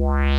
What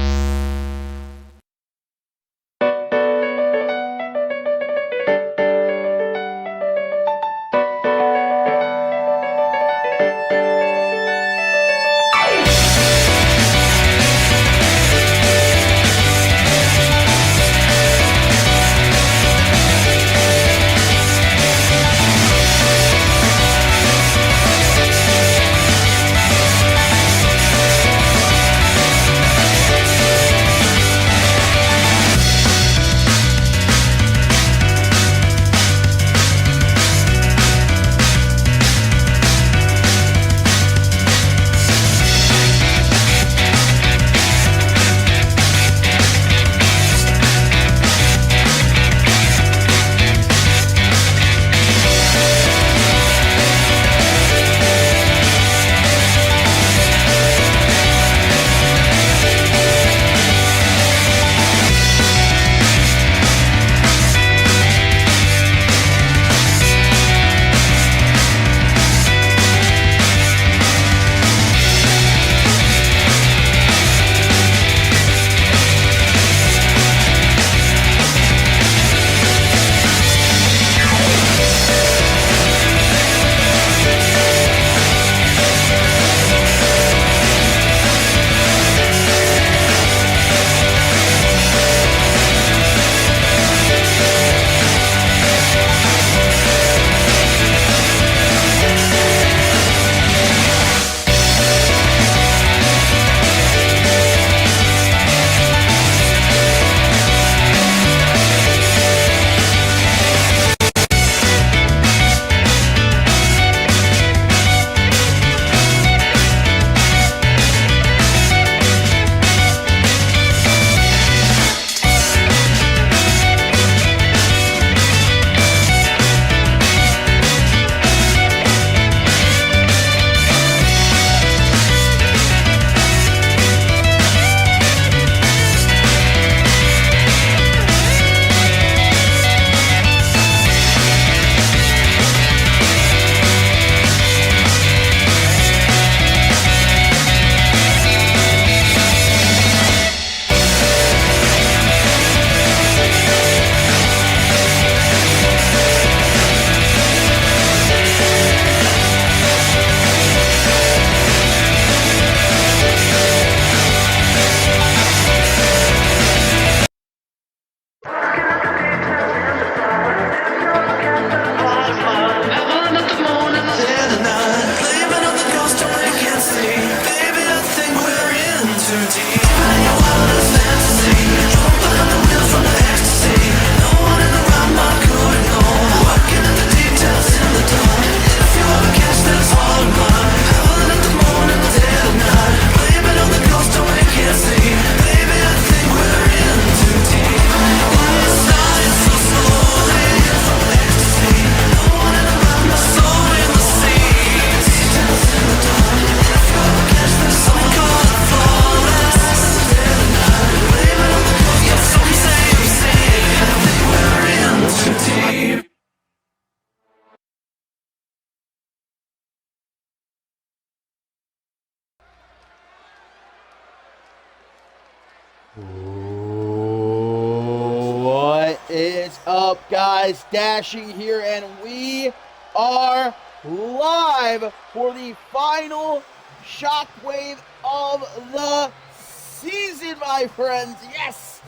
is up, guys? Dashing here, and we are live for the final Shockwave of the season, my friends. Yes!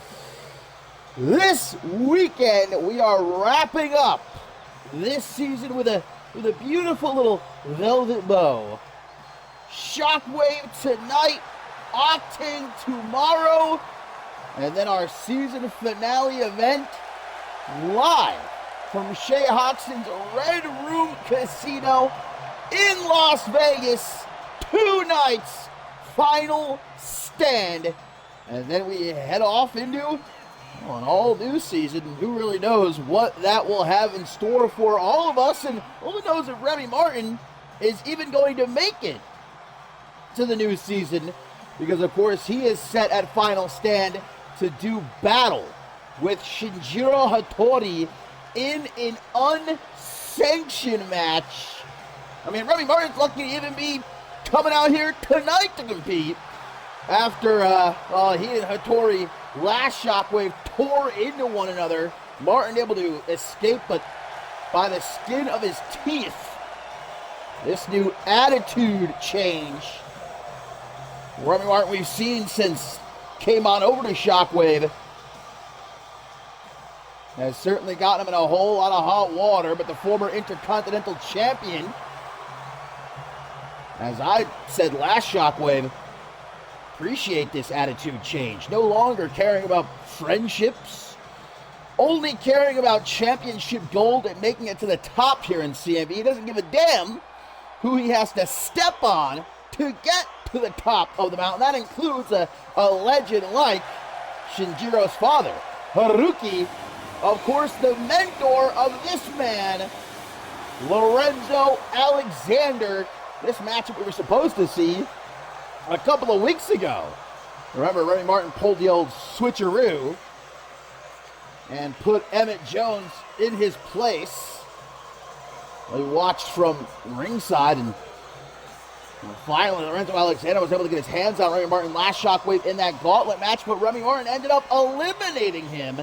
This weekend, we are wrapping up this season with a beautiful little velvet bow. Shockwave tonight, Octane tomorrow, and then our season finale event live from Shay Hoxton's Red Room Casino in Las Vegas. 2 nights, final stand, and then we head off into an all-new season. Who really knows what that will have in store for all of us, and who knows if Remy Martin is even going to make it to the new season, because of course he is set at final stand to do battle with Shinjiro Hattori in an unsanctioned match. I mean, Remy Martin's lucky to even be coming out here tonight to compete. After he and Hattori last Shockwave tore into one another, Martin able to escape, but by the skin of his teeth. This new attitude change, Remy Martin we've seen since came on over to Shockwave, has certainly gotten him in a whole lot of hot water, but the former Intercontinental Champion, as I said last Shockwave, appreciate this attitude change. No longer caring about friendships, only caring about championship gold and making it to the top here in CMV. He doesn't give a damn who he has to step on to get to the top of the mountain. That includes a legend like Shinjiro's father, Haruki, of course, the mentor of this man, Lorenzo Alexander. This matchup we were supposed to see a couple of weeks ago. Remember, Remy Martin pulled the old switcheroo and put Emmett Jones in his place. We watched from ringside, and finally Lorenzo Alexander was able to get his hands on Remy Martin last Shockwave in that gauntlet match, but Remy Martin ended up eliminating him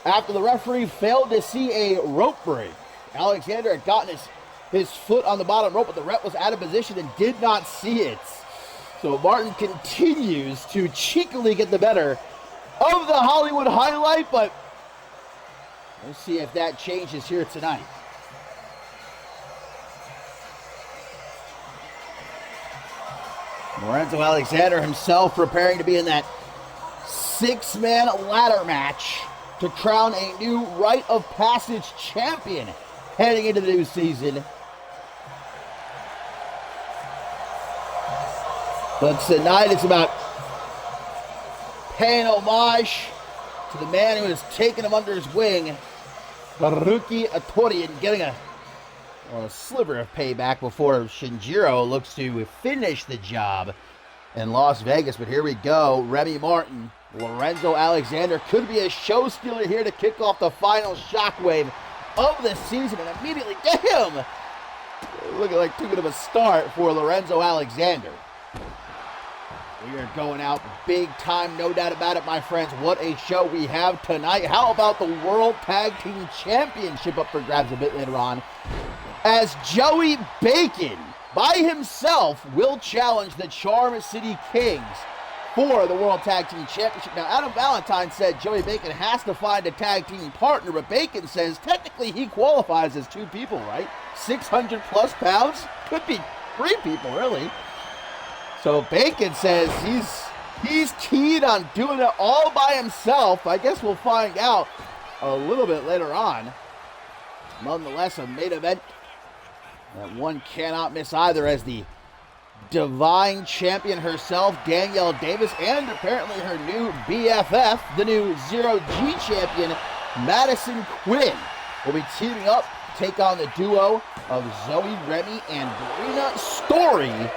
after the referee failed to see a rope break. Alexander had gotten his foot on the bottom rope, but the ref was out of position and did not see it. So Martin continues to cheekily get the better of the Hollywood highlight, but we'll see if that changes here tonight. Lorenzo Alexander himself preparing to be in that 6-man ladder match to crown a new Rite of Passage champion heading into the new season. But tonight it's about paying homage to the man who has taken him under his wing, Haruki Hattori, and getting a sliver of payback before Shinjiro looks to finish the job in Las Vegas. But here we go. Remy Martin, Lorenzo Alexander could be a show stealer here to kick off the final Shockwave of the season. And immediately, damn! Looking like too good of a start for Lorenzo Alexander. We are going out big time, no doubt about it, my friends. What a show we have tonight. How about the World Tag Team Championship up for grabs a bit later on, as Joey Bacon, by himself, will challenge the Charm City Kings for the World Tag Team Championship. Now, Adam Valentine said Joey Bacon has to find a tag team partner, but Bacon says technically he qualifies as 2 people, right? 600 plus pounds? Could be 3 people, really. So Bacon says he's keen on doing it all by himself. I guess we'll find out a little bit later on. Nonetheless, a main event that one cannot miss either, as the Divine Champion herself, Danielle Davis, and apparently her new BFF, the new Zero-G Champion, Madison Quinn, will be teaming up to take on the duo of Zoe Remy and Brina Story.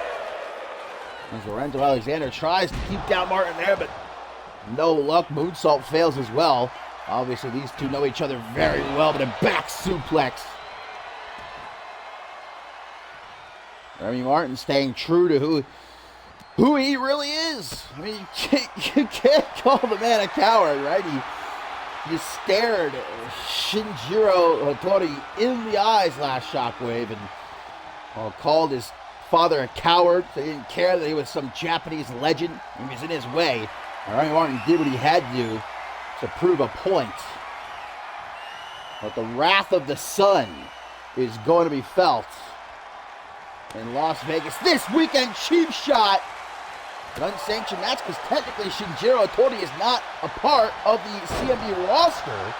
As Lorenzo Alexander tries to keep down Martin there, but no luck. Moonsault fails as well. Obviously, these two know each other very well, but a back suplex. Remy Martin staying true to who he really is. I mean, you can't call the man a coward, right? He stared Shinjiro Hattori in the eyes last Shockwave and called his father a coward. So he didn't care that he was some Japanese legend. He was in his way. Remy Martin did what he had to do to prove a point. But the wrath of the sun is going to be felt in Las Vegas this weekend. Cheap shot. An unsanctioned match, because technically Shinjiro Hattori is not a part of the CMV roster.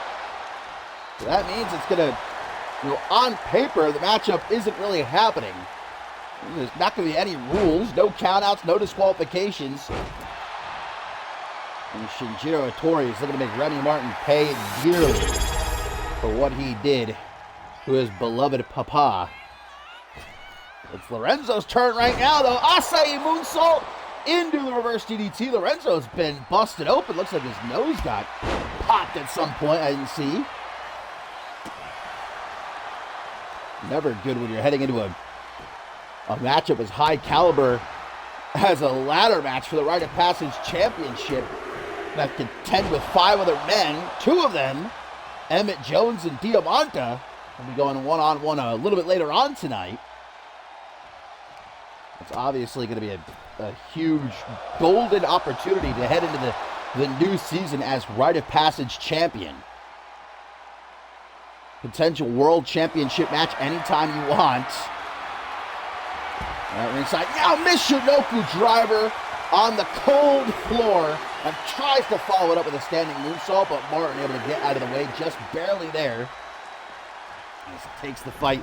So that means it's going to, on paper, the matchup isn't really happening. There's not going to be any rules, no countouts, no disqualifications. And Shinjiro Hattori is looking to make Remy Martin pay dearly for what he did to his beloved papa. It's Lorenzo's turn right now, though. Asai moonsault into the reverse DDT. Lorenzo's been busted open. Looks like his nose got popped at some point. I didn't see. Never good when you're heading into a matchup as high caliber as a ladder match for the Rite of Passage Championship that contend with 5 other men. 2 of them, Emmett Jones and Diamante, will be going one-on-one a little bit later on tonight. It's obviously going to be a huge golden opportunity to head into the new season as Rite of Passage champion. Potential world championship match anytime you want. Inside. Now Michinoku driver on the cold floor and tries to follow it up with a standing moonsault, but Martin able to get out of the way, just barely there. As he takes the fight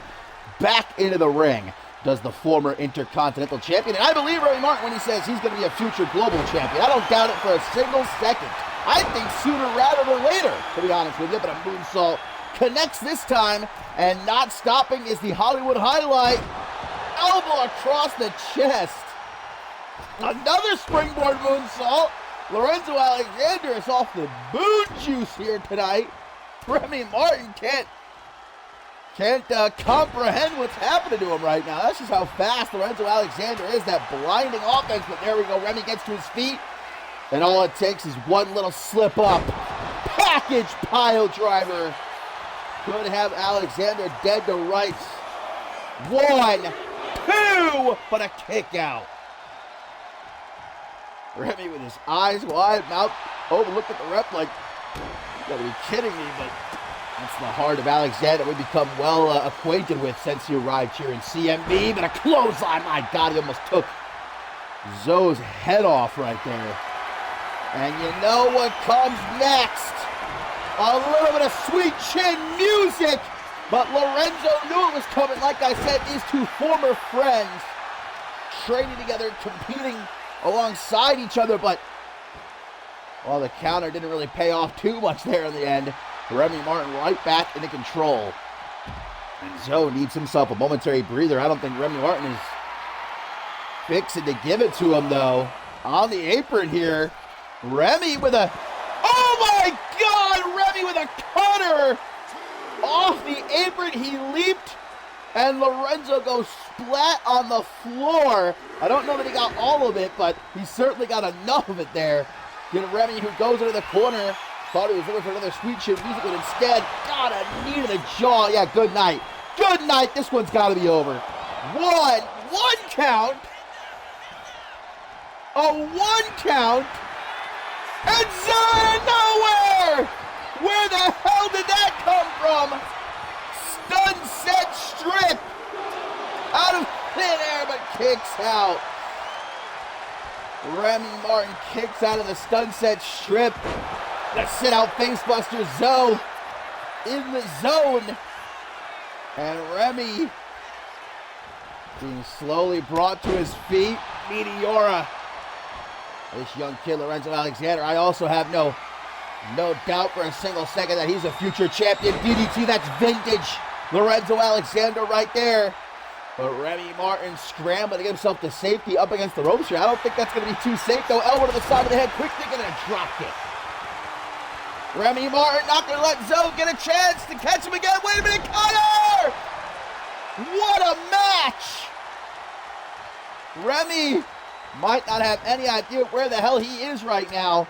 back into the ring, does the former Intercontinental Champion. And I believe Remy Martin when he says he's going to be a future global champion. I don't doubt it for a single second. I think sooner rather than later, to be honest with you, but a moonsault connects this time, and not stopping is the Hollywood highlight. Elbow across the chest. Another springboard moonsault. Lorenzo Alexander is off the moon juice here tonight. Remy Martin can't comprehend what's happening to him right now. That's just how fast Lorenzo Alexander is. That blinding offense, but there we go. Remy gets to his feet, and all it takes is one little slip up. Package pile driver. Could have Alexander dead to rights. 1, 2, but a kick out. Remy with his eyes wide, mouth open, looked at the ref like, you gotta be kidding me, but that's the heart of Alexander we've become well acquainted with since he arrived here in CMV. But a clothesline, my God, he almost took Zoe's head off right there. And you know what comes next? A little bit of sweet chin music, but Lorenzo knew it was coming. Like I said, these 2 former friends training together, competing alongside each other, but well, the counter didn't really pay off too much there in the end. Remy Martin right back into control. And Zoe needs himself a momentary breather. I don't think Remy Martin is fixing to give it to him, though. On the apron here, Remy with a... Oh my God! Remy with a cutter! Off the apron, he leaped, and Lorenzo goes splat on the floor. I don't know that he got all of it, but he certainly got enough of it there. Get Remy, who goes into the corner. Thought he was looking for another sweet chin music, but instead got a knee to the jaw. Yeah, good night. Good night. This one's got to be over. One count. A 1 count. And Zoe out of nowhere. Where the hell did that come from? Sunset strip. Out of thin air, but kicks out. Remy Martin kicks out of the sunset strip. The sit-out facebuster, Zoe in the zone. And Remy being slowly brought to his feet. Meteora. This young kid, Lorenzo Alexander, I also have no doubt for a single second that he's a future champion. DDT, that's vintage Lorenzo Alexander right there. But Remy Martin scrambling to get himself to safety up against the ropes here. I don't think that's going to be too safe, though. Elbow to the side of the head, quick thinking, and a drop kick. Remy Martin not going to let Zoe get a chance to catch him again. Wait a minute, cutter! What a match! Remy might not have any idea where the hell he is right now,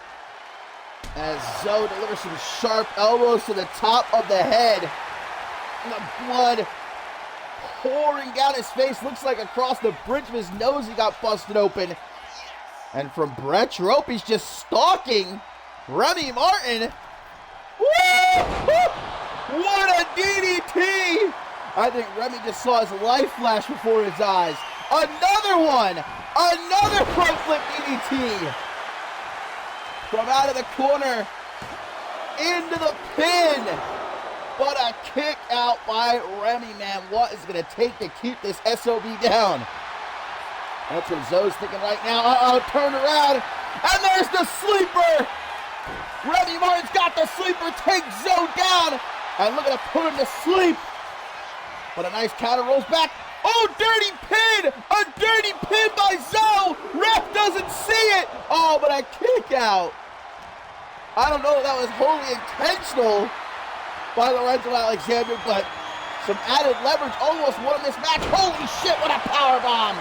as Zoe delivers some sharp elbows to the top of the head. And the blood pouring down his face. Looks like across the bridge of his nose he got busted open. And from Brett's rope, he's just stalking Remy Martin. Woo! What a DDT! I think Remy just saw his life flash before his eyes. Another one! Another front flip DDT! From out of the corner, into the pin! But a kick out by Remy, man. What is going to take to keep this SOB down? That's what Zoe's thinking right now. Uh-oh, turn around. And there's the sleeper! Remy Martin's got the sleeper, takes Zoe down. And look at him put him to sleep. But a nice counter rolls back. Oh, dirty pin! A dirty pin by Zoe! Ref doesn't see it! Oh, but a kick out. I don't know if that was wholly intentional by Lorenzo Alexander, but some added leverage almost won this match. Holy shit, what a powerbomb!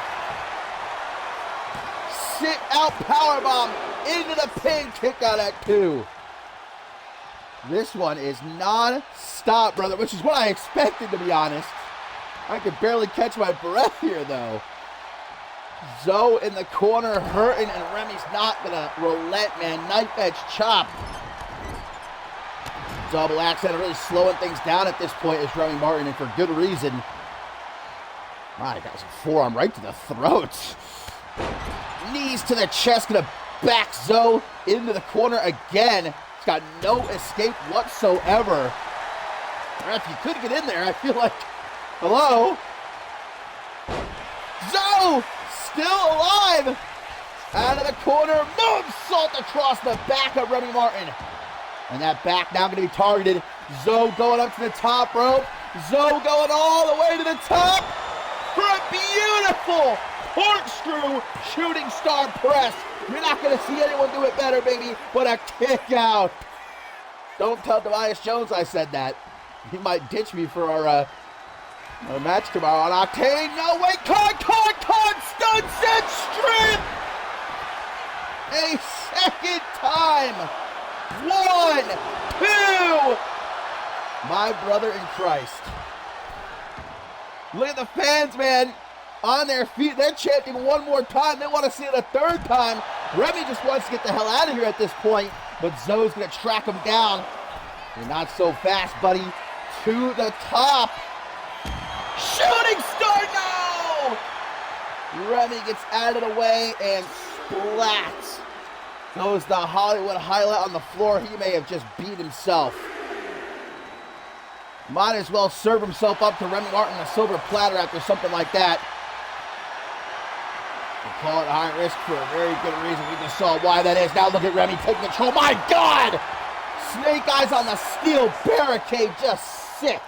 sit out powerbomb into the pin, kick out at 2. This one is non-stop, brother, which is what I expected, to be honest. I could barely catch my breath here, though. Zoe in the corner hurting, and Remy's not going to relent, man. Knife edge chop. Double axe and really slowing things down at this point is Remy Martin, and for good reason. My, that was a forearm right to the throat. Knees to the chest, going to back Zoe into the corner again. He's got no escape whatsoever. Ref, you couldn't get in there. I feel like, hello? Zoe still alive. Out of the corner, moonsault across the back of Remy Martin. And that back now going to be targeted. Zoe going up to the top rope. Zoe going all the way to the top for a beautiful corkscrew shooting star press. You're not going to see anyone do it better, baby, but a kick out. Don't tell Tobias Jones I said that. He might ditch me for our match tomorrow on Octane. No, wait, caught, stun set strip. A second time. 1, 2. My brother in Christ. Look at the fans, man. On their feet. They're chanting one more time. They want to see it a third time. Remy just wants to get the hell out of here at this point. But Zoe's going to track him down. You're not so fast, buddy. To the top. Shooting star, no! Remy gets out of the way and splats. Goes the Hollywood highlight on the floor. He may have just beat himself. Might as well serve himself up to Remy Martin a silver platter after something like that. We call it high risk for a very good reason. We just saw why that is. Now look at Remy taking control. My God! Snake eyes on the steel barricade. Just sick.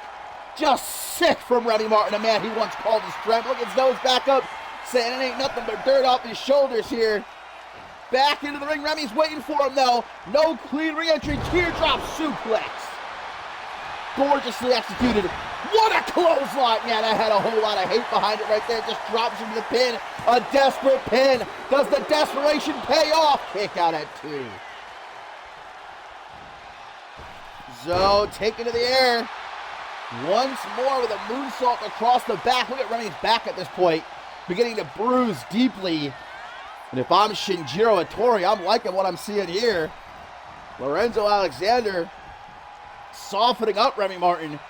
Just sick from Remy Martin, a man he once called his friend. Look at Zoe's back up, saying it ain't nothing but dirt off his shoulders here. Back into the ring. Remy's waiting for him, though. No clean re-entry. Teardrop suplex. Gorgeously executed. What a clothesline. Yeah, that had a whole lot of hate behind it right there. Just drops him to the pin. A desperate pin. Does the desperation pay off? Kick out at 2. Zoe taken to the air. Once more with a moonsault across the back. Look at Remy's back at this point. Beginning to bruise deeply. And if I'm Shinjiro Hattori, I'm liking what I'm seeing here. Lorenzo Alexander softening up Remy Martin.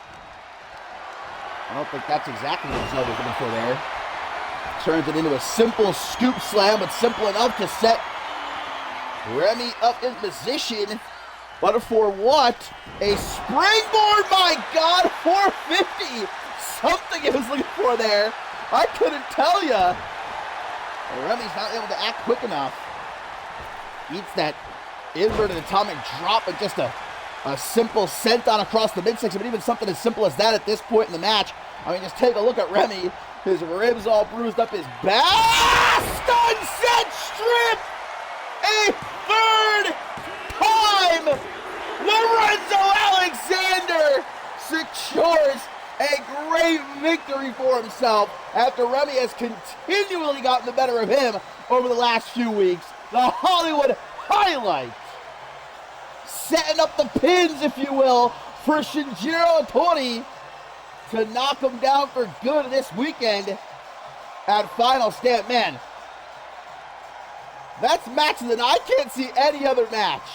I don't think that's exactly what Zoe was looking for there. Turns it into a simple scoop slam, but simple enough to set Remy up in position. But for what? A springboard, my God, 450. Something he was looking for there. I couldn't tell ya. Remy's not able to act quick enough. Eats that inverted atomic drop and just a simple senton across the midsection, but even something as simple as that at this point in the match. I mean, just take a look at Remy. His ribs all bruised up his back. Stun set strip. A third time. Lorenzo Alexander secures a great victory for himself after Remy has continually gotten the better of him over the last few weeks. The Hollywood highlight. Setting up the pins, if you will, for Shinjiro Hattori to knock him down for good this weekend at Final Stand. Man, that's match of the night. I can't see any other match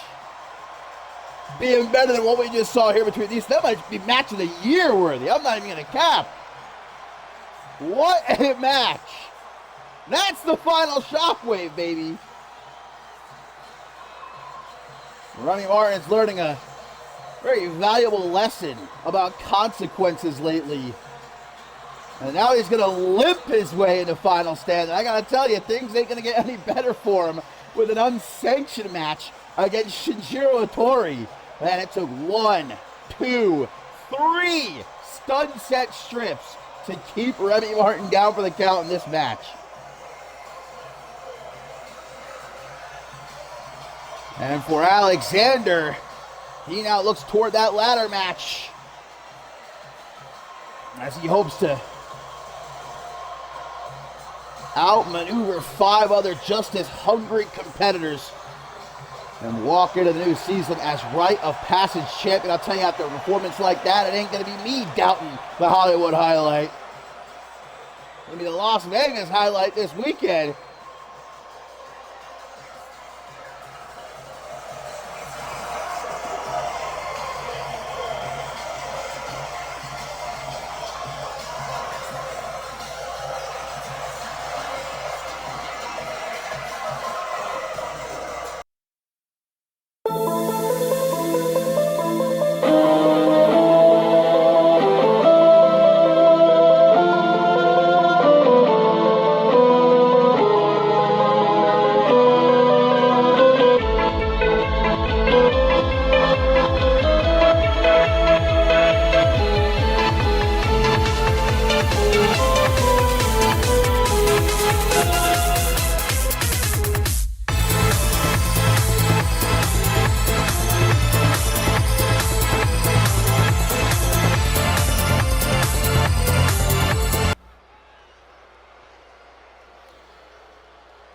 being better than what we just saw here between these. That might be match of the year worthy. I'm not even going to cap. What a match. That's the final Shockwave, baby. Remy Martin's learning a very valuable lesson about consequences lately. And now he's going to limp his way into Final Stand. And I got to tell you, things ain't going to get any better for him with an unsanctioned match against Shinjiro Hattori. And it took 1, 2, 3 stun set strips to keep Remy Martin down for the count in this match. And for Alexander, he now looks toward that ladder match as he hopes to outmaneuver 5 other just as hungry competitors and walk into the new season as rite of passage champion. I'll tell you, after a performance like that, it ain't going to be me doubting the Hollywood highlight. It's going to be the Las Vegas highlight this weekend.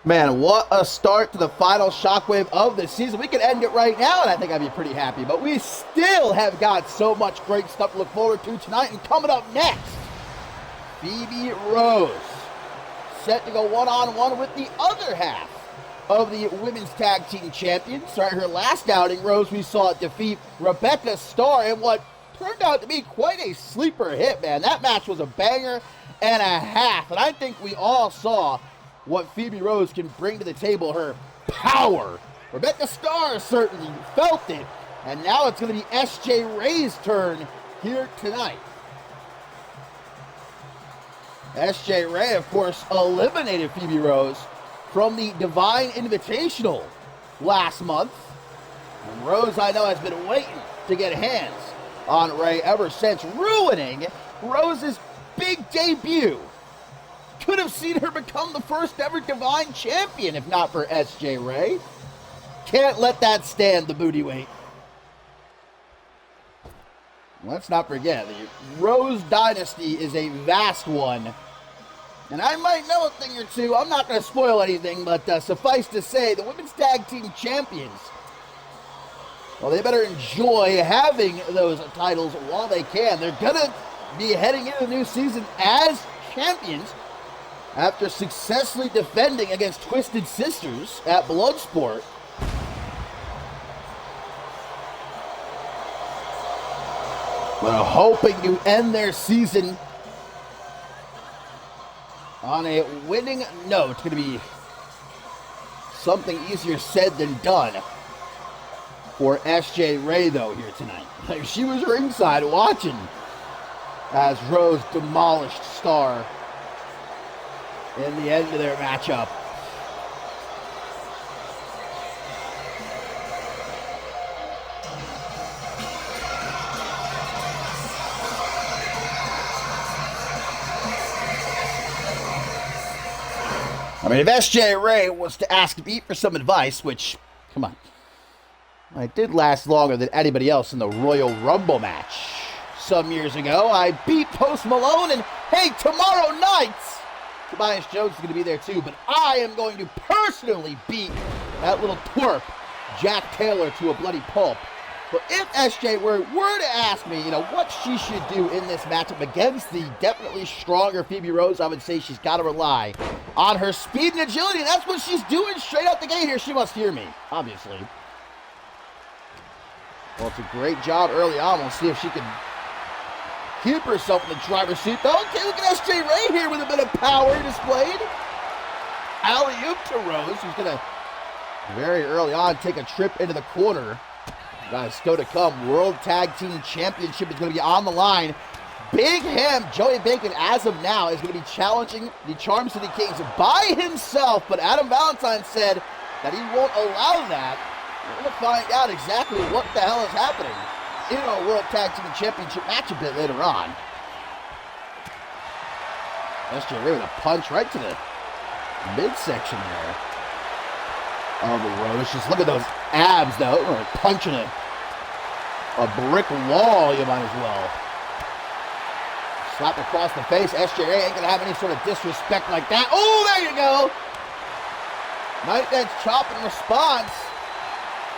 Man, what a start to the final Shockwave of the season. We could end it right now, and I think I'd be pretty happy. But we still have got so much great stuff to look forward to tonight. And coming up next, Phoebe Rose, set to go one-on-one with the other half of the Women's Tag Team Champions. Starting her last outing, Rose, we saw defeat Rebecca Starr in what turned out to be quite a sleeper hit, man. That match was a banger and a half. And I think we all saw what Phoebe Rose can bring to the table, her power. Rebecca Starr certainly felt it, and now it's going to be S.J. Ray's turn here tonight. S.J. Ray, of course, eliminated Phoebe Rose from the Divine Invitational last month. And Rose, I know, has been waiting to get hands on Ray ever since, ruining Rose's big debut. Could have seen her become the first ever Divine Champion if not for S.J. Ray. Can't let that stand, the booty weight. Let's not forget, the Rose Dynasty is a vast one. And I might know a thing or two. I'm not going to spoil anything, but suffice to say, the Women's Tag Team Champions, well, they better enjoy having those titles while they can. They're going to be heading into the new season as champions, after successfully defending against Twisted Sisters at Bloodsport. But hoping to end their season on a winning note. It's going to be something easier said than done for S.J. Ray, though, here tonight. She was ringside watching as Rose demolished Starr in the end of their matchup. I mean, if S.J. Ray was to ask me for some advice, which, come on, I did last longer than anybody else in the Royal Rumble match some years ago. I beat Post Malone, and hey, tomorrow night, Tobias Jones is going to be there too, but I am going to personally beat that little twerp, Jack Taylor, to a bloody pulp. But if S.J. were to ask me, what she should do in this matchup against the definitely stronger Phoebe Rose, I would say she's got to rely on her speed and agility. And that's what she's doing straight out the gate here. She must hear me, obviously. Well, it's a great job early on. We'll see if she can keep herself in the driver's seat. Okay, look at S.J. Ray here with a bit of power displayed. Alley-oop to Rose, who's going to very early on take a trip into the corner. Guys, still to come, World Tag Team Championship is going to be on the line. Big Ham Joey Bacon, as of now, is going to be challenging the Charm City Kings by himself, but Adam Valentine said that he won't allow that. We're going to find out exactly what the hell is happening in our World Tag Team Championship match a bit later on. S.J. Ray with a punch right to the midsection there of Rose. Just look at those abs, though. Punching a brick wall, you might as well Slapped across the face. SJA ain't gonna have any sort of disrespect like that. Oh, there you go. Night Edge chop in response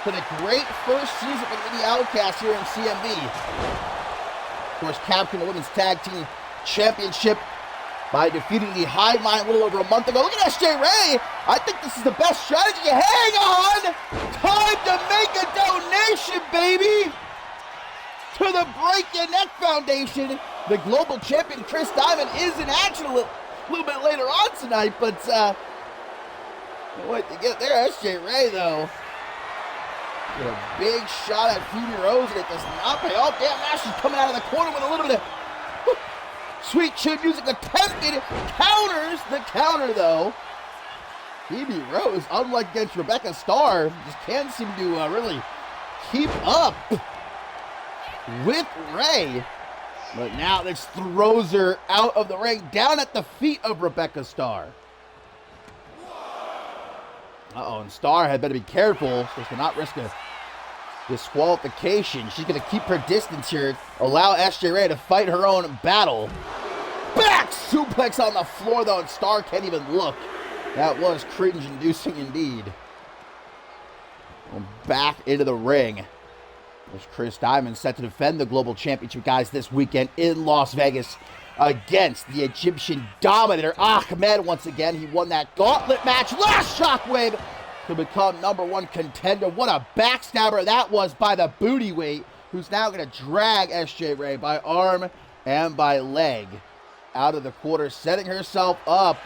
to the great first season for the Outcast here in CMV. Of course, capturing the Women's Tag Team Championship by defeating the Hive Mind a little over a month ago. Look at SJ Ray. I think this is the best strategy. Hang on. Time to make a donation, baby. To the Break Your Neck Foundation. The global champion, Chris Diamond, is in action a little bit later on tonight, but what to get there, SJ Ray, though. Get a big shot at Phoebe Rose, and it does not pay off. Damn, now she's coming out of the corner with a little bit of sweet chin music. Attempted counters the counter, though. Phoebe Rose, unlike against Rebecca Starr, just can't seem to really keep up with Ray. But now this throws her out of the ring, down at the feet of Rebecca Starr. And Starr had better be careful so she cannot risk a disqualification. She's going to keep her distance here, allow SJ Ray to fight her own battle. Back suplex on the floor, though, and Starr can't even look. That was cringe-inducing indeed. Back into the ring. There's Chris Diamond set to defend the Global Championship, guys, this weekend in Las Vegas against the Egyptian Dominator, Ahmed. Once again, he won that gauntlet match. Last Shockwave to become #1 contender. What a backstabber that was by the booty weight, who's now going to drag SJ Ray by arm and by leg out of the quarter, setting herself up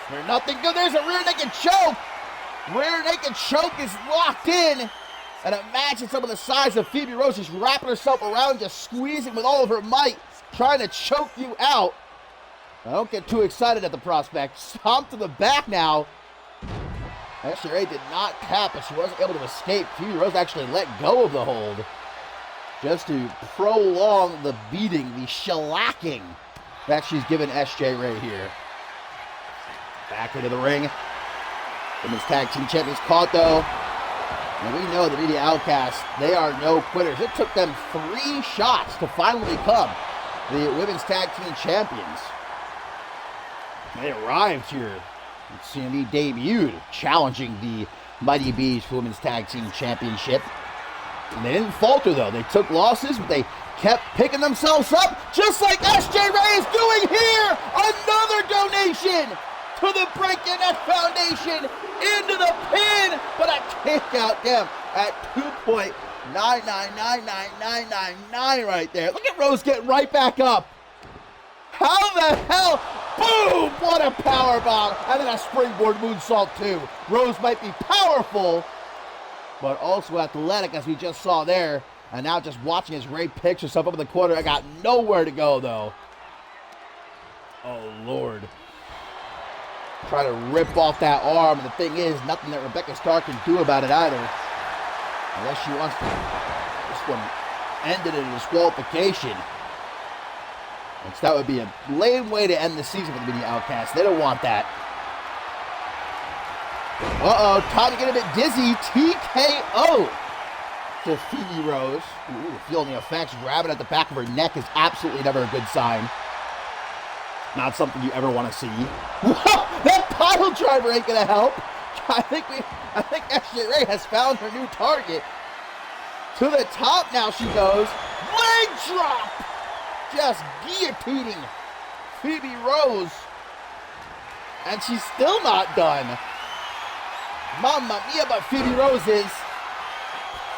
for nothing good. There's a rear naked choke. Rear naked choke is locked in. And imagine some of the size of Phoebe Rose just wrapping herself around, just squeezing with all of her might, trying to choke you out. I don't get too excited at the prospect. Stomp to the back now. SJ Ray did not tap, but she wasn't able to escape. Phoebe Rose actually let go of the hold just to prolong the beating, the shellacking that she's given SJ Ray here. Back into the ring. Women's Tag Team Champions caught, though. And we know the Media Outcasts, they are no quitters. It took them 3 shots to finally become the Women's Tag Team Champions. They arrived here. CMV debuted, challenging the Mighty Bees for Women's Tag Team Championship. And they didn't falter, though. They took losses, but they kept picking themselves up, just like SJ Ray is doing here. Another donation to the Break Your Neck Foundation, into the pin, but a kick out, damn, at 2.9999999 right there. Look at Rose getting right back up. How the hell? Boom! What a power bomb, and then a springboard moonsault too. Rose might be powerful, but also athletic, as we just saw there. And now just watching as Ray picks herself up in the corner. I got nowhere to go, though. Oh, Lord. Try to rip off that arm, and the thing is, nothing that Rebecca Starr can do about it either. Unless she wants to. This one ended in a disqualification. Which that would be a lame way to end the season for the Media Outcasts. They don't want that. Uh-oh, time to get a bit dizzy. TKO to Phoebe Rose. Ooh, feeling the effects. Grabbing at the back of her neck is absolutely never a good sign. Not something you ever want to see. That pile driver ain't gonna help. I think SJ Ray has found her new target. To the top now she goes. Leg drop! Just guillotining Phoebe Rose. And she's still not done. Mamma mia, but Phoebe Rose is.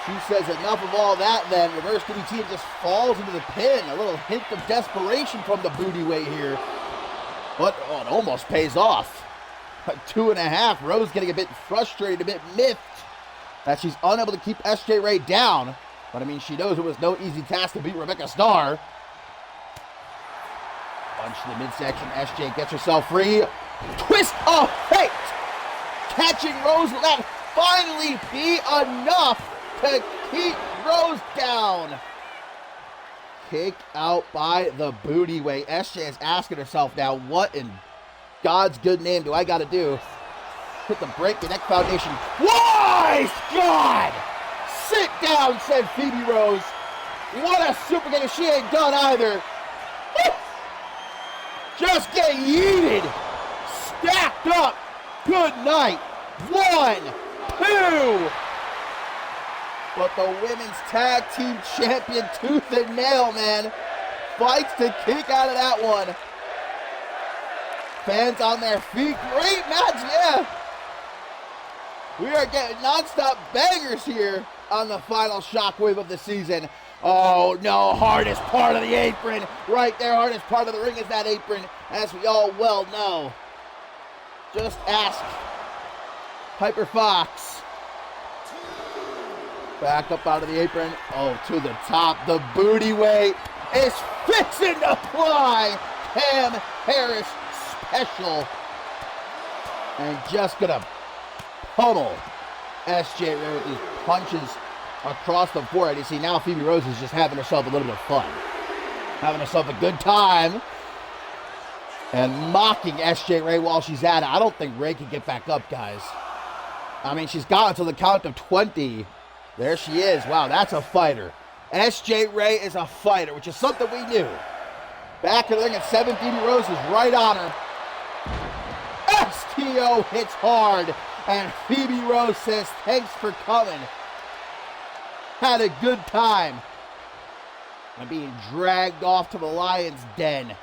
She says enough of all that, then reverse DDT and just falls into the pin. A little hint of desperation from the booty weight here. But it almost pays off. 2.5. Rose getting a bit frustrated, a bit miffed that she's unable to keep SJ Ray down. But I mean, she knows it was no easy task to beat Rebecca Starr. Punch to the midsection. SJ gets herself free. Twist of fate. Catching Rose. Will that finally be enough to keep Rose down? Kick out by the booty weight. SJ is asking herself now, what in God's good name do I got to do? Hit the Break Your Neck Foundation. Wise God! Sit down, said Phoebe Rose. What a super kick. She ain't done either. just get yeeted. Stacked up. Good night. 1, 2. But the women's tag team champion, tooth and nail, man, fights to kick out of that one. Fans on their feet. Great match, yeah. We are getting non-stop bangers here on the final Shockwave of the season. Oh no, hardest part of the apron. Right there, hardest part of the ring is that apron, as we all well know. Just ask Piper Fox. Back up out of the apron. Oh, to the top. The booty weight is fixing to fly. Cam Harris special. And just gonna pummel SJ Ray with these punches across the forehead. You see, now Phoebe Rose is just having herself a little bit of fun. Having herself a good time. And mocking SJ Ray while she's at it. I don't think Ray can get back up, guys. I mean, she's got until the count of 20. There she is. Wow, that's a fighter. SJ Ray is a fighter, which is something we knew. Back in the ring at 7, Phoebe Rose is right on her. STO hits hard. And Phoebe Rose says, thanks for coming. Had a good time. And being dragged off to the lion's den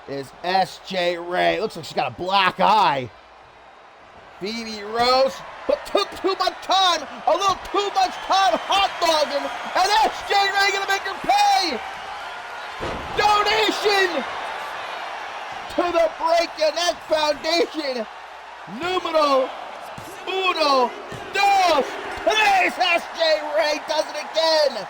is SJ Ray. Looks like she's got a black eye. Phoebe Rose, but took too much time. A little too much time hot dogging. And SJ Ray gonna make her pay. Donation to the Break Your Neck Foundation. Numero uno, dos, tres. SJ Ray does it again.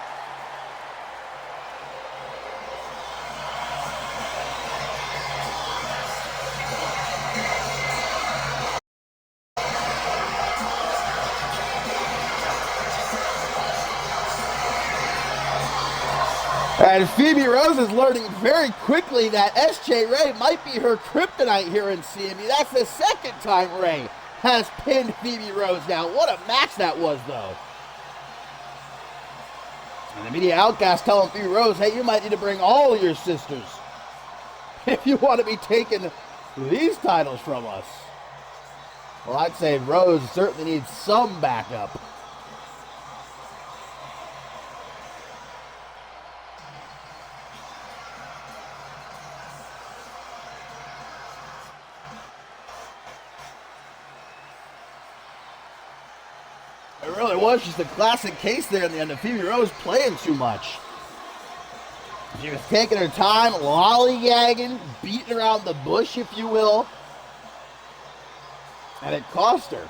And Phoebe Rose is learning very quickly that SJ Ray might be her kryptonite here in CMV. That's the second time Ray has pinned Phoebe Rose now. What a match that was, though. And the media outcast telling Phoebe Rose, hey, you might need to bring all your sisters if you want to be taking these titles from us. Well, I'd say Rose certainly needs some backup. It really was just a classic case there in the end of Phoebe Rose playing too much. She was taking her time, lollygagging, beating around the bush, if you will. And it cost her.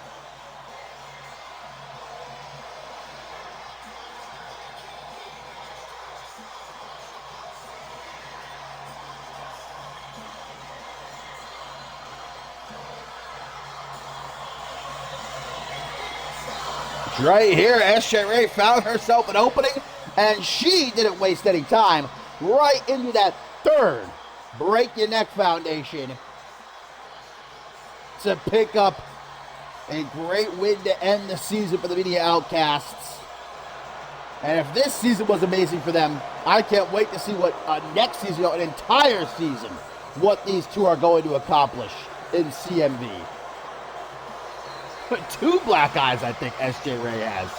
Right here, SJ Ray found herself an opening, and she didn't waste any time. Right into that third Break Your Neck Foundation to pick up a great win to end the season for the Media Outcasts. And if this season was amazing for them, I can't wait to see what next season, an entire season, what these two are going to accomplish in CMV. 2 black eyes, I think SJ Ray has.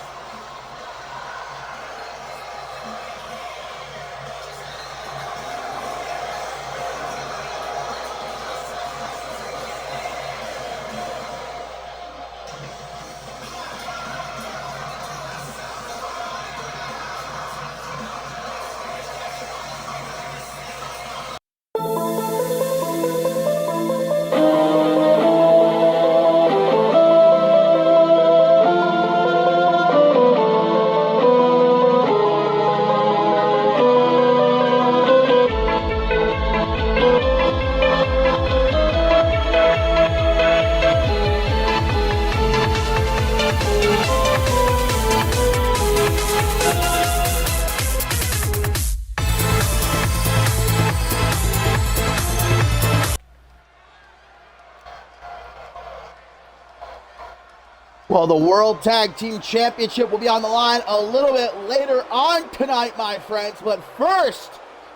Well, the World Tag Team Championship will be on the line a little bit later on tonight, my friends. But first,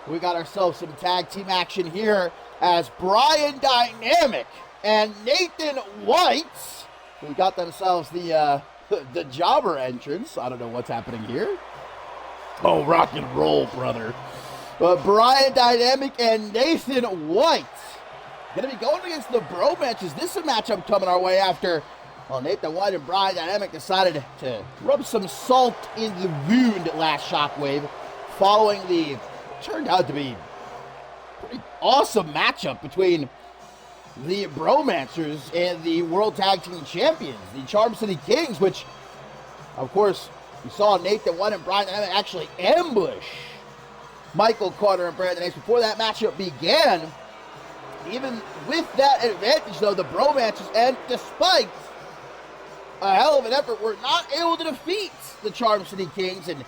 we got ourselves some tag team action here as Brian Dynamic and Nathan White, who got themselves the jobber entrance. I don't know what's happening here. Oh, rock and roll, brother. But Brian Dynamic and Nathan White going to be going against the bro matches. This is a matchup coming our way after, well, Nathan White and Brian Dynamic decided to rub some salt in the wound last Shockwave, following the, turned out to be pretty awesome matchup between the Bromancers and the World Tag Team Champions, the Charm City Kings, which, of course, we saw Nathan White and Brian Dynamic actually ambush Michael Carter and Brandon Ace before that matchup began. Even with that advantage, though, the Bromancers, and despite a hell of an effort, were not able to defeat the Charm City Kings. And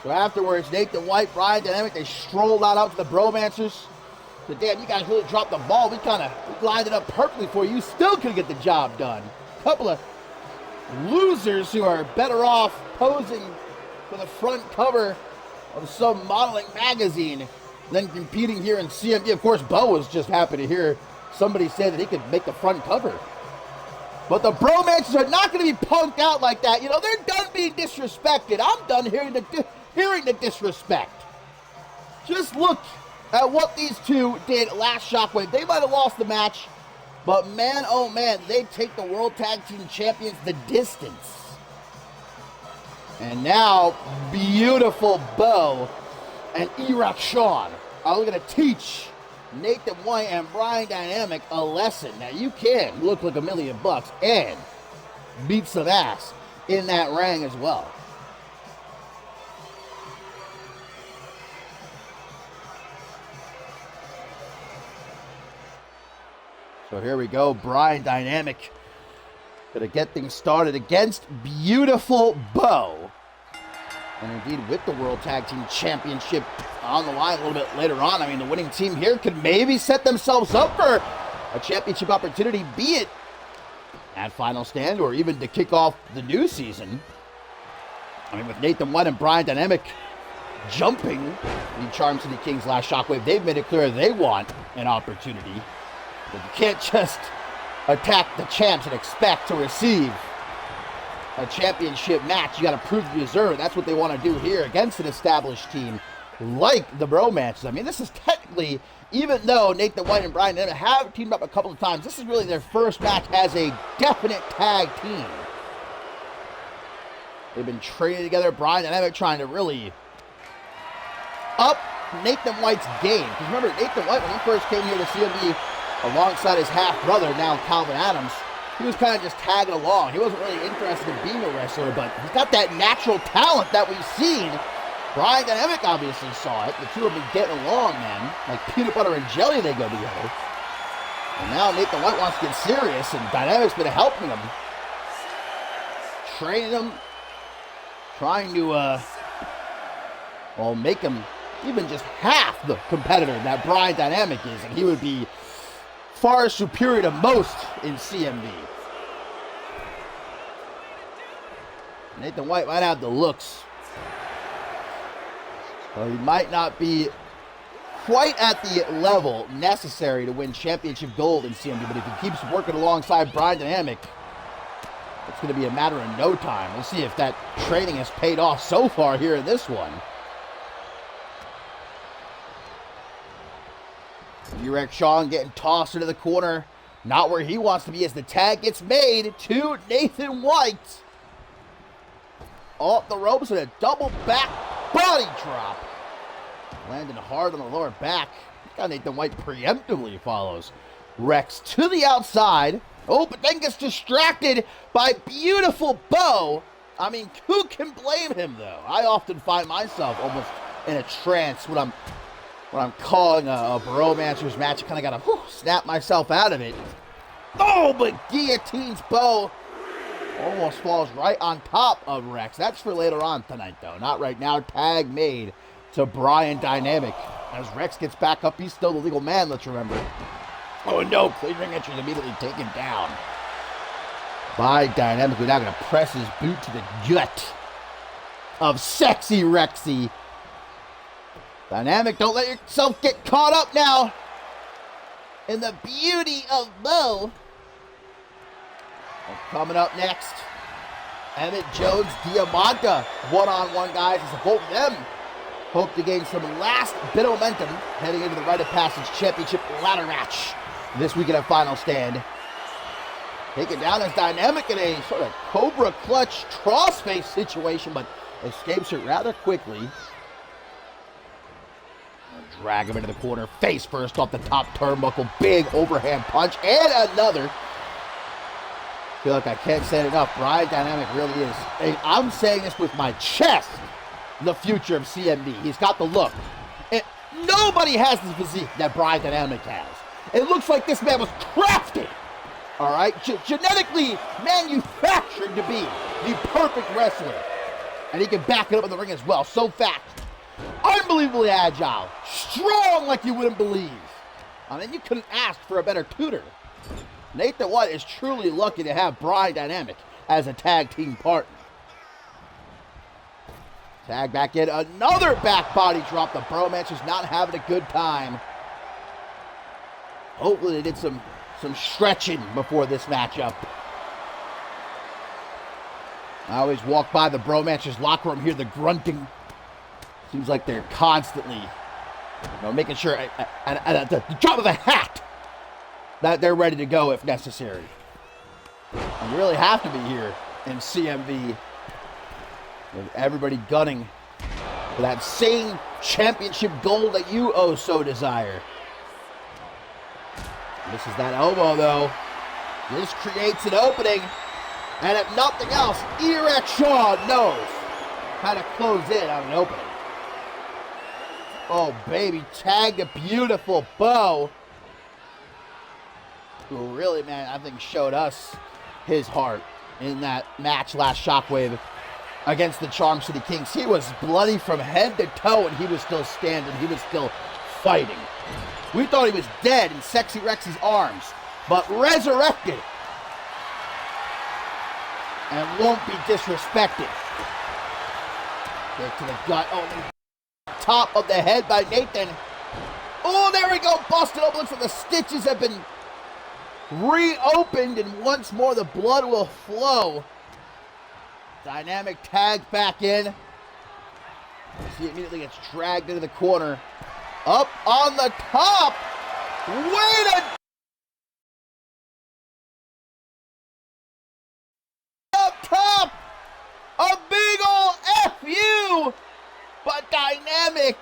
so afterwards, Nathan White, Brian Dynamic, they strolled out to the Bromancers. So, damn, you guys really dropped the ball. We lined it up perfectly for you. Still couldn't get the job done. A couple of losers who are better off posing for the front cover of some modeling magazine than competing here in CMV. Of course, Bo was just happy to hear somebody say that he could make the front cover. But the Bromancers are not going to be punked out like that. You know, they're done being disrespected. I'm done hearing the disrespect. Just look at what these two did last Shockwave. They might have lost the match, but man, oh man, they take the World Tag Team Champions the distance. And now, beautiful Bo and Iraq Sean are going to teach Nathan White and Brian Dynamic a lesson. Now, you can look like $1 million and beat some ass in that ring as well. So here we go, Brian Dynamic going to get things started against beautiful Bo. And indeed, with the World Tag Team Championship on the line a little bit later on, I mean, the winning team here could maybe set themselves up for a championship opportunity, be it at Final Stand or even to kick off the new season. I mean, with Nathan White and Brian Dynamic jumping the Charm City Kings last Shockwave, they've made it clear they want an opportunity. But you can't just attack the champs and expect to receive a championship match. You got to prove you deserve it. That's what they want to do here against an established team like the Bromancers. I mean, this is technically, even though Nathan White and Brian Dynamic have teamed up a couple of times, this is really their first match as a definite tag team. They've been training together. Brian Dynamic trying to really up Nathan White's game. Because remember, Nathan White, when he first came here to CMV alongside his half-brother, now Calvin Adams, he was kind of just tagging along. He wasn't really interested in being a wrestler, but he's got that natural talent that we've seen. Brian Dynamic obviously saw it. The two have been getting along, man. Like peanut butter and jelly, they go together. And now Nathan White wants to get serious, and Dynamic's been helping him. Training him. Trying to, make him even just half the competitor that Brian Dynamic is, and he would be far superior to most in CMV. Nathan White might have the looks. Well, he might not be quite at the level necessary to win championship gold in CMV, but if he keeps working alongside Brian Dynamic, it's going to be a matter of no time. We'll see if that training has paid off so far here in this one. Urek Sean getting tossed into the corner. Not where he wants to be as the tag gets made to Nathan White. Off the ropes with a double back body drop. Landing hard on the lower back. Got Nathan White preemptively follows Rex to the outside. Oh, but then gets distracted by beautiful Bo. I mean, who can blame him, though? I often find myself almost in a trance when I'm calling a Bromancers match. I kind of got to snap myself out of it. Oh, but guillotines Bo. Almost falls right on top of Rex. That's for later on tonight, though. Not right now. Tag made to Brian Dynamic. As Rex gets back up, he's still the legal man, let's remember. Oh, no. Clean ring entry immediately taken down by Dynamic. We're now going to press his boot to the gut of Sexy Rexy. Dynamic, don't let yourself get caught up now. and the beauty of Bo. And coming up next, Emmett Jones, Diamante, one-on-one, guys, as both of them hope to gain some last bit of momentum heading into the Rite of Passage Championship ladder match this weekend at Final Stand. Taken down as Dynamic in a sort of Cobra Clutch crossface situation, but escapes it rather quickly. Drag him into the corner, face first off the top turnbuckle, big overhand punch, and another. I feel like I can't say it enough. Brian Dynamic really is. I'm saying this with my chest. The future of CMV. He's got the look. And nobody has the physique that Brian Dynamic has. It looks like this man was crafted, all right, genetically manufactured to be the perfect wrestler. And he can back it up in the ring as well. So fast, unbelievably agile, strong like you wouldn't believe. I mean, you couldn't ask for a better tutor. Nathan White is truly lucky to have Brian Dynamic as a tag team partner. Tag back in, another back body drop. The bromance is not having a good time. Hopefully they did some stretching before this matchup. I always walk by the bromancer's locker room, hear the grunting. Seems like they're constantly, making sure at the drop of a hat that they're ready to go if necessary. And you really have to be here in CMV with everybody gunning for that same championship goal that you oh so desire. This is that elbow, though. This creates an opening. And if nothing else, Erect Shaw knows how to close in on an opening. Oh, baby. Tagged a beautiful Bo. Who really, man, I think showed us his heart in that match last Shockwave against the Charm City Kings. He was bloody from head to toe, and he was still standing. He was still fighting. We thought he was dead in Sexy Rexy's arms, but resurrected and won't be disrespected. Kick to the gut. Oh, top of the head by Nathan. Oh, there we go. Busted open. Looks like the stitches have been reopened, and once more the blood will flow. Dynamic tagged back in. See, immediately gets dragged into the corner. Up on the top. Wait a... Up top. A big ol' F-U. But Dynamic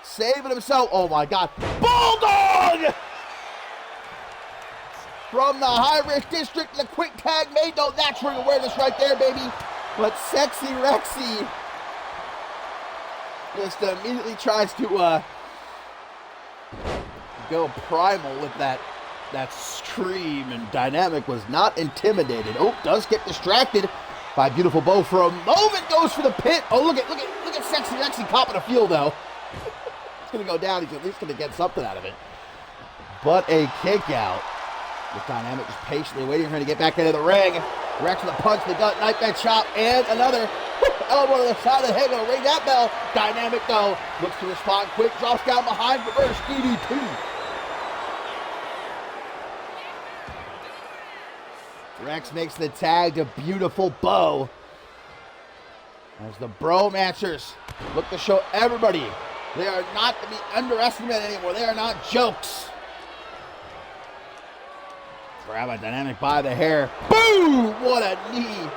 saving himself. Oh my God. Bulldog! From the high-risk district, the quick tag made no natural awareness right there, baby. But Sexy Rexy just immediately tries to go primal with that scream, and Dynamic was not intimidated. Oh, does get distracted by beautiful Bo for a moment. Goes for the pin. Oh, look at Sexy Rexy copping a feel though. It's gonna go down. He's at least gonna get something out of it. But a kick out. With Dynamic just patiently waiting for him to get back into the ring. Rex with a punch to the gut, knife edge chop, and another elbow to the side of the head. Gonna ring that bell. Dynamic though looks to respond quick, drops down behind, reverse DDT. Rex makes the tag to beautiful Bo. As the Bromancers look to show everybody they are not to be underestimated anymore. They are not jokes. Grab a Dynamic by the hair. Boom! What a knee.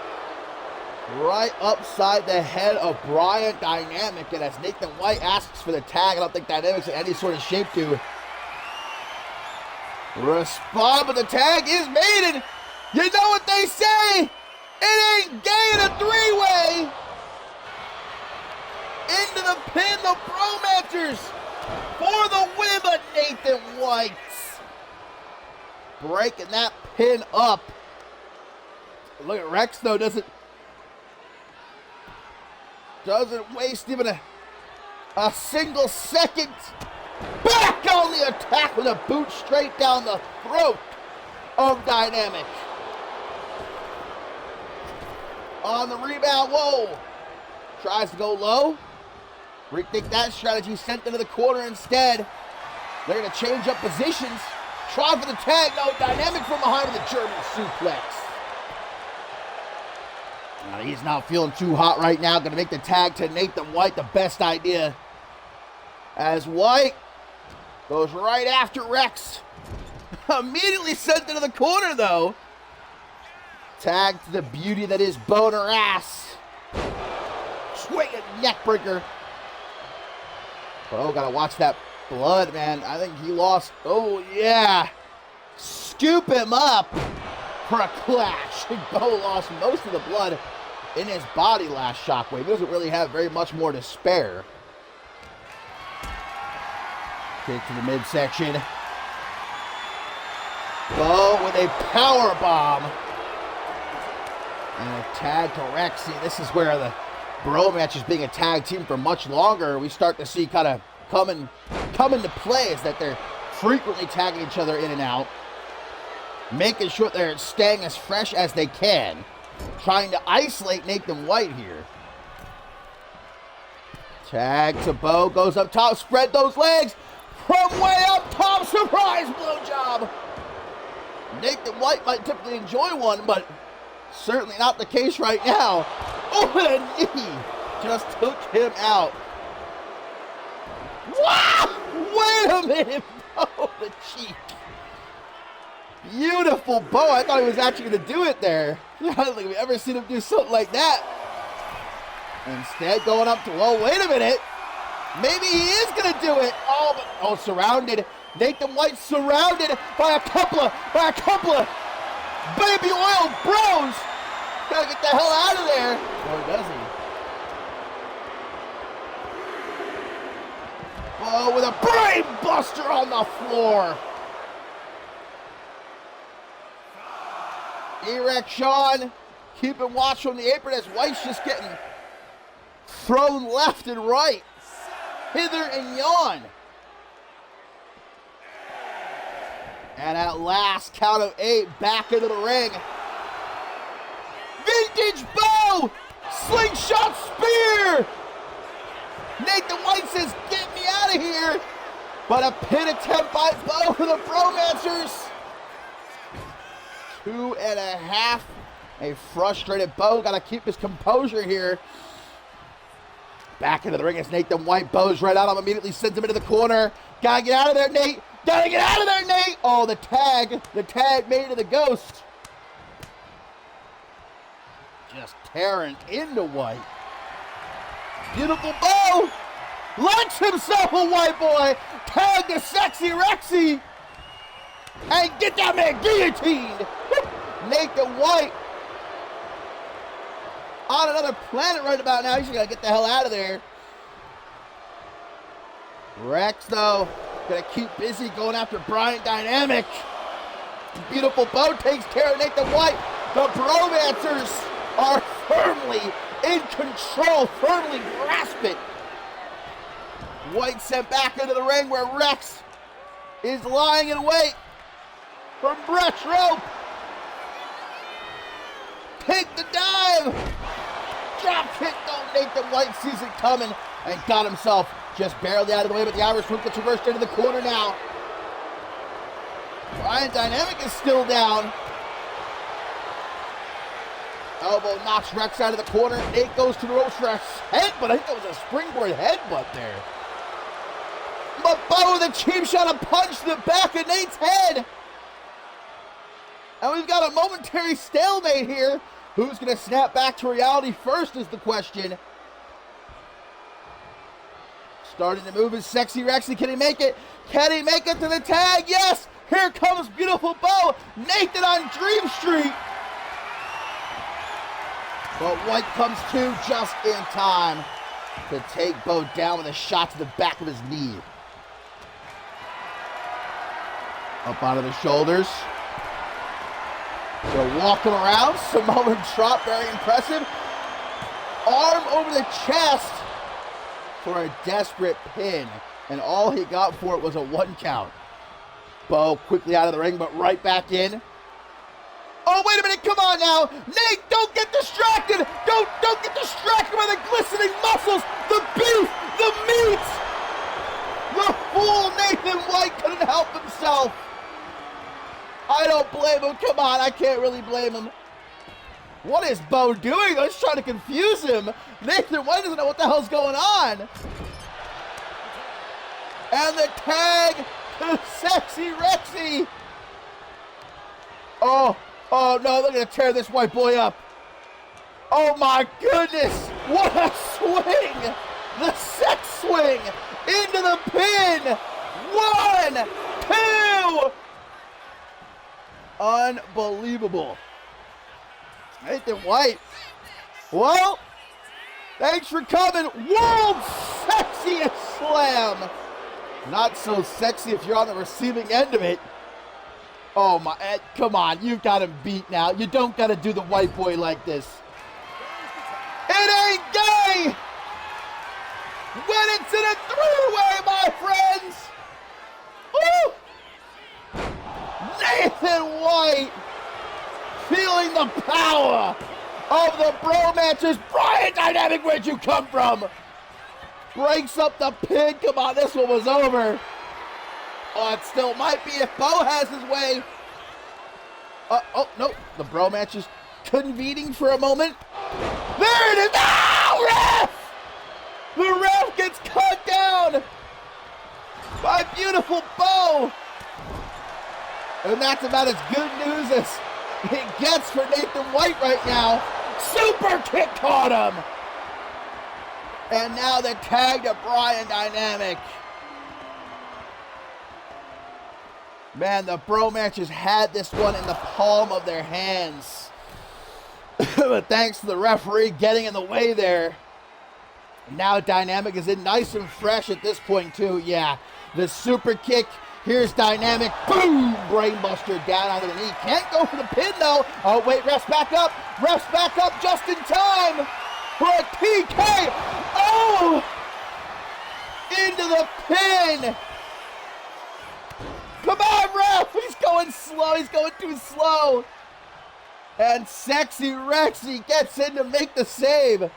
Right upside the head of Brian Dynamic. And as Nathan White asks for the tag, I don't think Dynamic's in any sort of shape to respond. But the tag is made. And you know what they say? It ain't gay in a three-way. Into the pin, the Bromancers for the win, but Nathan White breaking that pin up. Look at Rex though, doesn't waste even a single second. Back on the attack with a boot straight down the throat of Dynamic. On the rebound, whoa. Tries to go low. Rethink that strategy, sent into the corner instead. They're going to change up positions. Try for the tag. No, Dynamic from behind with a German suplex. He's not feeling too hot right now. Going to make the tag to Nathan White the best idea. As White goes right after Rex. Immediately sent into the corner, though. Tag to the beauty that is boner ass. Swinging neckbreaker. Bo, gotta watch that blood, man. I think he lost. Oh, yeah. Scoop him up for a clash. Bo lost most of the blood in his body last Shockwave. He doesn't really have very much more to spare. Kick to the midsection. Bo with a power bomb. And a tag to Rexy. This is where the bro match is being a tag team for much longer. We start to see kind of come into play is that they're frequently tagging each other in and out. Making sure they're staying as fresh as they can. Trying to isolate Nathan White here. Tag to Bo, goes up top, spread those legs. From way up top, surprise blowjob. Nathan White might typically enjoy one, but certainly not the case right now. Oh, and a knee just took him out. Wow! Wait a minute. Oh, the cheek. Beautiful Bo. I thought he was actually going to do it there. I don't think we've ever seen him do something like that. Instead, going up to, well, wait a minute. Maybe he is going to do it. Oh, surrounded. Nathan White surrounded by a couple of baby oil bros. Gotta get the hell out of there. Or does he? Oh, with a brain buster on the floor. Erect Sean keeping watch from the apron as White's just getting thrown left and right. Hither and yon. And at last, count of 8, back into the ring. Vintage Bo! Slingshot spear! Nathan White says, get me out of here! But a pin attempt by Bo for the Bromancers. 2.5. A frustrated Bo. Got to keep his composure here. Back into the ring as Nathan White. Bo's right out. Immediately sends him into the corner. Got to get out of there, Nate. Gotta get out of there, Nate! Oh, the tag made to the Ghost. Just tearing into White. Beautiful Bo! Likes himself a white boy! Tag to Sexy Rexy! And get that man guillotined! Nathan White on another planet right about now. He's gotta get the hell out of there. Rex, though, gonna keep busy going after Brian Dynamic. Beautiful Bo takes care of Nathan White. The Bromancers are firmly in control, firmly grasp it. White sent back into the ring where Rex is lying in wait from Brett's rope. Take the dive. Drop kick, though. Nathan White sees it coming and got himself just barely out of the way, but the Irish whip gets reversed into the corner now. Brian Dynamic is still down. Elbow knocks Rex out of the corner. Nate goes to the ropes for a headbutt. I think that was a springboard headbutt there. But Bo with a cheap shot, a punch to the back of Nate's head. And we've got a momentary stalemate here. Who's going to snap back to reality first is the question. Starting to move is Sexy Rexy. Can he make it? Can he make it to the tag? Yes! Here comes beautiful Bo. Nathan on Dream Street. But White comes to just in time to take Bo down with a shot to the back of his knee. Up onto the shoulders. So walking around, Samoan drop, very impressive. Arm over the chest for a desperate pin. And all he got for it was a 1 count. Bo quickly out of the ring, but right back in. Oh, wait a minute, come on now. Nate, don't get distracted. Don't get distracted by the glistening muscles, the beef, the meat. The fool Nathan White couldn't help himself. blame him. Come on, I can't really blame him. What is Bo doing? I was trying to confuse him. Nathan White doesn't know what the hell's going on. And the tag to Sexy Rexy. Oh no, they're going to tear this white boy up. Oh my goodness, what a swing. The sex swing into the pin. 1, 2. Unbelievable. Nathan White. Well, thanks for coming. World's sexiest slam. Not so sexy if you're on the receiving end of it. Oh my, come on, you've got him beat now. You don't got to do the white boy like this. It ain't gay when it's in a three-way, my friends. Woo! Nathan White feeling the power of the bromances. Brian Dynamic, where'd you come from? Breaks up the pin. Come on, this one was over. Oh, it still might be if Bo has his way. Oh, no. The bromances convening for a moment. There it is. Oh, ref! The ref gets cut down by beautiful Bo. And that's about as good news as it gets for Nathan White right now. Super kick caught him. And now the tag to Brian Dynamic. Man, the bromances had this one in the palm of their hands. But thanks to the referee getting in the way there. Now Dynamic is in nice and fresh at this point too. Yeah, the super kick. Here's Dynamic. Boom! Brainbuster down onto the knee. Can't go for the pin though. Oh wait, ref's back up. Ref's back up just in time for a TK. Oh! Into the pin. Come on, ref! He's going slow. He's going too slow. And Sexy Rexy gets in to make the save.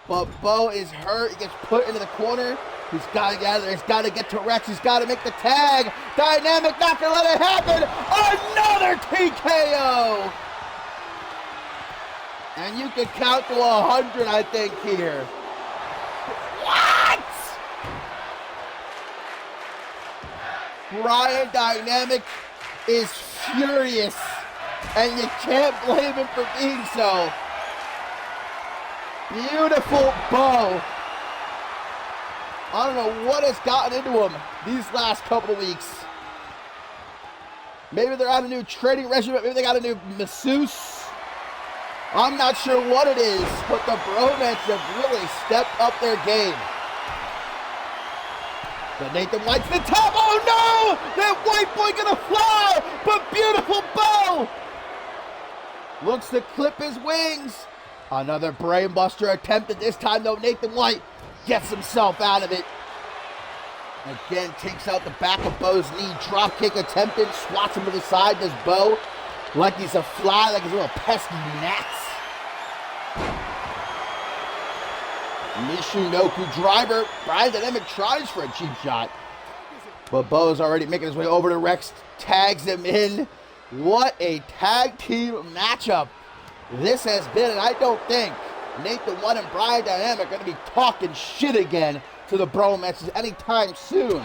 But Bo is hurt. He gets put into the corner. He's got to get out of there. He's got to get to Rex. He's got to make the tag. Dynamic not going to let it happen. Another TKO. And you can count to 100, I think, here. What? Brian Dynamic is furious. And you can't blame him for being so. Beautiful Bo. I don't know what has gotten into him these last couple of weeks. Maybe they're on a new training regimen. Maybe they got a new masseuse. I'm not sure what it is, but the bromance have really stepped up their game. But Nathan White's the top. Oh no! That white boy gonna fly! But beautiful Bo! Looks to clip his wings. Another brainbuster attempted this time though. Nathan White gets himself out of it. Again, takes out the back of Bo's knee. Drop kick attempted. Swats him to the side. Does Bo like he's a fly, like he's a little pesky gnats. Michinoku driver. Brian Dynamic tries for a cheap shot. But Bo's already making his way over to Rex. Tags him in. What a tag team matchup this has been. And I don't think Nathan White and Brian Dynamic are going to be talking shit again to the bromances anytime soon.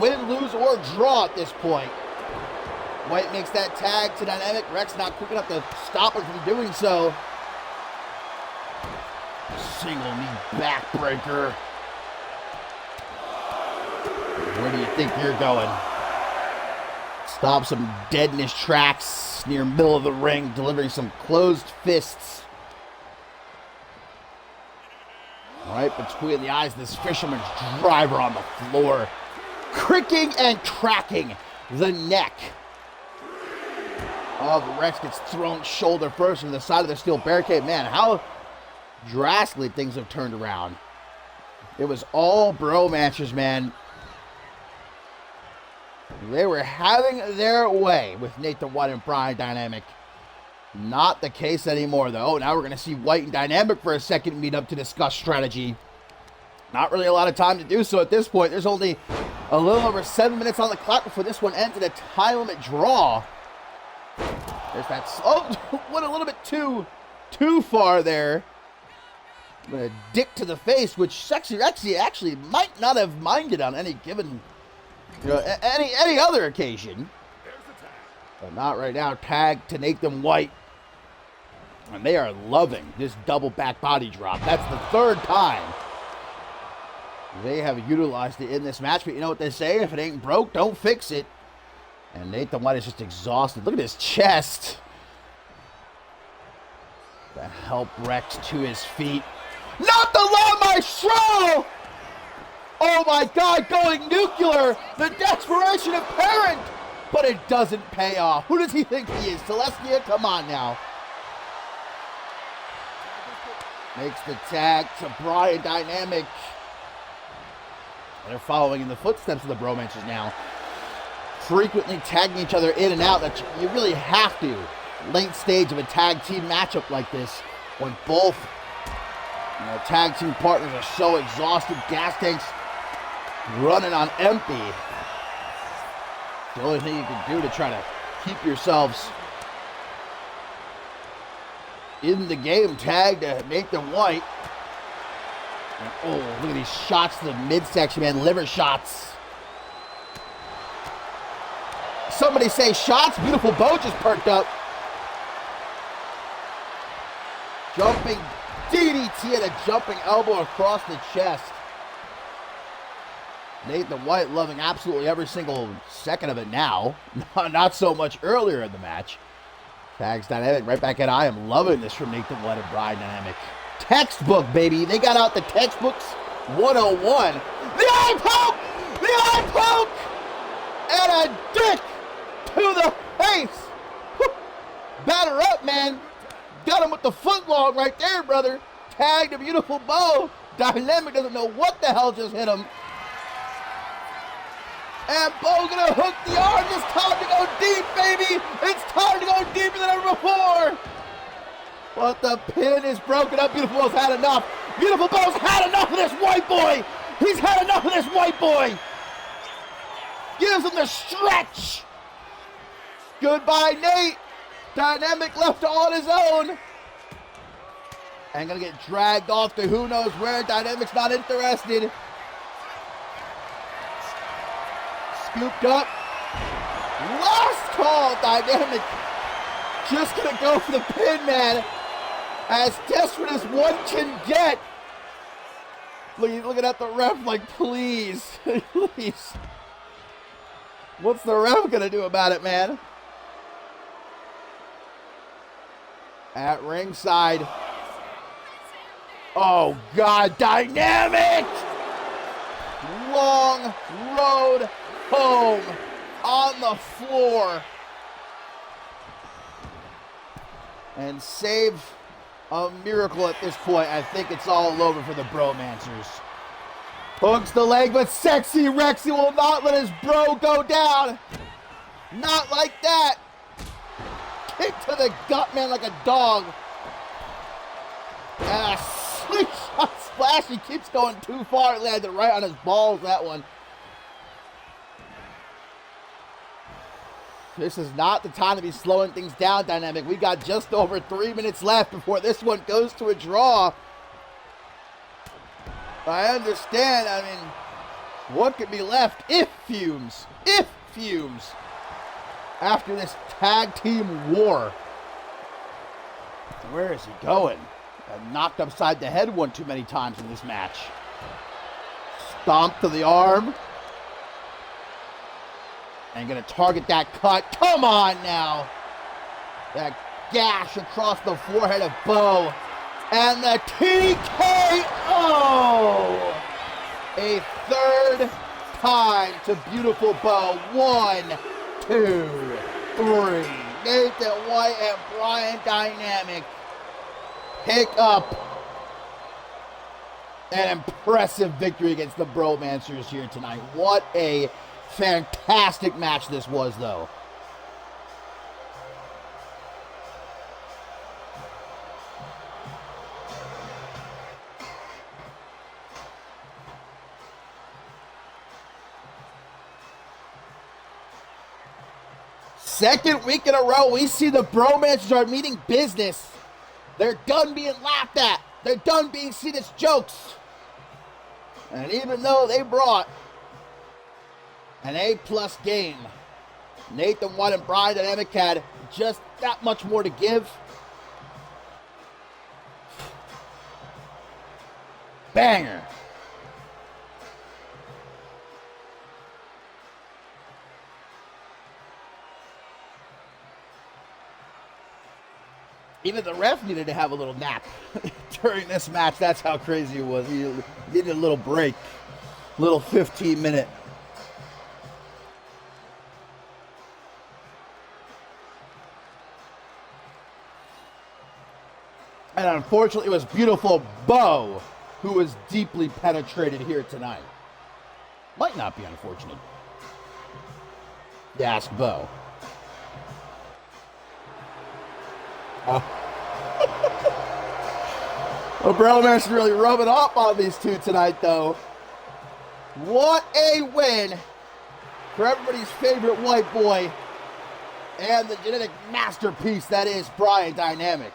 Win, lose, or draw at this point. White makes that tag to Dynamic. Rex not quick enough to stop him from doing so. Single knee backbreaker. Where do you think you're going? Stop some dead in his tracks near middle of the ring, delivering some closed fists. Right between the eyes of this fisherman's driver on the floor. Cricking and cracking the neck of Rex. Gets thrown shoulder first into the side of the steel barricade. Man, how drastically things have turned around. It was all bromances, man. They were having their way with Nathan White and Brian Dynamic. Not the case anymore, though. Now we're going to see White and Dynamic for a second meet up to discuss strategy. Not really a lot of time to do so at this point. There's only A little over 7 minutes on the clock before this one ends in a time limit draw. There's that. Oh, went a little bit too far there. A dick to the face, which Sexy Rexy actually might not have minded on any given, any other occasion. But not right now. Tag to Nathan White. And they are loving this double back body drop. That's the third time they have utilized it in this match. But you know what they say? If it ain't broke, don't fix it. And Nathan White is just exhausted. Look at his chest. To help Rex to his feet. Not the La Maestro! Oh my God, going nuclear! The desperation apparent! But it doesn't pay off. Who does he think he is? Celestia? Come on now. Makes the tag to Brian Dynamic. They're following in the footsteps of the Bromances now. Frequently tagging each other in and out. That you really have to. Late stage of a tag team matchup like this, when both tag team partners are so exhausted, gas tanks running on empty. The only thing you can do to try to keep yourselves in the game. Tag to Nathan White. And, oh, look at these shots to the midsection, man. Liver shots. Somebody say shots. Beautiful Bo just perked up. Jumping DDT and a jumping elbow across the chest. Nathan White loving absolutely every single second of it now. Not so much earlier in the match. Tags Dynamic right back at I am loving this from Nathan White and Brian Dynamic. Textbook, baby. They got out the textbooks 101. The eye poke! The eye poke! And a dick to the face. Batter up, man. Got him with the foot long right there, brother. Tagged a beautiful Bo. Dynamic doesn't know what the hell just hit him. And Bo gonna hook the arm. It's time to go deep, baby. It's time to go deeper than ever before. But the pin is broken up. Beautiful Bo's had enough. Beautiful Bo's had enough of this white boy. He's had enough of this white boy. Gives him the stretch. Goodbye, Nate. Dynamic left all on his own. And gonna get dragged off to who knows where. Dynamic's not interested. Scooped up. Last call. Dynamic just gonna go for the pin, man. As desperate as one can get. Looking at the ref like, please, please. What's the ref gonna do about it, man? At ringside. Oh, God, Dynamic! Long road home on the floor. And save a miracle at this point. I think it's all over for the Bromancers. Hooks the leg, but Sexy Rexy will not let his bro go down. Not like that. Kick to the gut, man, like a dog. And a slingshot splash. He keeps going too far. It landed right on his balls, that one. This is not the time to be slowing things down, Dynamic. We got just over 3 minutes left before this one goes to a draw. I understand. I mean, what could be left if fumes? If fumes. After this tag team war. Where is he going? Got knocked upside the head one too many times in this match. Stomp to the arm. And gonna target that cut. Come on now. That gash across the forehead of Bo. And the TKO. A third time to beautiful Bo. 1, 2, 3. Nathan White and Brian Dynamic pick up an impressive victory against the Bromancers here tonight. What a fantastic match this was, though. Second week in a row, we see the bromances are meeting business. They're done being laughed at. They're done being seen as jokes. And even though they brought an A-plus game, Nathan White and Brian Dynamic had just that much more to give. Banger. Even the ref needed to have a little nap during this match. That's how crazy it was. He needed a little break. Little 15-minute. And unfortunately, it was beautiful Bo who was deeply penetrated here tonight. Might not be unfortunate. Ask Bo. Well, Broman's really rubbing off on these two tonight, though. What a win for everybody's favorite white boy and the genetic masterpiece that is Brian Dynamic.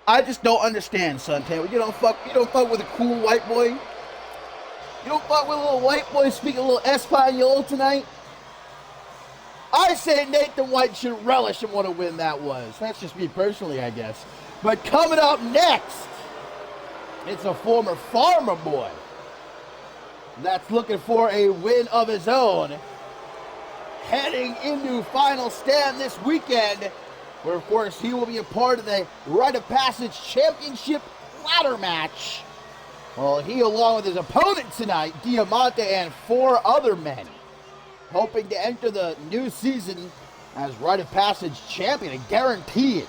I just don't understand, Suntan. You don't fuck with a cool white boy. You don't fuck with a little white boy speaking a little Espanol tonight. I say Nathan White should relish in what a win that was. That's just me personally, I guess. But coming up next, it's a former farmer boy that's looking for a win of his own, heading into Final Stand this weekend, where, of course, he will be a part of the Rite of Passage Championship ladder match. Well, he, along with his opponent tonight, Diamante, and 4 other men, hoping to enter the new season as Rite of Passage champion, a guaranteed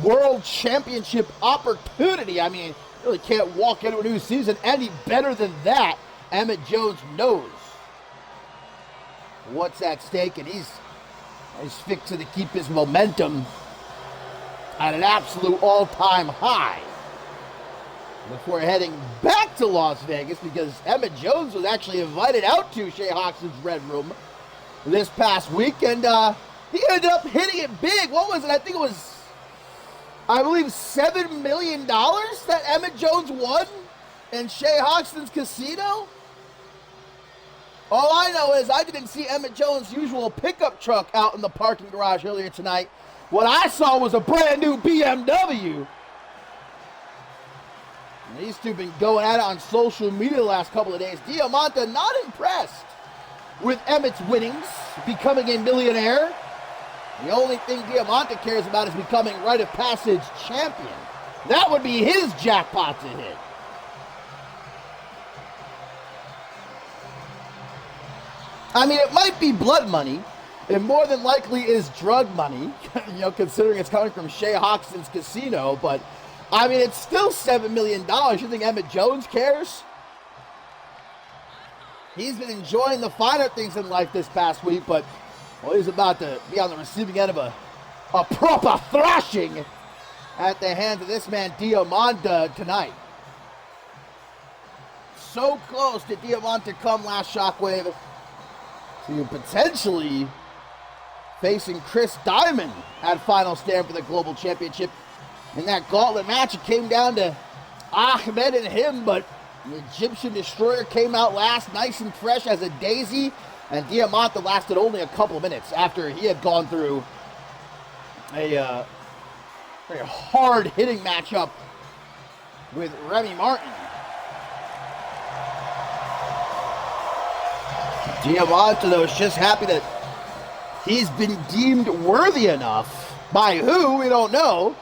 World Championship opportunity. I mean, you really can't walk into a new season any better than that. Emmett Jones knows what's at stake, and he's fixing to keep his momentum at an absolute all-time high before heading back to Las Vegas, because Emmett Jones was actually invited out to Shay Hoxton's Red Room this past week, and he ended up hitting it big. What was it? I think it was, I believe, $7 million that Emmett Jones won in Shay Hoxton's casino. All I know is I didn't see Emmett Jones' usual pickup truck out in the parking garage earlier tonight. What I saw was a brand new BMW. And these two have been going at it on social media the last couple of days. Diamante not impressed with Emmett's winnings, becoming a millionaire. The only thing Diamante cares about is becoming Rite of Passage champion. That would be his jackpot to hit. I mean, it might be blood money. It more than likely is drug money, considering it's coming from Shay Hoxton's casino. But, I mean, it's still $7 million. You think Emmett Jones cares? He's been enjoying the finer things in life this past week, but Well, he's about to be on the receiving end of a proper thrashing at the hands of this man, Diamante, tonight. So close did Diamante come last Shockwave to potentially facing Chris Diamond at final stand for the Global Championship. In that gauntlet match, it came down to Ahmed and him, but the Egyptian Destroyer came out last, nice and fresh as a daisy, and Diamante lasted only a couple minutes after he had gone through a very hard-hitting matchup with Remy Martin. Diamante, though, is just happy that he's been deemed worthy enough. By who, we don't know.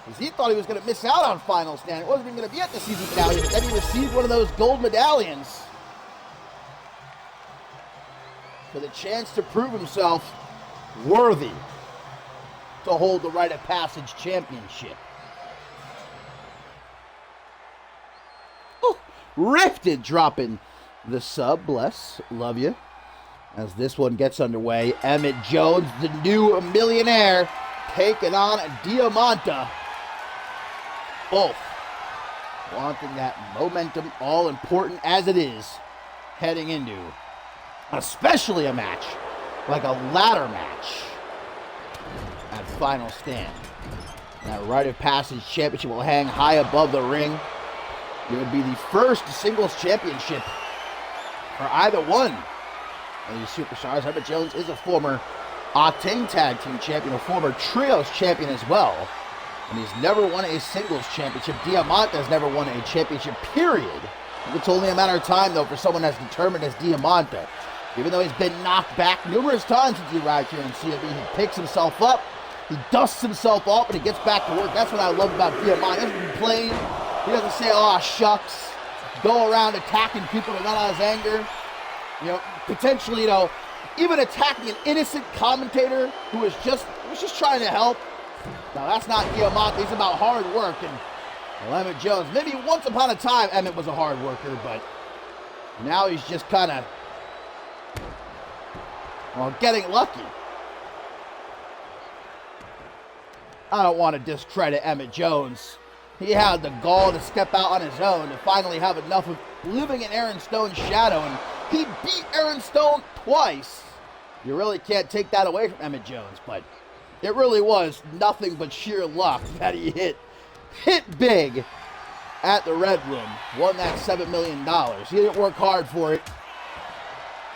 Because he thought he was going to miss out on Final Stand. It wasn't even going to be at the season finale, but then he received one of those gold medallions for the chance to prove himself worthy to hold the Rite of Passage Championship. Oh, Rifted dropping the sub, bless, love you. As this one gets underway, Emmett Jones, the new millionaire, taking on Diamante. Both wanting that momentum, all important as it is, heading into especially a match like a ladder match at Final Stand. That Rite of Passage Championship will hang high above the ring. It would be the first singles championship for either one of these superstars. Emmett Jones is a former Octane Tag Team champion, a former Trios champion as well. And he's never won a singles championship. Diamante has never won a championship, period. It's only a matter of time, though, for someone as determined as Diamante. Even though he's been knocked back numerous times since he arrived here in CMV, he picks himself up, he dusts himself off, and he gets back to work. That's what I love about Diamante. He doesn't complain. He doesn't say, oh, shucks. Go around attacking people to let out his anger. You know, potentially, you know, even attacking an innocent commentator who was just trying to help. No, that's not Diamante. He's about hard work. And Emmett Jones, maybe once upon a time, Emmett was a hard worker, but now he's just kind of, well, getting lucky. I don't want to discredit Emmett Jones. He had the gall to step out on his own to finally have enough of living in Aaron Stone's shadow, and he beat Aaron Stone twice. You really can't take that away from Emmett Jones, but it really was nothing but sheer luck that he hit big at the Red Room. Won that $7 million. He didn't work hard for it.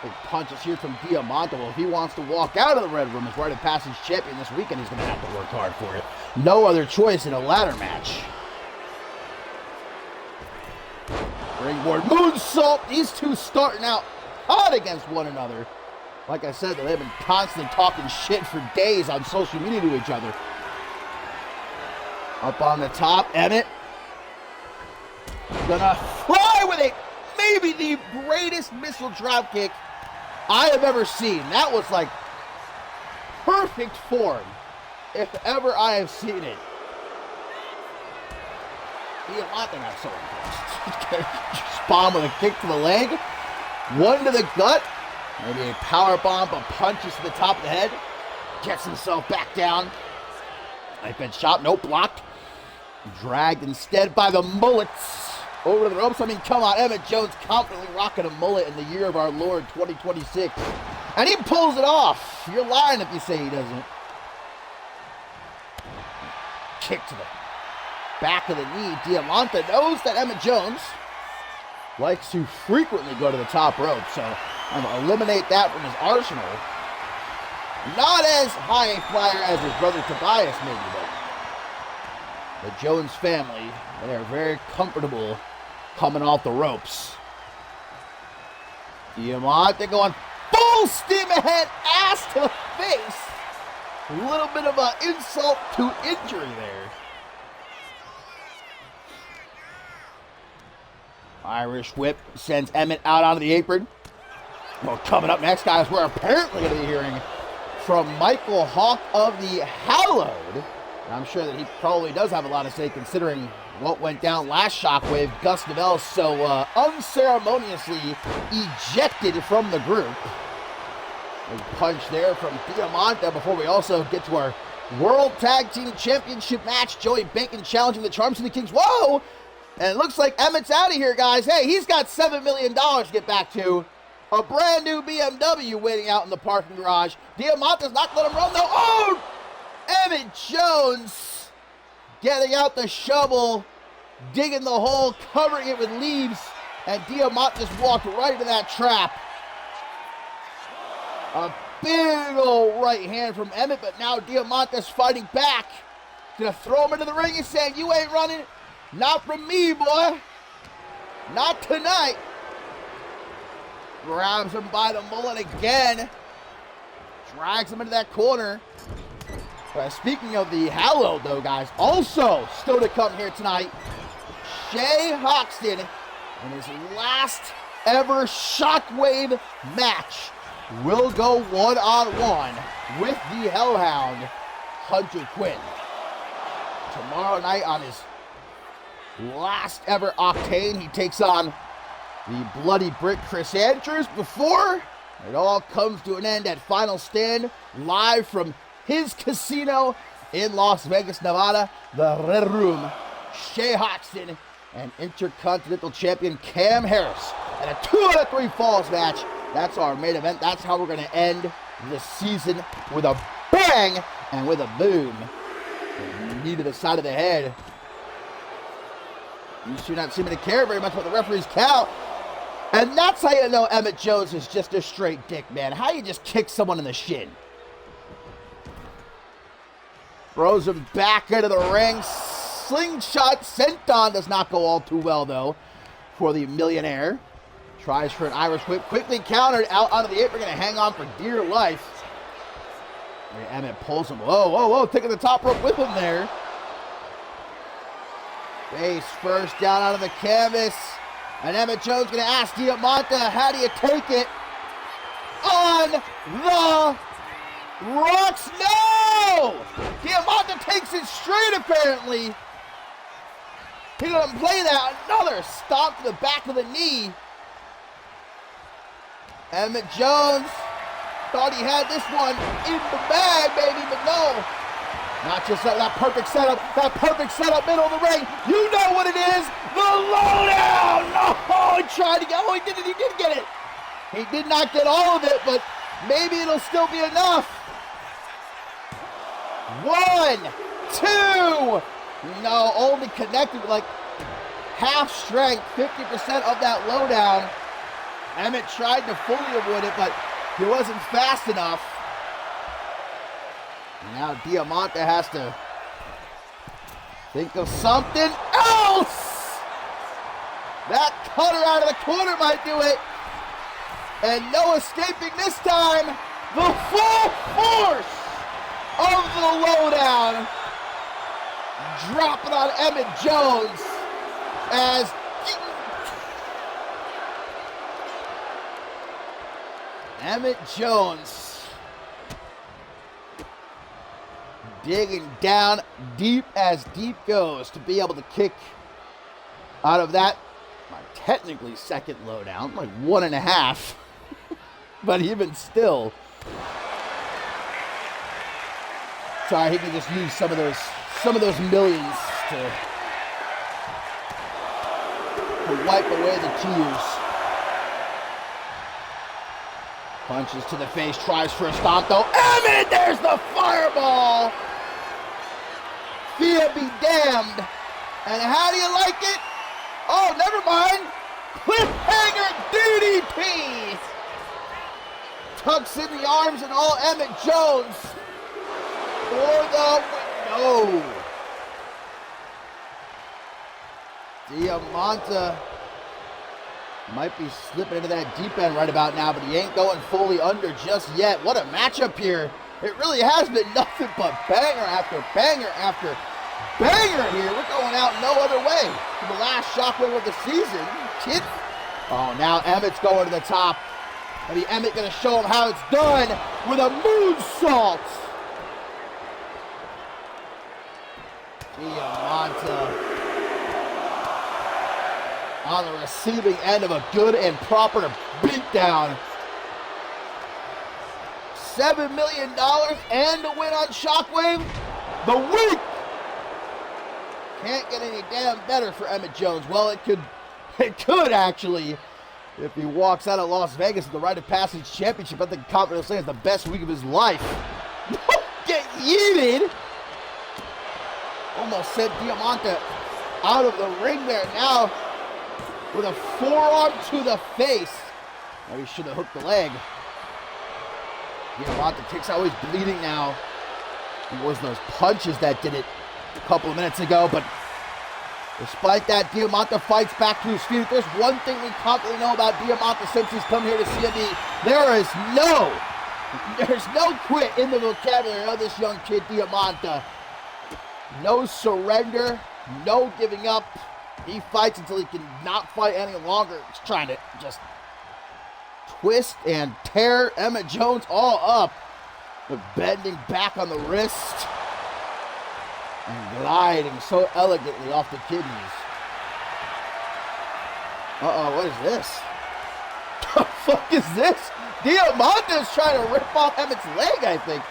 Big punches here from Diamante. Well, if he wants to walk out of the Red Room as Rite of Passage champion this weekend, he's going to have to work hard for it. No other choice in a ladder match. Ringboard moonsault. These two starting out hot against one another. Like I said, they've been constantly talking shit for days on social media to each other. Up on the top, Emmett. Gonna fly with it. Maybe the greatest missile dropkick I have ever seen. That was like perfect form, if ever I have seen it. Diamante not so impressed. Bomb with a kick to the leg. One to the gut. Maybe a power bomb, but punches to the top of the head. Gets himself back down. Knife edge shot, nope, blocked. Dragged instead by the mullets over to the ropes. I mean, come on, Emmett Jones confidently rocking a mullet in the year of our Lord 2026. And he pulls it off. You're lying if you say he doesn't. Kick to the back of the knee. Diamante knows that Emmett Jones likes to frequently go to the top rope, so I'm going to eliminate that from his arsenal. Not as high a flyer as his brother Tobias, maybe, but the Jones family, they are very comfortable coming off the ropes. Diamante going full steam ahead, ass to the face. A little bit of an insult to injury there. Irish whip sends Emmett out onto the apron. Well, coming up next, guys, we're apparently going to be hearing from Michael Hawk of the Hallowed. I'm sure that he probably does have a lot to say considering what went down last Shockwave. Gus Novell so unceremoniously ejected from the group. Big punch there from Diamante before we also get to our World Tag Team Championship match. Joey Bacon challenging the Charm City Kings. Whoa! And it looks like Emmett's out of here, guys. Hey, he's got $7 million to get back to. A brand new BMW waiting out in the parking garage. Diamante's not letting him run, though. Oh! Emmett Jones getting out the shovel, digging the hole, covering it with leaves. And Diamante just walked right into that trap. A big old right hand from Emmett, but now Diamante's fighting back. Gonna throw him into the ring and saying, you ain't running. Not from me, boy. Not tonight. Grabs him by the mullet again. Drags him into that corner. But speaking of the Hallowed, though, guys, also still to come here tonight, Shay Hoxton in his last ever Shockwave match will go one-on-one with the Hellhound, Hunter Quinn. Tomorrow night on his last ever Octane, he takes on the Bloody Brick Chris Andrews before it all comes to an end at Final Stand, live from his casino in Las Vegas, Nevada, the Red Room. Shay Hoxton and Intercontinental Champion Cam Harris and a 2 out of 3 falls match. That's our main event. That's how we're going to end the season, with a bang and with a boom. Knee to the side of the head. You should not seem to care very much about the referee's count. And that's how you know Emmett Jones is just a straight dick, man. How you just kick someone in the shin. Throws him back into the ring. Slingshot senton does not go all too well, though, for the millionaire. Tries for an Irish whip. Quickly countered out onto the apron. Going to hang on for dear life. And Emmett pulls him. Whoa, whoa, whoa. Taking the top rope with him there. Face first down onto the canvas. And Emmett Jones going to ask Diamante, how do you take it? On the rocks. No! Diamante takes it straight, apparently. He doesn't play that. Another stomp to the back of the knee. Emmett Jones thought he had this one in the bag, baby, but no. Not just that perfect setup, middle of the ring. You know what it is, the lowdown. No, he tried to get, he did get it. He did not get all of it, but maybe it'll still be enough. 1, 2. No, only connected with like half strength, 50% of that lowdown. Emmett tried to fully avoid it, but he wasn't fast enough. Now Diamante has to think of something else. That cutter out of the corner might do it. And no escaping this time. The full force of the lowdown. Dropping on Emmett Jones as Emmett Jones digging down deep as deep goes to be able to kick out of that, technically second lowdown, like 1.5, but even still. Sorry, he can just use some of those millions to wipe away the tears. Punches to the face, tries for a stomp though. Emmett, there's the fireball! Fear be damned. And how do you like it? Oh, never mind. Cliffhanger DDT! Tucks in the arms and all Emmett Jones for the win. No. Diamante might be slipping into that deep end right about now, but he ain't going fully under just yet. What a matchup here. It really has been nothing but banger after banger after banger here. We're going out no other way for the last Shockwave of the season. Kid. Oh, now Emmett's going to the top. Maybe Emmett going to show him how it's done with a moonsault. Diamante on the receiving end of a good and proper beatdown. $7 million and a win on Shockwave. The week can't get any damn better for Emmett Jones. Well, it could actually, if he walks out of Las Vegas with the Rite of Passage Championship. I think confidently say it's the best week of his life. Get yeeted. Almost sent Diamante out of the ring there now with a forearm to the face. Maybe he should have hooked the leg. Diamante kicks out, he's bleeding now. It was those punches that did it a couple of minutes ago, but despite that, Diamante fights back to his feet. If there's one thing we confidently know about Diamante since he's come here to CMV, there's no quit in the vocabulary of this young kid, Diamante. No surrender, no giving up. He fights until he cannot fight any longer. He's trying to just twist and tear Emmett Jones all up. But bending back on the wrist and gliding so elegantly off the kidneys. Uh-oh, what is this? The fuck is this? Diamante is trying to rip off Emmett's leg, I think.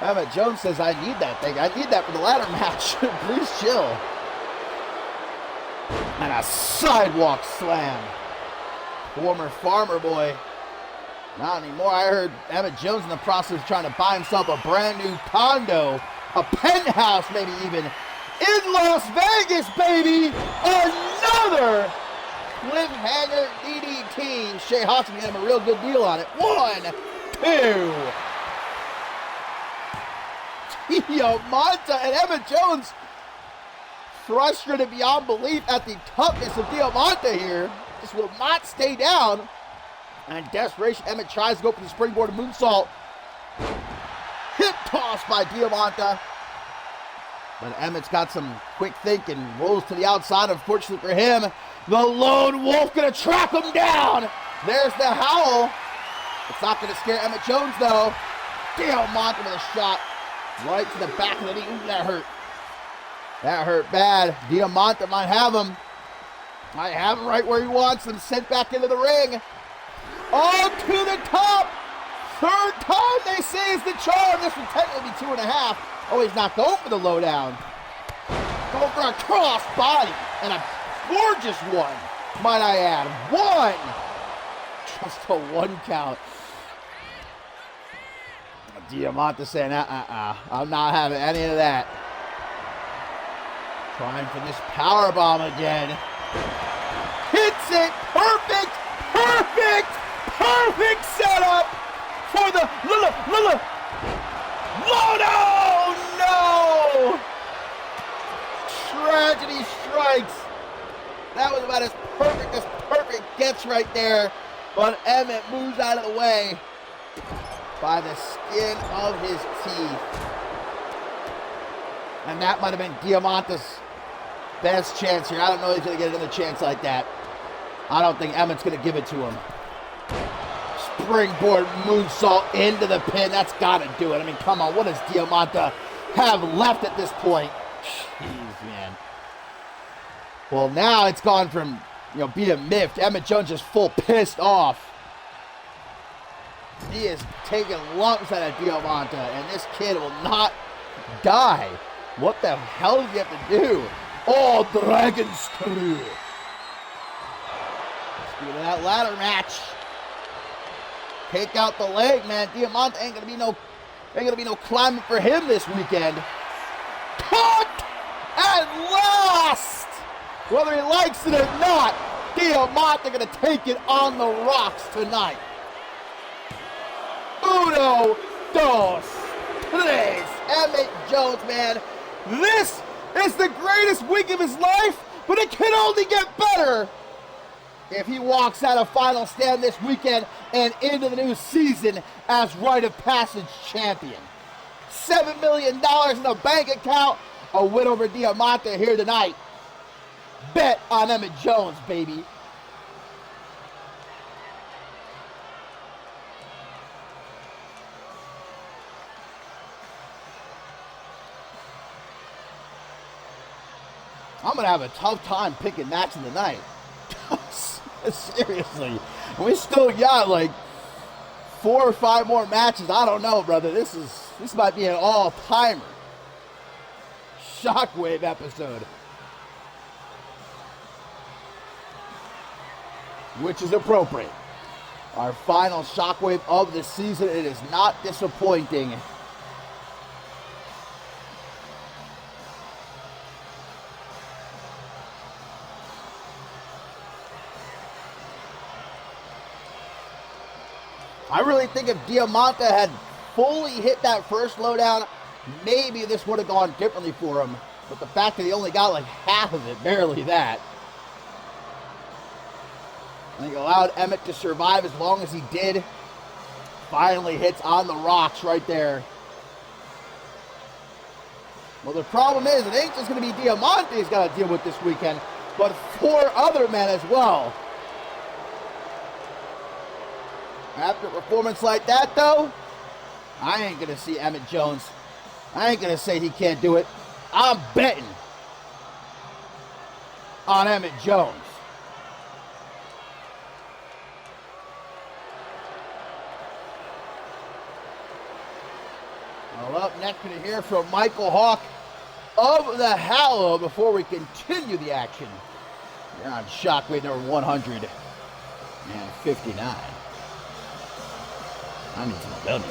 Emmett Jones says, I need that thing. I need that for the ladder match. Please chill. And a sidewalk slam. Former farmer boy. Not anymore. I heard Emmett Jones in the process of trying to buy himself a brand new condo. A penthouse, maybe even. In Las Vegas, baby. Another cliffhanger DDT. Shay Hoxton gave him a real good deal on it. 1, 2. Diamante and Emmett Jones frustrated beyond belief at the toughness of Diamante here. Just will not stay down. And in desperation, Emmett tries to go for the springboard moonsault. Hip toss by Diamante. But Emmett's got some quick thinking. Rolls to the outside. Unfortunately for him, the lone wolf gonna track him down. There's the howl. It's not gonna scare Emmett Jones though. Diamante with a shot right to the back of the knee. Ooh, that hurt. That hurt bad. Diamante might have him. Might have him right where he wants him. Sent back into the ring. On to the top. Third time they say is the charm. This would technically be 2.5. Oh, he's not going for the lowdown. Going for a cross body. And a gorgeous one, might I add. 1. Just a 1 count. Diamante saying, I'm not having any of that. Trying for this powerbomb again. Hits it. Perfect. Perfect. Perfect setup for the lowdown. No. Tragedy strikes. That was about as perfect gets right there. But Emmett moves out of the way by the skin of his teeth. And that might have been Diamante's best chance here. I don't know if he's going to get another chance like that. I don't think Emmett's going to give it to him. Springboard moonsault into the pin. That's got to do it. I mean, come on. What does Diamante have left at this point? Jeez, man. Well, now it's gone from, being miffed. Emmett Jones just full pissed off. He is taking lumps out of Diamante, and this kid will not die. What the hell does he have to do? Oh, Dragon Screw. Speaking of that ladder match, take out the leg, man. Diamante ain't gonna be no climbing for him this weekend. Caught at last. Whether he likes it or not, Diamante gonna take it on the rocks tonight. 1, 2, 3. Emmett Jones, man. This is the greatest week of his life, but it can only get better if he walks out of Final Stand this weekend and into the new season as Rite of Passage champion. $7 million in the bank account. A win over Diamante here tonight. Bet on Emmett Jones, baby. I'm going to have a tough time picking match of the night. Seriously. We still got like 4 or 5 more matches. I don't know, brother. This might be an all-timer Shockwave episode. Which is appropriate. Our final Shockwave of the season. It is not disappointing. I really think if Diamante had fully hit that first lowdown, maybe this would have gone differently for him. But the fact that he only got like half of it, barely that. I think allowed Emmett to survive as long as he did. Finally hits on the rocks right there. Well, the problem is, it ain't just going to be Diamante he's got to deal with this weekend, but 4 other men as well. After a performance like that, though, I ain't going to see Emmett Jones. I ain't going to say he can't do it. I'm betting on Emmett Jones. Well, up next, going to hear from Michael Hawk of the Hallow before we continue the action. You're on Shockwave number 159. I need some dummy.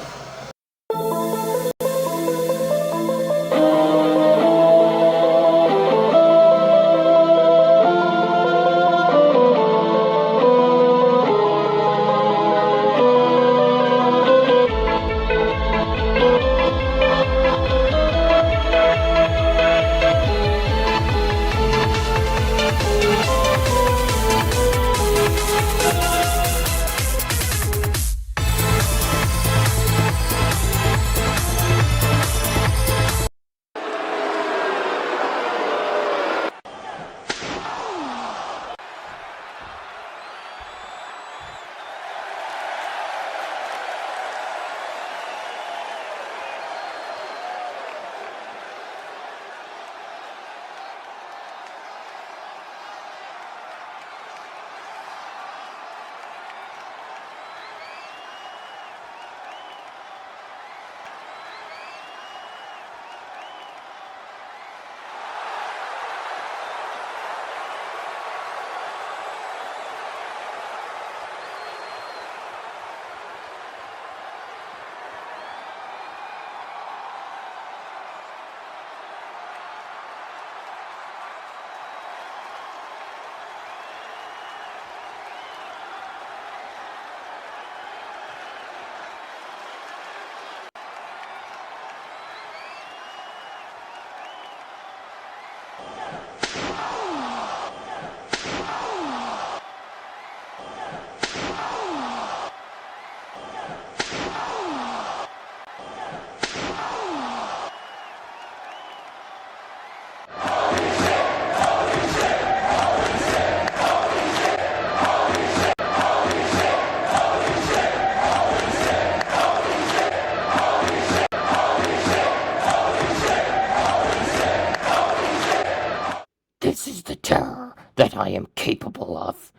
This is the terror that I am capable of.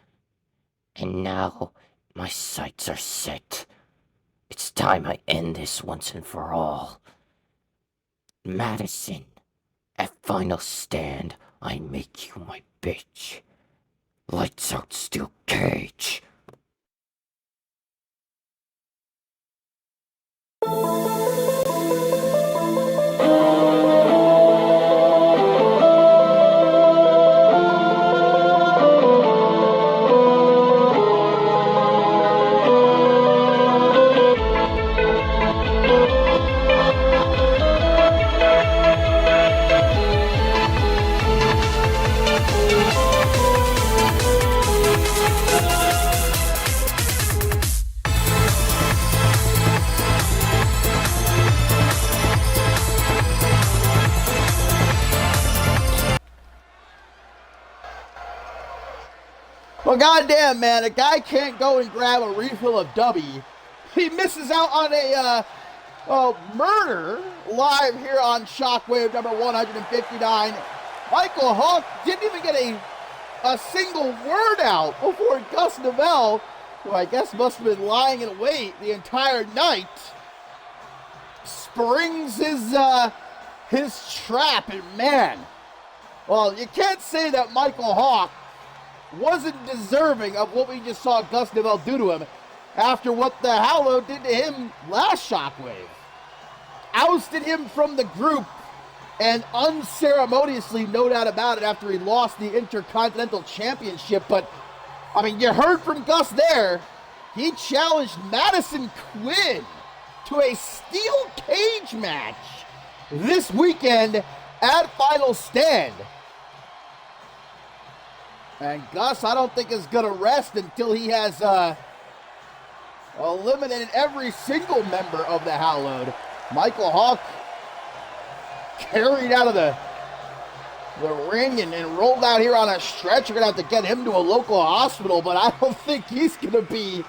And now, my sights are set. It's time I end this once and for all. Madison, at final stand, I make you my bitch. Lights out, steel cage. Well, goddamn, man, a guy can't go and grab a refill of W. He misses out on a murder live here on Shockwave number 159. Michael Hawk didn't even get a single word out before Gus Novell who I guess must have been lying in wait the entire night, springs his trap, and man, well, you can't say that Michael Hawk wasn't deserving of what we just saw Gus Neville do to him after what the Hallowed did to him last Shockwave. Ousted him from the group, and unceremoniously, no doubt about it, after he lost the Intercontinental Championship. But, I mean, you heard from Gus there. He challenged Madison Quinn to a steel cage match this weekend at Final Stand. And Gus, I don't think, is going to rest until he has eliminated every single member of the Hallowed. Michael Hawk carried out of the ring and rolled out here on a stretcher. Going to have to get him to a local hospital, but I don't think he's going to be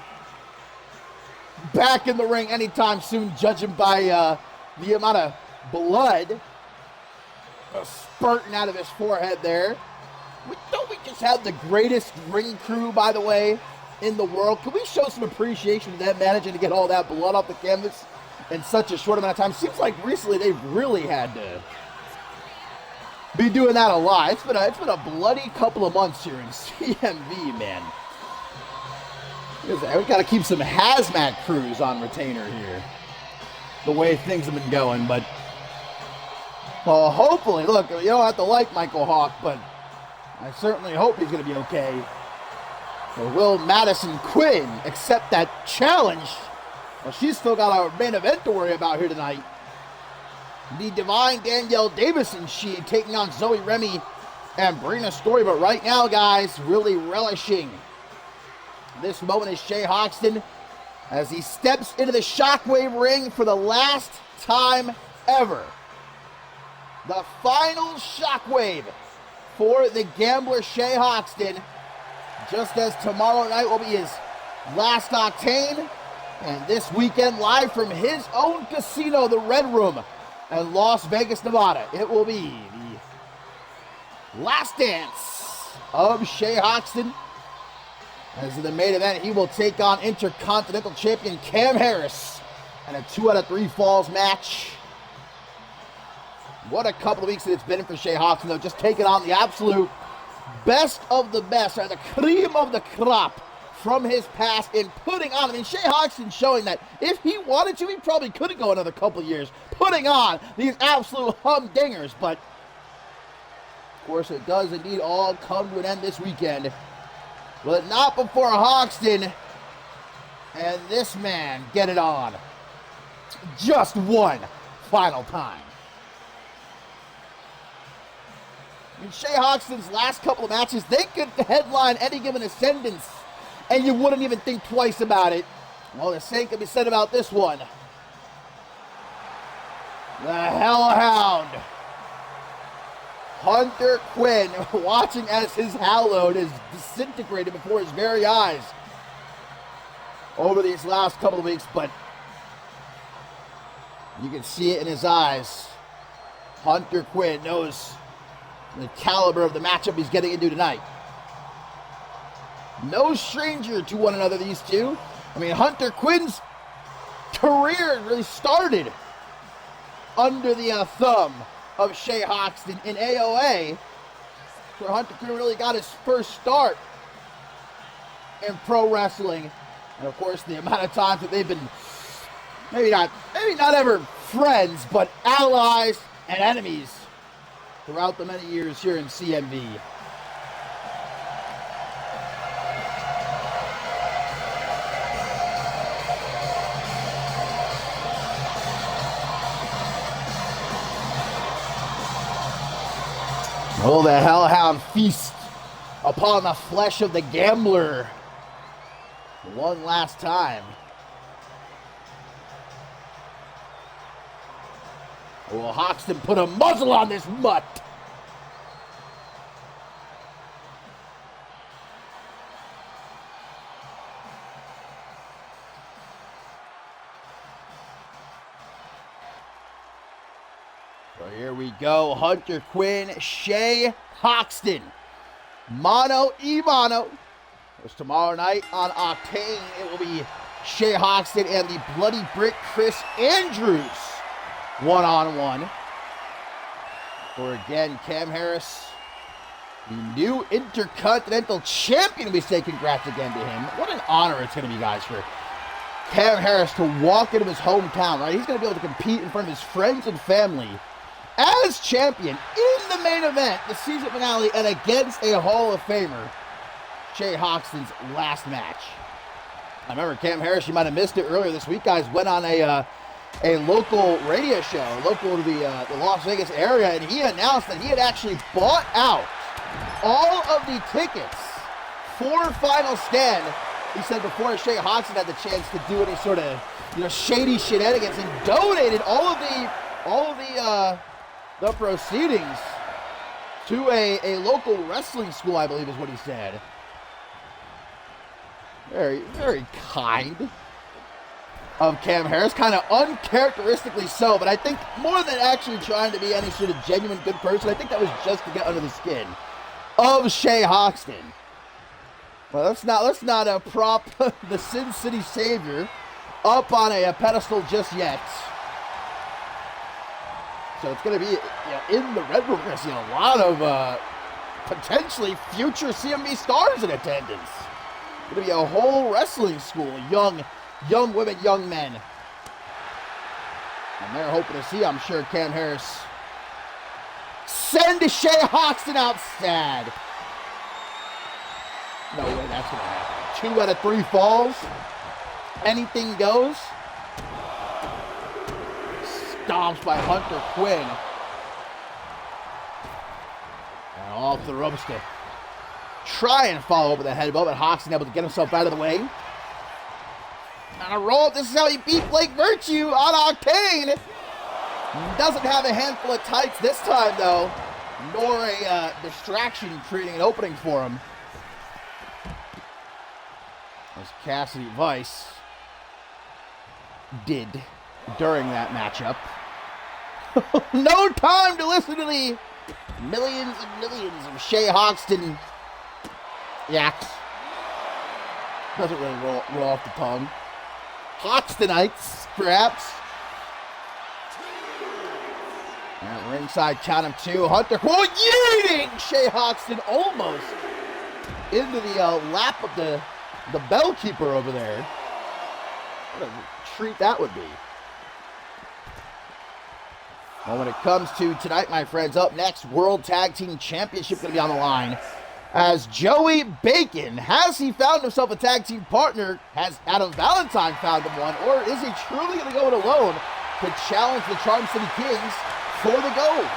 back in the ring anytime soon, judging by the amount of blood spurting out of his forehead there. Don't we just have the greatest ring crew, by the way, in the world? Can we show some appreciation to them managing to get all that blood off the canvas in such a short amount of time? Seems like recently they've really had to be doing that a lot. It's been a bloody couple of months here in CMV, man. We got to keep some hazmat crews on retainer here, the way things have been going. But hopefully, look, you don't have to like Michael Hawk, but I certainly hope he's going to be okay. Or will Madison Quinn accept that challenge? Well, she's still got our main event to worry about here tonight. The Divine Danielle Davison, she taking on Zoe Remy and Brina Story. But right now, guys, really relishing this moment is Shay Hoxton as he steps into the Shockwave ring for the last time ever. The final Shockwave for the gambler Shay Hoxton, just as tomorrow night will be his last octane, and this weekend live from his own casino, the Red Room in Las Vegas, Nevada. It will be the last dance of Shay Hoxton. As in the main event, he will take on Intercontinental Champion Cam Harris in a 2 out of 3 falls match. What a couple of weeks that it's been for Shay Hoxton, though. Just taking on the absolute best of the best, or the cream of the crop from his past, and putting on, I mean, Shay Hoxton showing that if he wanted to, he probably could go another couple of years putting on these absolute humdingers. But, of course, it does indeed all come to an end this weekend. But not before Hoxton and this man get it on just one final time. In Shay Hoxton's last couple of matches, they could headline any given Ascendance, and you wouldn't even think twice about it. Well, the same can be said about this one. The Hellhound, Hunter Quinn, watching as his Hallowed is disintegrated before his very eyes over these last couple of weeks, but you can see it in his eyes. Hunter Quinn knows the caliber of the matchup he's getting into tonight. No stranger to one another, these two. I mean, Hunter Quinn's career really started under the thumb of Shay Hoxton in AOA, where Hunter Quinn really got his first start in pro wrestling. And of course, the amount of times that they've been maybe not ever friends, but allies and enemies throughout the many years here in CMV. Oh, the Hellhound feast upon the flesh of the gambler one last time. Will Hoxton put a muzzle on this mutt? So here we go. Hunter Quinn, Shay Hoxton. Mano y mano Which tomorrow night on Octane, it will be Shay Hoxton and the Bloody Brick Chris Andrews one-on-one. For again, Cam Harris, the new Intercontinental Champion. We say congrats again to him. What an honor it's going to be, guys, for Cam Harris to walk into his hometown, right? He's going to be able to compete in front of his friends and family as champion in the main event, the season finale, and against a Hall of Famer, Shay Hoxton's last match. I remember Cam Harris, you might have missed it earlier this week, guys, went on a local radio show, local to the Las Vegas area, and he announced that he had actually bought out all of the tickets for Final Stand. He said before Shay Hoxton had the chance to do any sort of, shady shenanigans, and donated all of the proceedings to a local wrestling school, I believe is what he said. Very, very kind of Cam Harris, kind of uncharacteristically so, but I think more than actually trying to be any sort of genuine good person, I think that was just to get under the skin of Shay Hoxton. Well, let's not prop the Sin City Savior up on a pedestal just yet. So it's going to be in the Red Room. We're going to see a lot of potentially future CMV stars in attendance. It's going to be a whole wrestling school, young women, young men. And they're hoping to see, I'm sure, Cam Harris send Shay Hoxton out sad. No way that's going to happen. 2 out of 3 falls. Anything goes. Stomps by Hunter Quinn. And off the ropes to try and follow up with a headbutt, but Hoxton able to get himself out of the way. On a roll, this is how he beat Blake Virtue on Octane. Doesn't have a handful of tights this time, though, nor a distraction creating an opening for him. As Cassidy Vice did during that matchup. No time to listen to the millions and millions of Shay Hoxton yaks. Doesn't really roll off the tongue. Hoxtonites, perhaps. At ringside, count of 2. Hunter Quinn yeeting Shay Hoxton almost into the lap of the bell keeper over there. What a treat that would be. Well, when it comes to tonight, my friends, up next, World Tag Team Championship going to be on the line. As Joey Bacon, has he found himself a tag team partner? Has Adam Valentine found him one? Or is he truly going to go it alone to challenge the Charm City Kings for the gold?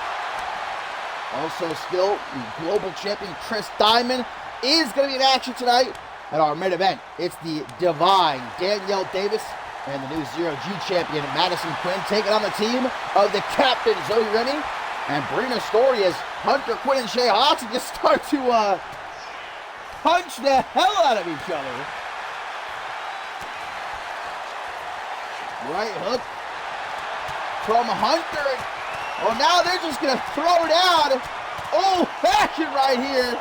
Also still, global champion Chris Diamond is going to be in action tonight. At our main event, it's the Divine Danielle Davis and the new Zero-G champion Madison Quinn taking on the team of the Captain Zoe Remy and Brina Story as Hunter Quinn and Shay Hoxton just start to punch the hell out of each other. Right hook from Hunter. Well, now they're just going to throw down. Old-fashioned right here.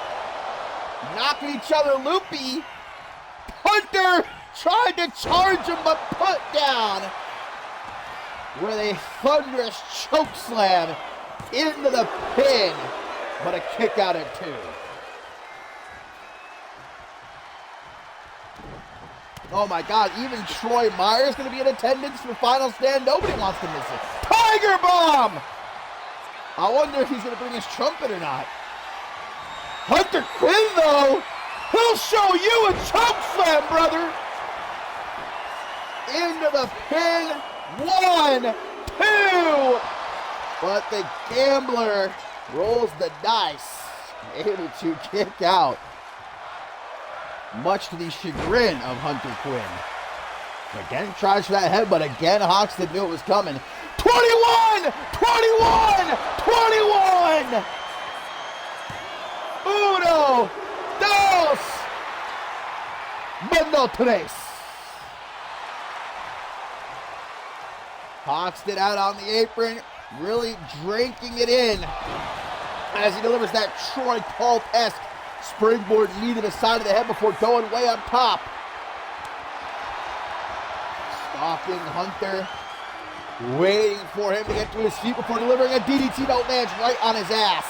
Knocking each other loopy. Hunter tried to charge him, but put down with a thunderous choke slam into the pin, but a kick out at 2. Oh my God, even Troy Myers going to be in attendance for Final Stand. Nobody wants to miss it. Tiger Bomb! I wonder if he's going to bring his trumpet or not. Hunter Quinn, though, he'll show you a choke slam, brother. Into the pin. 1, 2. But the gambler rolls the dice, able to kick out, much to the chagrin of Hunter Quinn. Again, tries for that head, but again, Hoxton knew it was coming. 21! 21! 21! Uno, dos, but no tres. Hoxton out on the apron, really drinking it in as he delivers that Troy Polk-esque springboard knee to the side of the head before going way up top. Stalking Hunter, waiting for him to get to his feet before delivering a DDT that lands right on his ass.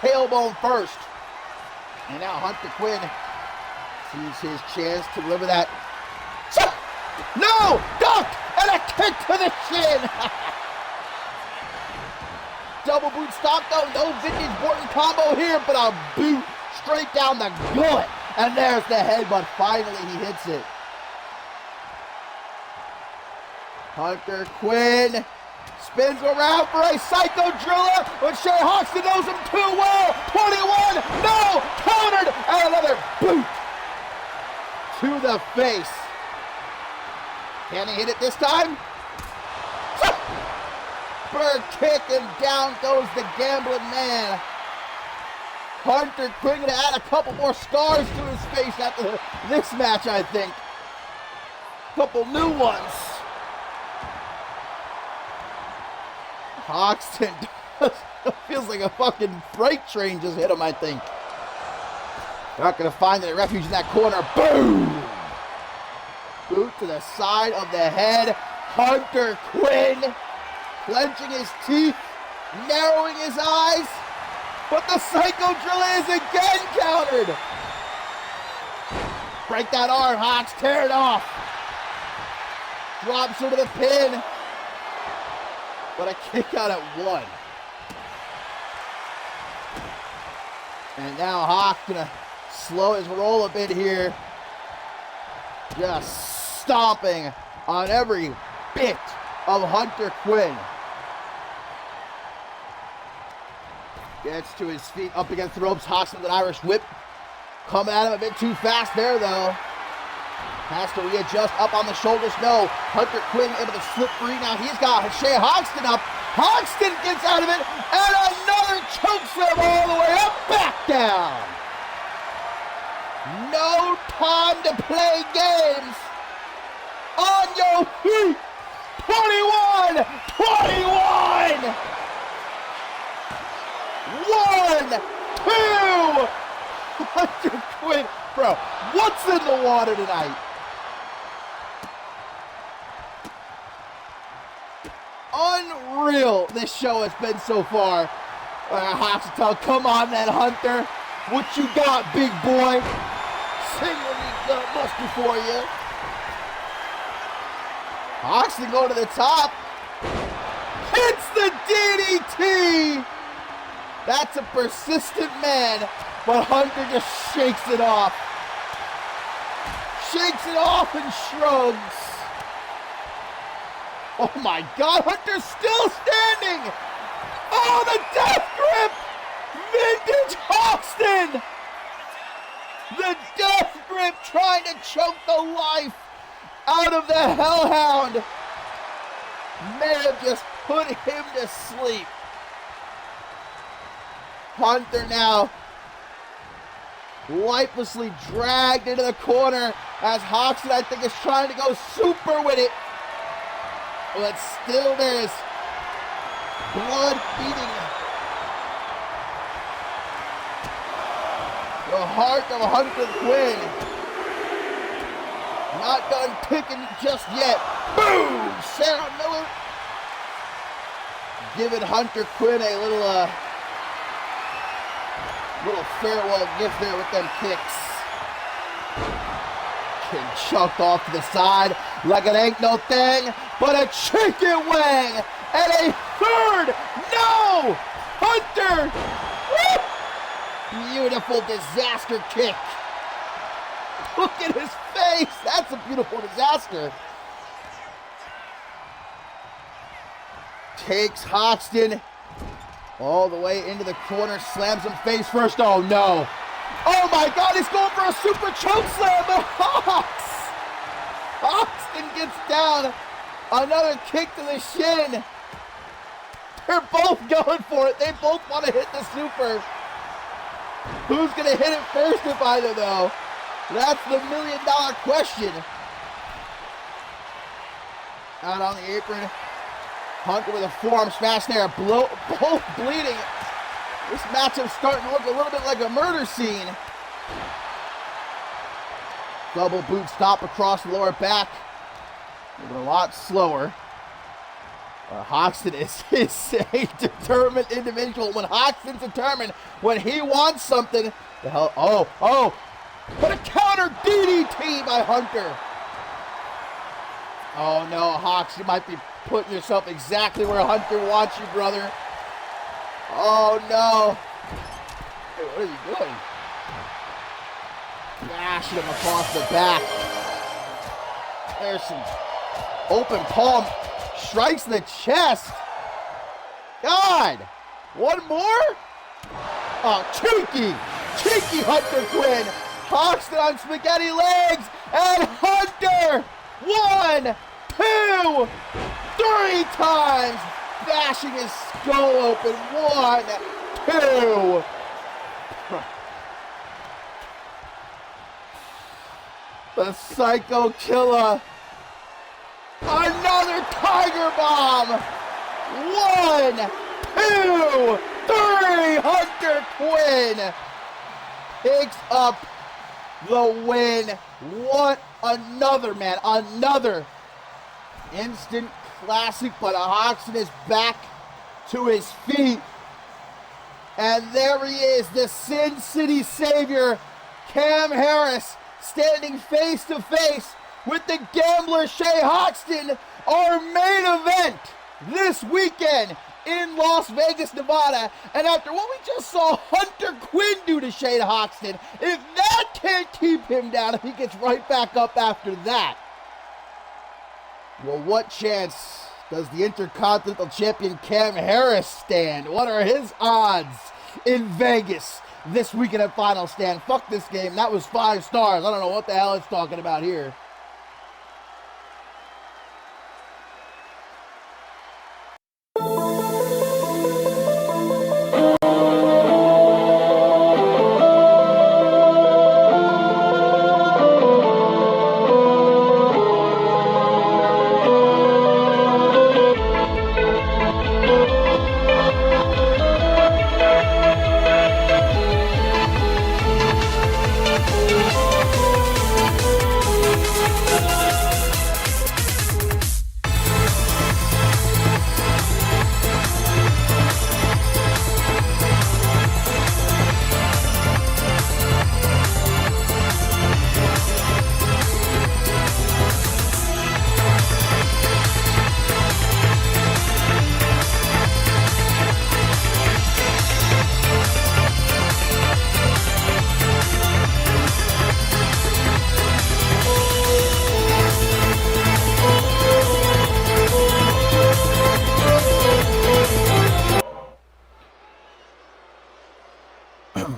Tailbone first. And now Hunter Quinn sees his chance to deliver that. No! Duck! And a kick to the shin! Double boot stop though. No vintage Borton combo here, but a boot straight down the gut. And there's the headbutt. Finally, he hits it. Hunter Quinn spins around for a psycho driller, but Shay Hoxton knows him too well. 21, no, countered, and another boot to the face. Can he hit it this time? Bird kick, and down goes the gambling man. Hunter Quinn gonna add a couple more scars to his face after this match, I think. Couple new ones. Hoxton feels like a fucking freight train just hit him, I think. Not gonna find any refuge in that corner. Boom! Boot to the side of the head. Hunter Quinn clenching his teeth, narrowing his eyes, but the psycho drill is again countered. Break that arm, Hox, tear it off. Drops her to the pin. But a kick out at 1. And now Hox gonna slow his roll a bit here. Just stomping on every bit of Hunter Quinn. Gets to his feet, up against the ropes. Hox with an Irish whip. Coming at him a bit too fast there, though. Has to readjust up on the shoulders. No. Hunter Quinn able to slip free. Now he's got Shay Hoxton up. Hoxton gets out of it. And another choke slam all the way up. Back down. No time to play games. On your feet. 21. 21. 1, 2. Hunter Quinn. Bro, what's in the water tonight? Unreal this show has been so far. Hoxton, come on then, Hunter. What you got, big boy? Single league buster for you. Hoxton go to the top. Hits the DDT. That's a persistent man, but Hunter just shakes it off. Shakes it off and shrugs. Oh my God, Hunter's still standing! Oh, the death grip! Vintage Hoxton! The death grip trying to choke the life out of the Hellhound. May have just put him to sleep. Hunter now lifelessly dragged into the corner as Hoxton, I think, is trying to go super with it. But still there's blood beating the heart of Hunter Quinn. Not done ticking just yet. Boom! Sarah Miller giving Hunter Quinn a little farewell gift there with them kicks. Getting chucked off to the side like it ain't no thing but a chicken wing, and a third. No! Hunter! Woo! Beautiful disaster kick. Look at his face. That's a beautiful disaster. Takes Hoxton all the way into the corner, slams him face first. Oh no. Oh my God, he's going for a super choke slam, but Hoxton gets down. Another kick to the shin. They're both going for it. They both want to hit the super. Who's going to hit it first if either, though? That's the $1 million question. Out on the apron. Hunter with a forearm smash there. Both bleeding. This matchup's starting to look a little bit like a murder scene. Double boot stop across the lower back. Moving a lot slower. Hoxton is a determined individual. When Hoxton's determined, when he wants something, the hell, oh, what a counter DDT by Hunter. Oh no, Hox, you might be putting yourself exactly where Hunter wants you, brother. Oh no. Hey, what is he doing? Bashing him across the back. There's some open palm strikes in the chest. God, one more? Oh, cheeky Hunter Quinn. Hoxton on spaghetti legs, and Hunter, 1, 2, 3 times, bashing his skull open. 1, 2. The Psycho Killer. Another Tiger Bomb. 1, 2, 3. Hunter Quinn picks up the win. What another, man. Another instant classic, but Hoxton is back to his feet. And there he is, the Sin City Savior, Cam Harris, standing face to face with the gambler Shay Hoxton. Our main event this weekend in Las Vegas, Nevada. And after what we just saw Hunter Quinn do to Shay Hoxton, if that can't keep him down, if he gets right back up after that, well, what chance does the Intercontinental Champion Cam Harris stand? What are his odds in Vegas this weekend at Final Stand? Fuck this game. That was 5 stars. I don't know what the hell it's talking about here.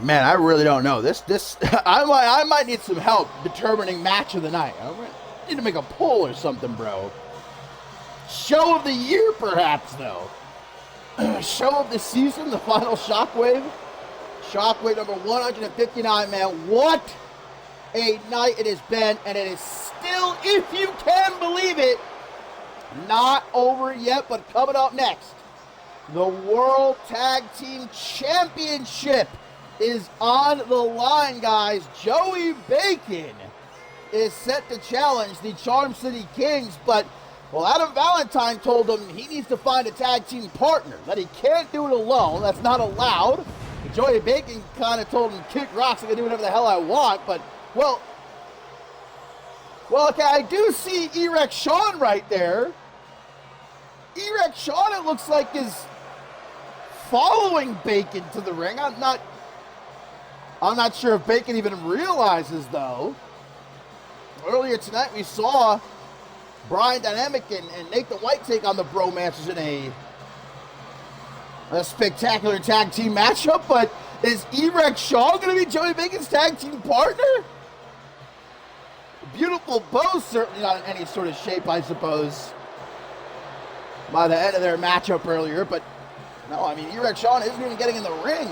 Man, I really don't know. I might need some help determining match of the night. I need to make a poll or something, bro. Show of the year, perhaps, though. Show of the season, the final Shockwave. Shockwave number 159, man. What a night it has been, and it is still, if you can believe it, not over yet, but coming up next, the World Tag Team Championship is on the line, guys. Joey Bacon is set to challenge the Charm City Kings, but, well, Adam Valentine told him he needs to find a tag team partner, that he can't do it alone. That's not allowed. And Joey Bacon kind of told him, kick rocks, I can do whatever the hell I want, but, well, okay, I do see Erect Sean right there. Erect Sean, it looks like, is following Bacon to the ring. I'm not sure if Bacon even realizes, though. Earlier tonight, we saw Brian Dynamic and Nathan White take on the Bromancers in a spectacular tag team matchup, but is Erect Shaw going to be Joey Bacon's tag team partner? Beautiful bow, certainly not in any sort of shape, I suppose, by the end of their matchup earlier, but no, I mean, Erect Shaw isn't even getting in the ring.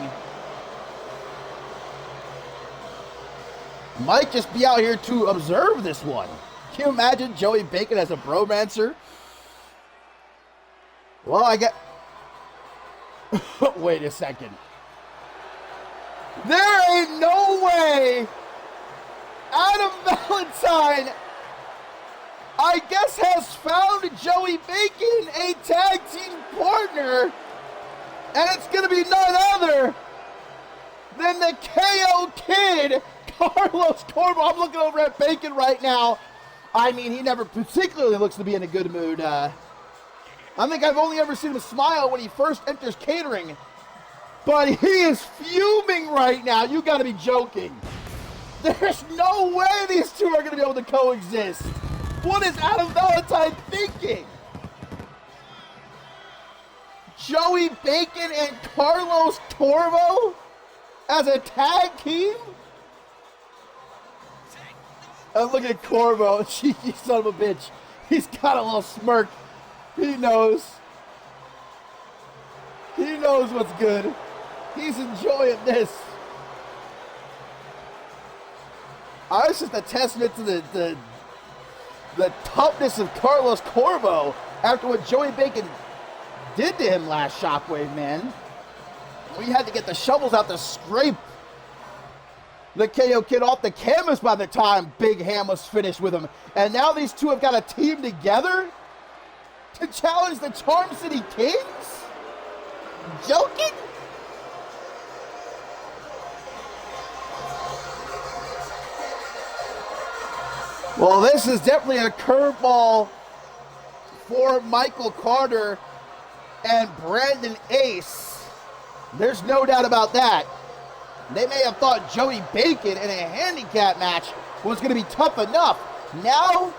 Might just be out here to observe this one. Can you imagine Joey Bacon as a bromancer? Well, I get... Wait a second. There ain't no way Adam Valentine, I guess, has found Joey Bacon a tag team partner, and it's going to be none other than the KO Kid, Carlos Corvo. I'm looking over at Bacon right now. I mean, he never particularly looks to be in a good mood. I think I've only ever seen him smile when he first enters catering. But he is fuming right now. You got to be joking. There's no way these two are going to be able to coexist. What is Adam Valentine thinking? Joey Bacon and Carlos Corvo as a tag team? And look at Corvo, cheeky son of a bitch. He's got a little smirk. He knows. He knows what's good. He's enjoying this. It's just a testament to the toughness of Carlos Corvo after what Joey Bacon did to him last Shockwave, man. We had to get the shovels out to scrape the KO Kid off the canvas by the time Big Ham was finished with him. And now these two have got a team together to challenge the Charm City Kings? Joking? Well, this is definitely a curveball for Michael Carter and Brandon Ace. There's no doubt about that. They may have thought Joey Bacon in a handicap match was going to be tough enough. Now,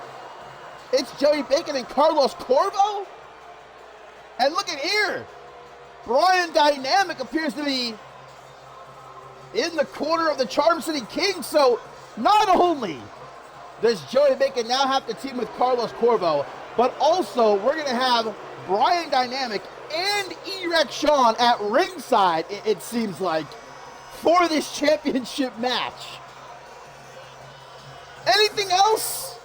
it's Joey Bacon and Carlos Corvo? And look at here. Brian Dynamic appears to be in the corner of the Charm City Kings. So, not only does Joey Bacon now have to team with Carlos Corvo, but also we're going to have Brian Dynamic and E-Rex Sean at ringside, it seems like, for this championship match. Anything else?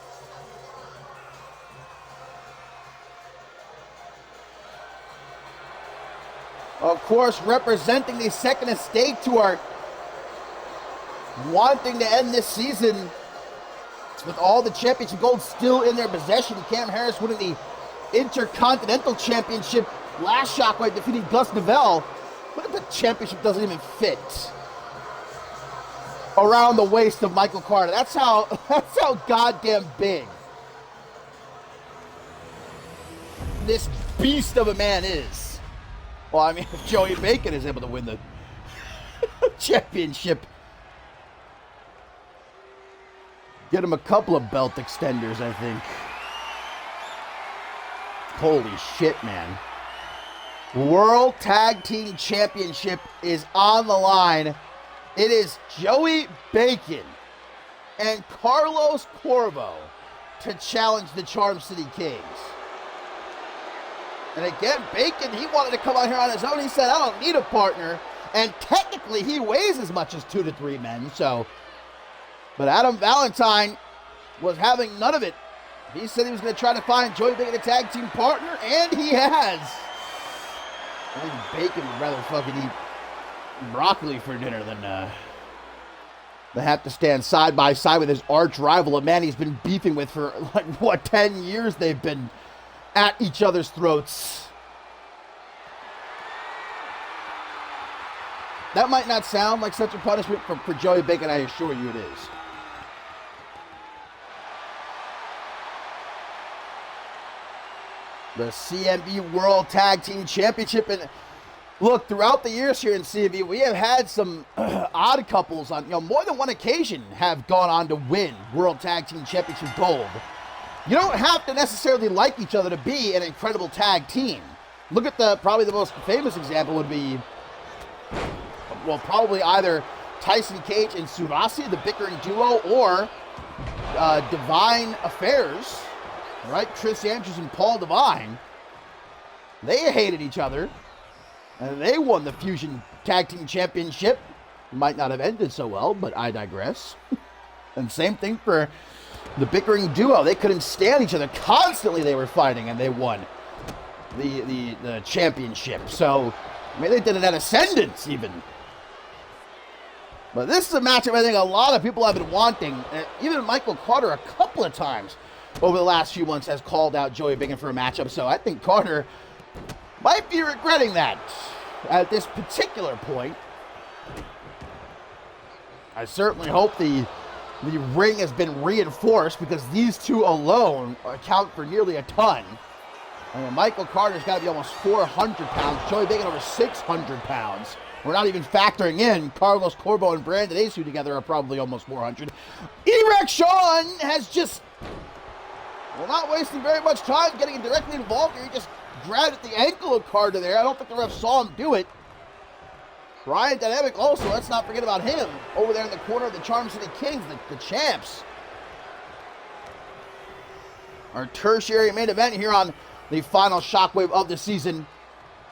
Of course, representing the Second Estate, who are wanting to end this season with all the championship gold still in their possession. Cam Harris winning the Intercontinental Championship last Shockwave, defeating Gus Novell. Look at the championship, doesn't even fit around the waist of Michael Carter. That's how goddamn big this beast of a man is. Well, I mean, if Joey Bacon is able to win the championship, get him a couple of belt extenders, I think. Holy shit, man. World Tag Team Championship is on the line. It is Joey Bacon and Carlos Corvo to challenge the Charm City Kings. And again, Bacon, he wanted to come out here on his own. He said, I don't need a partner. And technically, he weighs as much as 2 to 3 men, so... But Adam Valentine was having none of it. He said he was going to try to find Joey Bacon a tag team partner, and he has. I think Bacon would rather fucking eat broccoli for dinner than have to stand side by side with his arch rival, a man he's been beefing with for, 10 years they've been at each other's throats. That might not sound like such a punishment for Joey Bacon, I assure you it is. The CMV World Tag Team Championship. And look, throughout the years here in CMV, we have had some odd couples on, more than one occasion have gone on to win World Tag Team Championship gold. You don't have to necessarily like each other to be an incredible tag team. Look at probably the most famous example would be, well, probably either Tyson Cage and Surasi, the bickering duo, or Divine Affairs, right? Trish Andrews and Paul Divine. They hated each other, and they won the Fusion Tag Team Championship. Might not have ended so well, but I digress. And same thing for the bickering duo. They couldn't stand each other. Constantly they were fighting, and they won the championship. So, I mean, they did it at Ascendance, even. But this is a matchup I think a lot of people have been wanting. Even Michael Carter a couple of times over the last few months has called out Joey Biggin for a matchup. So I think Carter might be regretting that at this particular point. I certainly hope the ring has been reinforced, because these two alone account for nearly a ton. I mean, Michael Carter's got to be almost 400 pounds. Joey Biggin over 600 pounds. We're not even factoring in Carlos Corbo and Brandon Ace, who together are probably almost 400. Erect Sean has just, well, not wasting very much time getting directly involved here. He just grabbed at the ankle of Carter there. I don't think the ref saw him do it. Ryan Dynamic also, let's not forget about him, over there in the corner of the Charm City Kings, the champs. Our tertiary main event here on the final Shockwave of the season.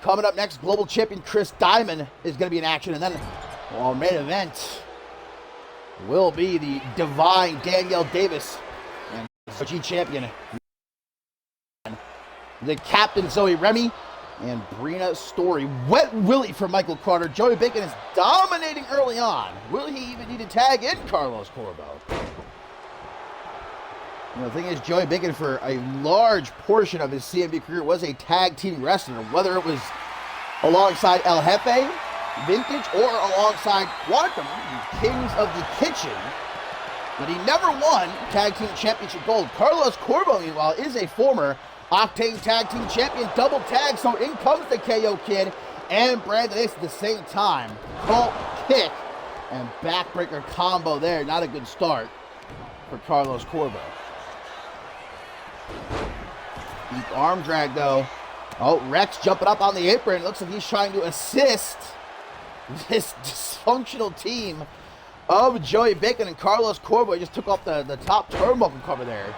Coming up next, Global Champion Chris Diamond is going to be in action. And then, well, main event will be the Divine Danielle Davis and G Champion, the Captain Zoe Remy and Brina Story. Wet Willie for Michael Carter. Joey Biggin is dominating early on. Will he even need to tag in Carlos Corbo? You know, the thing is, Joey Biggin, for a large portion of his CMV career, was a tag team wrestler, whether it was alongside El Jefe, Vintage, or alongside Quantum, Kings of the Kitchen. But he never won tag team championship gold. Carlos Corbo, meanwhile, is a former Octane Tag Team Champion, double tag, so in comes the KO Kid and Brandon Ace at the same time. Colt kick and backbreaker combo there. Not a good start for Carlos Corbo. Deep arm drag though. Oh, Rex jumping up on the apron. Looks like he's trying to assist this dysfunctional team of Joey Biggin and Carlos Corbo. He just took off the top turnbuckle cover there.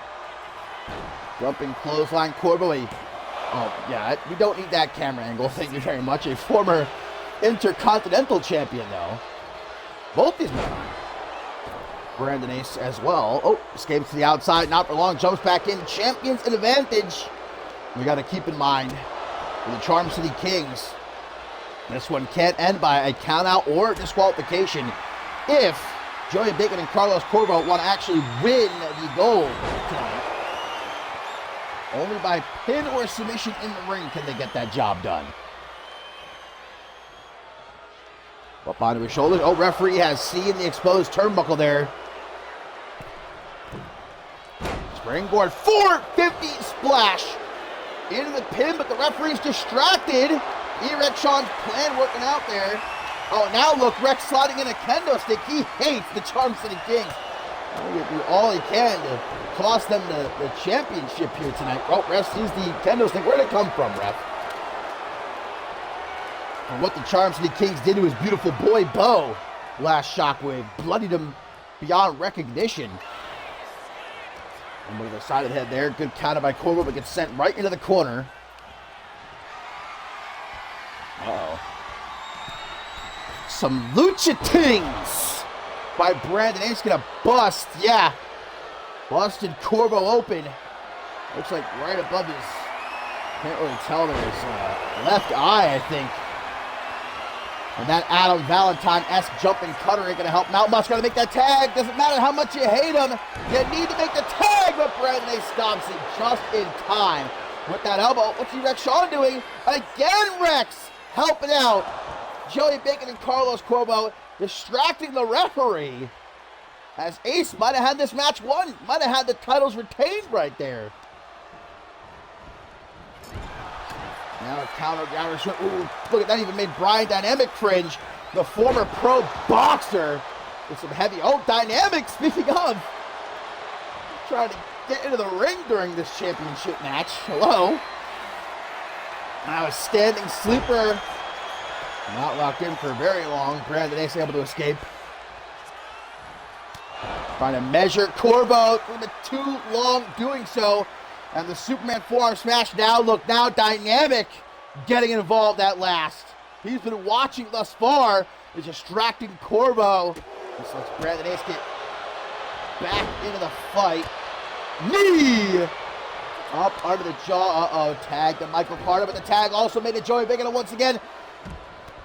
Jumping clothesline, Corbo. Oh, yeah, we don't need that camera angle. Thank you very much. A former Intercontinental Champion, though. Both these men. Brandon Ace as well. Oh, escapes to the outside, not for long. Jumps back in. Champions an advantage. We got to keep in mind, for the Charm City Kings, this one can't end by a countout or disqualification if Joey Biggin and Carlos Corbo want to actually win the gold tonight. Only by pin or submission in the ring can they get that job done. Up onto his shoulders. Oh, referee has seen the exposed turnbuckle there. Springboard 450 splash into the pin, but the referee's distracted. Erect Sean's plan working out there. Oh, now look, Rex sliding in a kendo stick. He hates the Charm City Kings. He'll do all he can to cost them the championship here tonight. Oh, ref sees the kendo stick. Where'd it come from, ref? And what the Charm City Kings did to his beautiful boy Bo last Shockwave. Bloodied him beyond recognition. And with the side of the head there. Good counter by Corbo, but gets sent right into the corner. Uh-oh. Some lucha tings by Brandon Ace, gonna bust, yeah. Busted Corbo open. Looks like right above his, can't really tell, there his left eye, I think. And that Adam Valentine-esque jumping cutter ain't gonna help him out much. Gotta make that tag. Doesn't matter how much you hate him, you need to make the tag, but Brandon Ace stops it just in time with that elbow. What's Rex Sean doing? Again, Rex helping out Joey Biggin and Carlos Corbo, distracting the referee, as Ace might have had this match won, might have had the titles retained right there. Now a counter down. Ooh, look at that, even made Brian Dynamic cringe, the former pro boxer, with some heavy, oh, Dynamic, speaking of, trying to get into the ring during this championship match. Hello. Now a standing sleeper. Not locked in for very long. Brandon Ace able to escape. Trying to measure Corbo. Too long doing so. And the Superman forearm smash now. Look now, Dynamic getting involved at last. He's been watching thus far. He's distracting Corbo. This lets Brandon Ace get back into the fight. Knee! Up under the jaw. Uh-oh. Tag to Michael Carter. But the tag also made it Joey Biggin once again.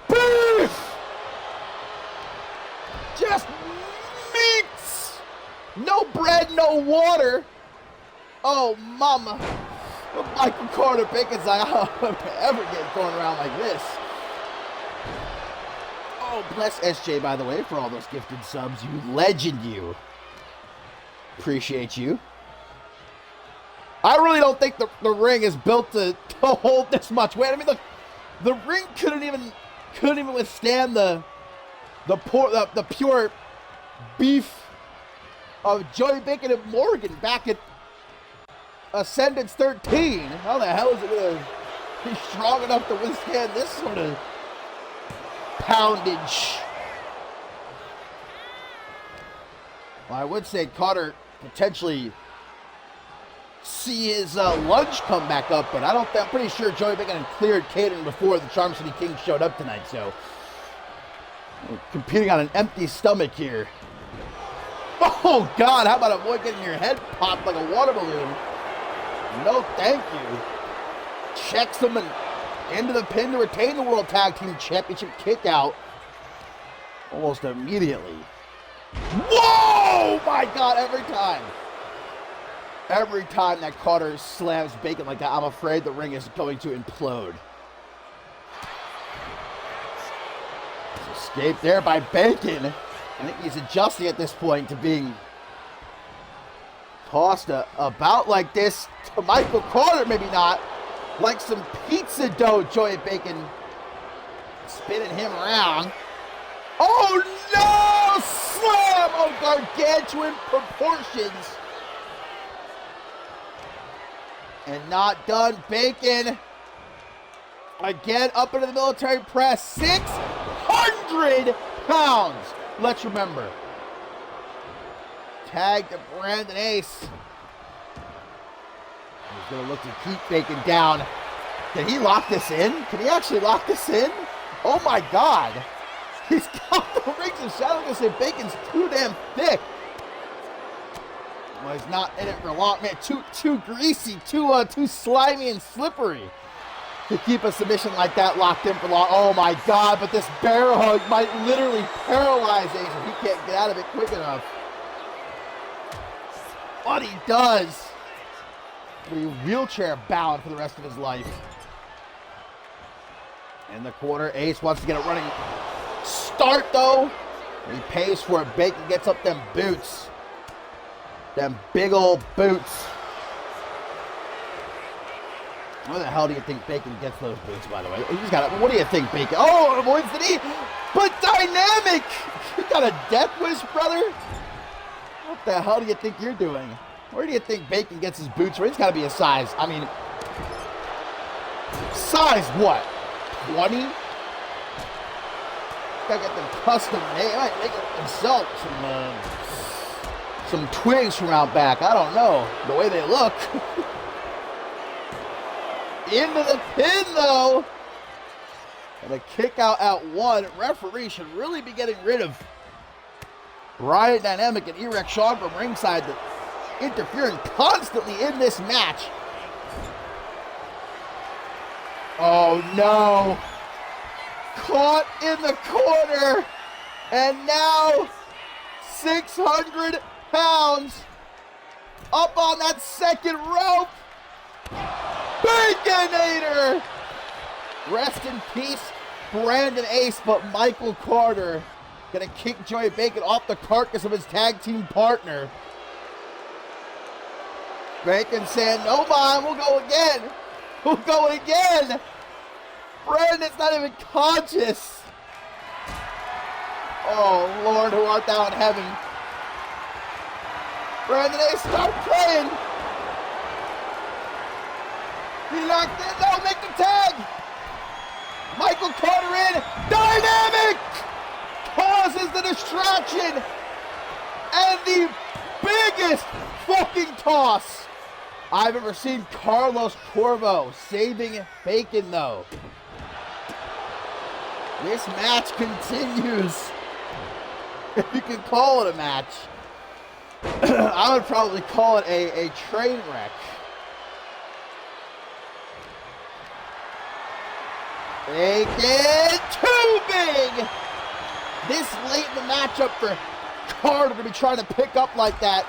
Beef! No bread, no water. Oh, mama. Michael Carter Bacon's like, oh, I'm ever getting thrown around like this. Oh, bless SJ, by the way, for all those gifted subs. You legend, you. Appreciate you. I really don't think the ring is built to hold this much weight. I mean, the ring couldn't even withstand the pure beef of Joey Bacon and Morgan back at Ascendance 13. How the hell is it going to be strong enough to withstand this sort of poundage? Well, I would say Carter potentially see his lunge come back up, but I'm pretty sure Joey Bacon had cleared Caden before the Charm City Kings showed up tonight, so we're competing on an empty stomach here. Oh, God, how about avoid getting your head popped like a water balloon? No, thank you. Checks him and into the pin to retain the World Tag Team Championship kick out almost immediately. Whoa! My God, every time. Every time that Carter slams Bacon like that, I'm afraid the ring is going to implode. Escape there by Bacon. I think he's adjusting at this point to being tossed about like this to Michael Carter, maybe not. Like some pizza dough, Joey Bacon spinning him around. Oh no! Slam! Oh, gargantuan proportions. And not done. Bacon again up into the military press. 600 pounds. Let's remember. Tag to Brandon Ace. He's going to look to keep Bacon down. Can he lock this in? Can he actually lock this in? Oh my God. He's got the rings of shadow. I'm going to say Bacon's too damn thick. Well, he's not in it for long. Man, too greasy, too slimy and slippery to keep a submission like that locked in for long. Oh my God, but this bear hug might literally paralyze Ace if he can't get out of it quick enough. What he does, he'll be wheelchair bound for the rest of his life. In the corner, Ace wants to get a running start though. He pays for it. Bacon gets up them boots. Them big old boots. Where the hell do you think Bacon gets those boots, by the way? He's got it. What do you think, Bacon? Oh, avoids the knee. But dynamic. You got a death wish, brother? What the hell do you think you're doing? Where do you think Bacon gets his boots from? He's got to be a size. I mean, size what? 20? Gotta get them custom made. He might make it himself. Some twigs from out back. I don't know. The way they look. Into the pin, though. And a kick out at 1. Referee should really be getting rid of Riot Dynamic and Erect Sean from ringside, interfering constantly in this match. Oh no. Caught in the corner. And now 600 pounds up on that second rope. Baconator! Rest in peace, Brandon Ace, but Michael Carter gonna kick Joey Bacon off the carcass of his tag team partner. Bacon saying, no, Mom, we'll go again. We'll go again. Brandon's not even conscious. Oh, Lord, who art thou in heaven? Brandon Ace, start praying. He locked in. No, make the tag. Michael Carter in. Dynamic causes the distraction. And the biggest fucking toss I've ever seen. Carlos Corvo saving Bacon, though. This match continues. If you can call it a match. I would probably call it a train wreck. Bacon too big! This late in the matchup for Carter to be trying to pick up like that.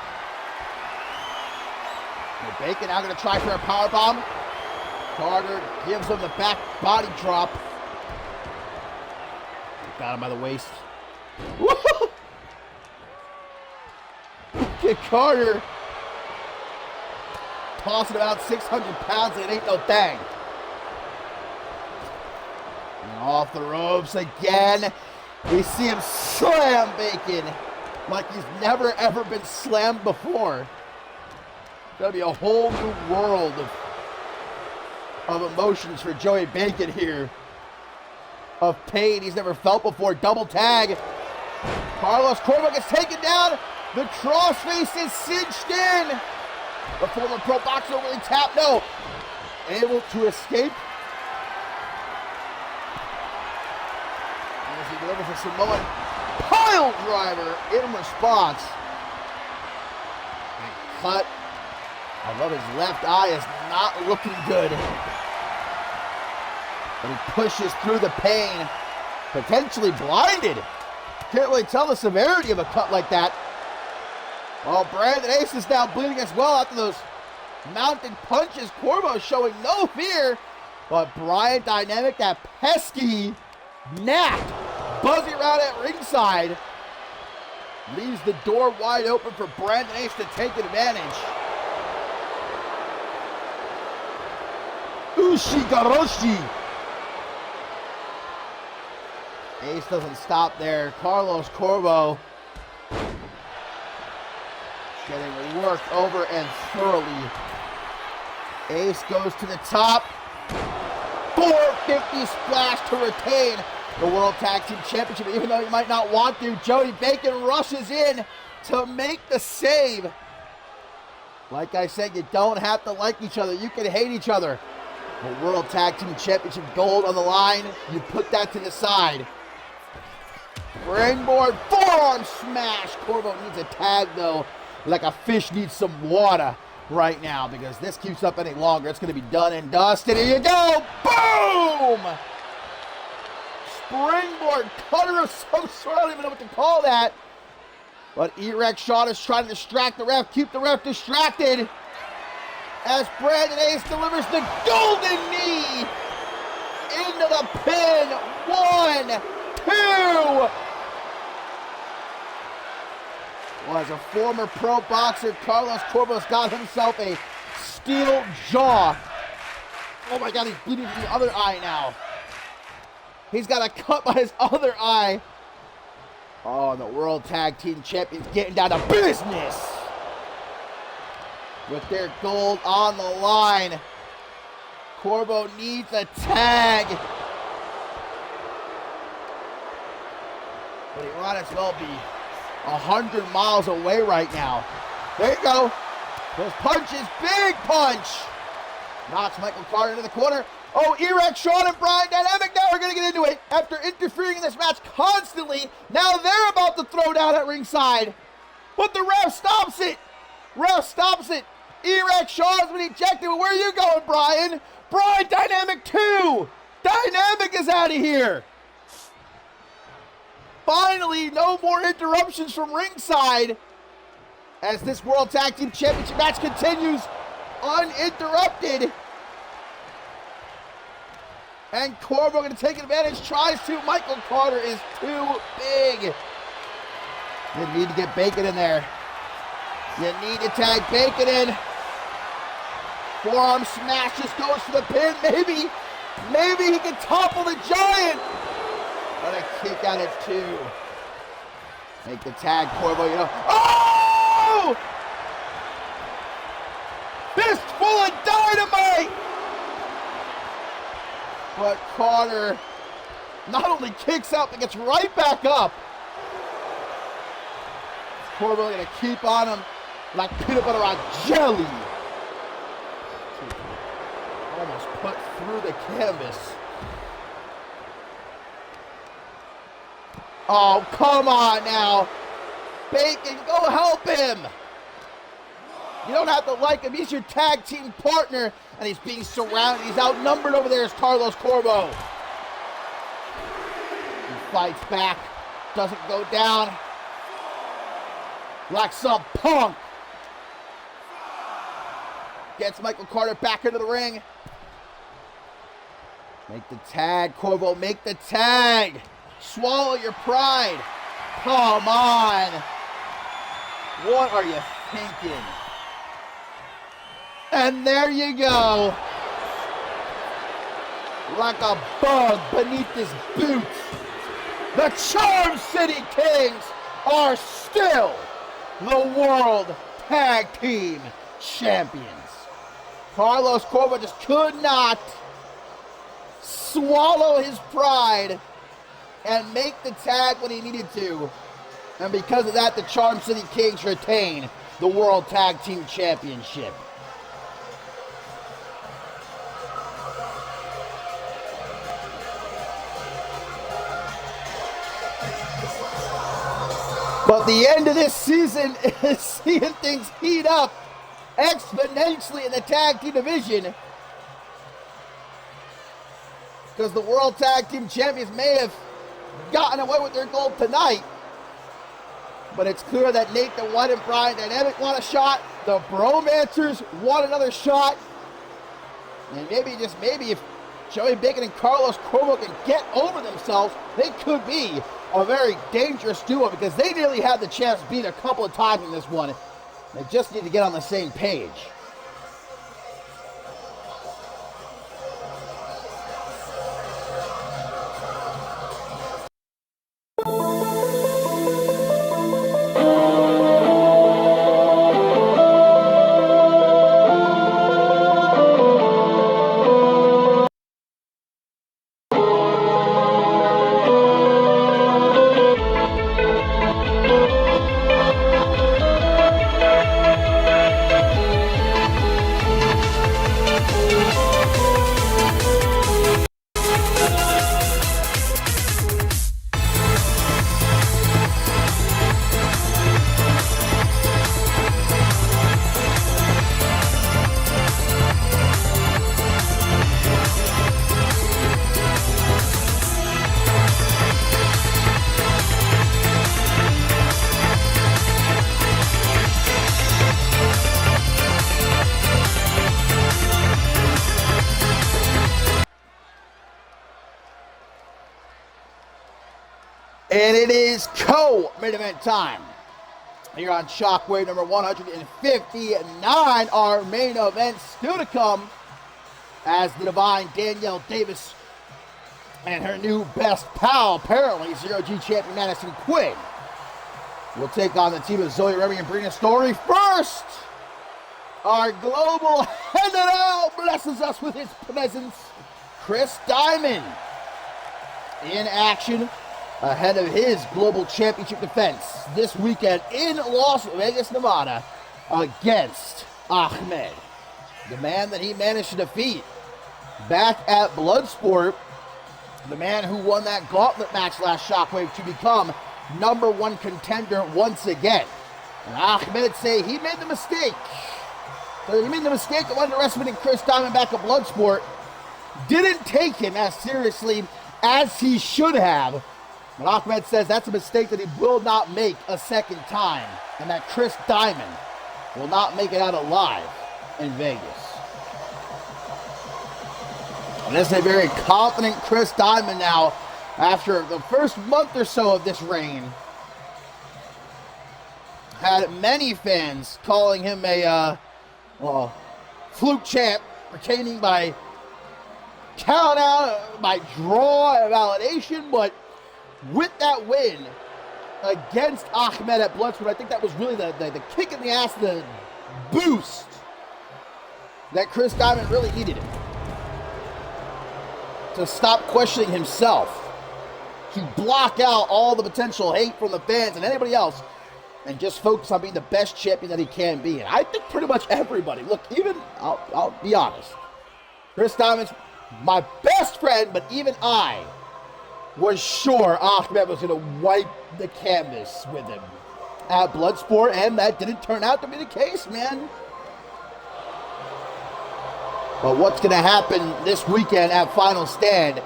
And Bacon now going to try for a powerbomb. Carter gives him the back body drop. Got him by the waist. Woo! Get Carter. Tossing about 600 pounds, and it ain't no thing. And off the ropes again. We see him slam Bacon like he's never ever been slammed before. It's gonna be a whole new world of emotions for Joey Bacon here. Of pain he's never felt before. Double tag. Carlos Corvo gets taken down. The crossface is cinched in. The former pro boxer really tapped. No. Able to escape. As he delivers a Samoan pile driver in response. And cut. I love his left eye is not looking good. But he pushes through the pain. Potentially blinded. Can't really tell the severity of a cut like that. Well, Brandon Ace is now bleeding as well after those mounted punches. Corvo showing no fear. But Brian Dynamic, that pesky gnat, buzzing around at ringside, leaves the door wide open for Brandon Ace to take advantage. Ushigoroshi. Ace doesn't stop there. Carlos Corvo getting worked over and thoroughly. Ace goes to the top. 450 splash to retain the World Tag Team Championship. Even though you might not want to, Joey Bacon rushes in to make the save. Like I said, you don't have to like each other. You can hate each other. The World Tag Team Championship gold on the line. You put that to the side. Springboard forearm smash. Corvo needs a tag though, like a fish needs some water right now, because this keeps up any longer. It's going to be done and dusted. Here you go. Boom! Springboard cutter of some sort. I don't even know what to call that. But Erect Shot is trying to distract the ref, keep the ref distracted. As Brandon Ace delivers the golden knee into the pin. 1, 2. Well, as a former pro boxer, Carlos Corvo's got himself a steel jaw. Oh my God, he's bleeding from the other eye now. He's got a cut by his other eye. Oh, and the World Tag Team Champions getting down to business with their gold on the line. Corvo needs a tag. But he might as well be 100 miles away right now. There you go. Those punches, big punch. Knocks Michael Carter into the corner. Oh, Erect Sean and Brian Dynamic now are going to get into it after interfering in this match constantly. Now they're about to throw down at ringside. But the ref stops it. Ref stops it. Erect Sean's been ejected. But where are you going, Brian? Brian Dynamic 2. Dynamic is out of here. Finally, no more interruptions from ringside as this World Tag Team Championship match continues uninterrupted. And Corvo going to take advantage, tries to. Michael Carter is too big. You need to get Bacon in there. You need to tag Bacon in. Forearm smash just goes for the pin. Maybe he can topple the Giant. But a kick out at 2. Make the tag, Corvo, you know. Oh! Fistful of dynamite! But Carter not only kicks out, but gets right back up. Corvo gonna keep on him like peanut butter on jelly. Almost put through the canvas. Oh, come on now. Bacon, go help him. You don't have to like him. He's your tag team partner, and he's being surrounded. He's outnumbered over there as Carlos Corvo. He fights back. Doesn't go down. like some punk. Gets Michael Carter back into the ring. Make the tag, Corvo. Make the tag. Swallow your pride. Come on. What are you thinking? And there you go. Like a bug beneath his boots. The Charm City Kings are still the World Tag Team Champions. Carlos Corvo just could not swallow his pride and make the tag when he needed to. And because of that, the Charm City Kings retain the World Tag Team Championship. But the end of this season is seeing things heat up exponentially in the tag team division. Because the World Tag Team Champions may have gotten away with their gold tonight. But it's clear that Nathan White and Brian Dynamic want a shot. The Bromancers want another shot. And maybe, just maybe, if Joey Bacon and Carlos Corvo can get over themselves, they could be a very dangerous duo, because they nearly had the chance to beat a couple of times in this one. They just need to get on the same page. And it is co-main event time here on Shockwave number 159. Our main event still to come, as the Divine Danielle Davis and her new best pal, apparently, Zero-G champion Madison Quinn, will take on the team of Zoe Remy and Brina Story. First, our global general blesses us with his presence, Chris Diamond, in action ahead of his global championship defense this weekend in Las Vegas, Nevada, against Ahmed, the man that he managed to defeat back at Bloodsport, the man who won that gauntlet match last Shockwave to become #1 contender once again. And Ahmed say he made the mistake. So he made the mistake of underestimating Chris Diamond back at Bloodsport. Didn't take him as seriously as he should have. But Ahmed says that's a mistake that he will not make a second time, and that Chris Diamond will not make it out alive in Vegas. And this is a very confident Chris Diamond now, after the first month or so of this reign. Had many fans calling him a fluke champ, retaining by count out, by draw, validation, but with that win against Ahmed at Bloodsport, I think that was really the kick in the ass, the boost that Chris Diamond really needed to stop questioning himself, to block out all the potential hate from the fans and anybody else, and just focus on being the best champion that he can be. And I think pretty much everybody, look, even, I'll be honest, Chris Diamond's my best friend, but even I was sure Ahmed was going to wipe the canvas with him at Bloodsport, and that didn't turn out to be the case, man. But what's going to happen this weekend at Final Stand?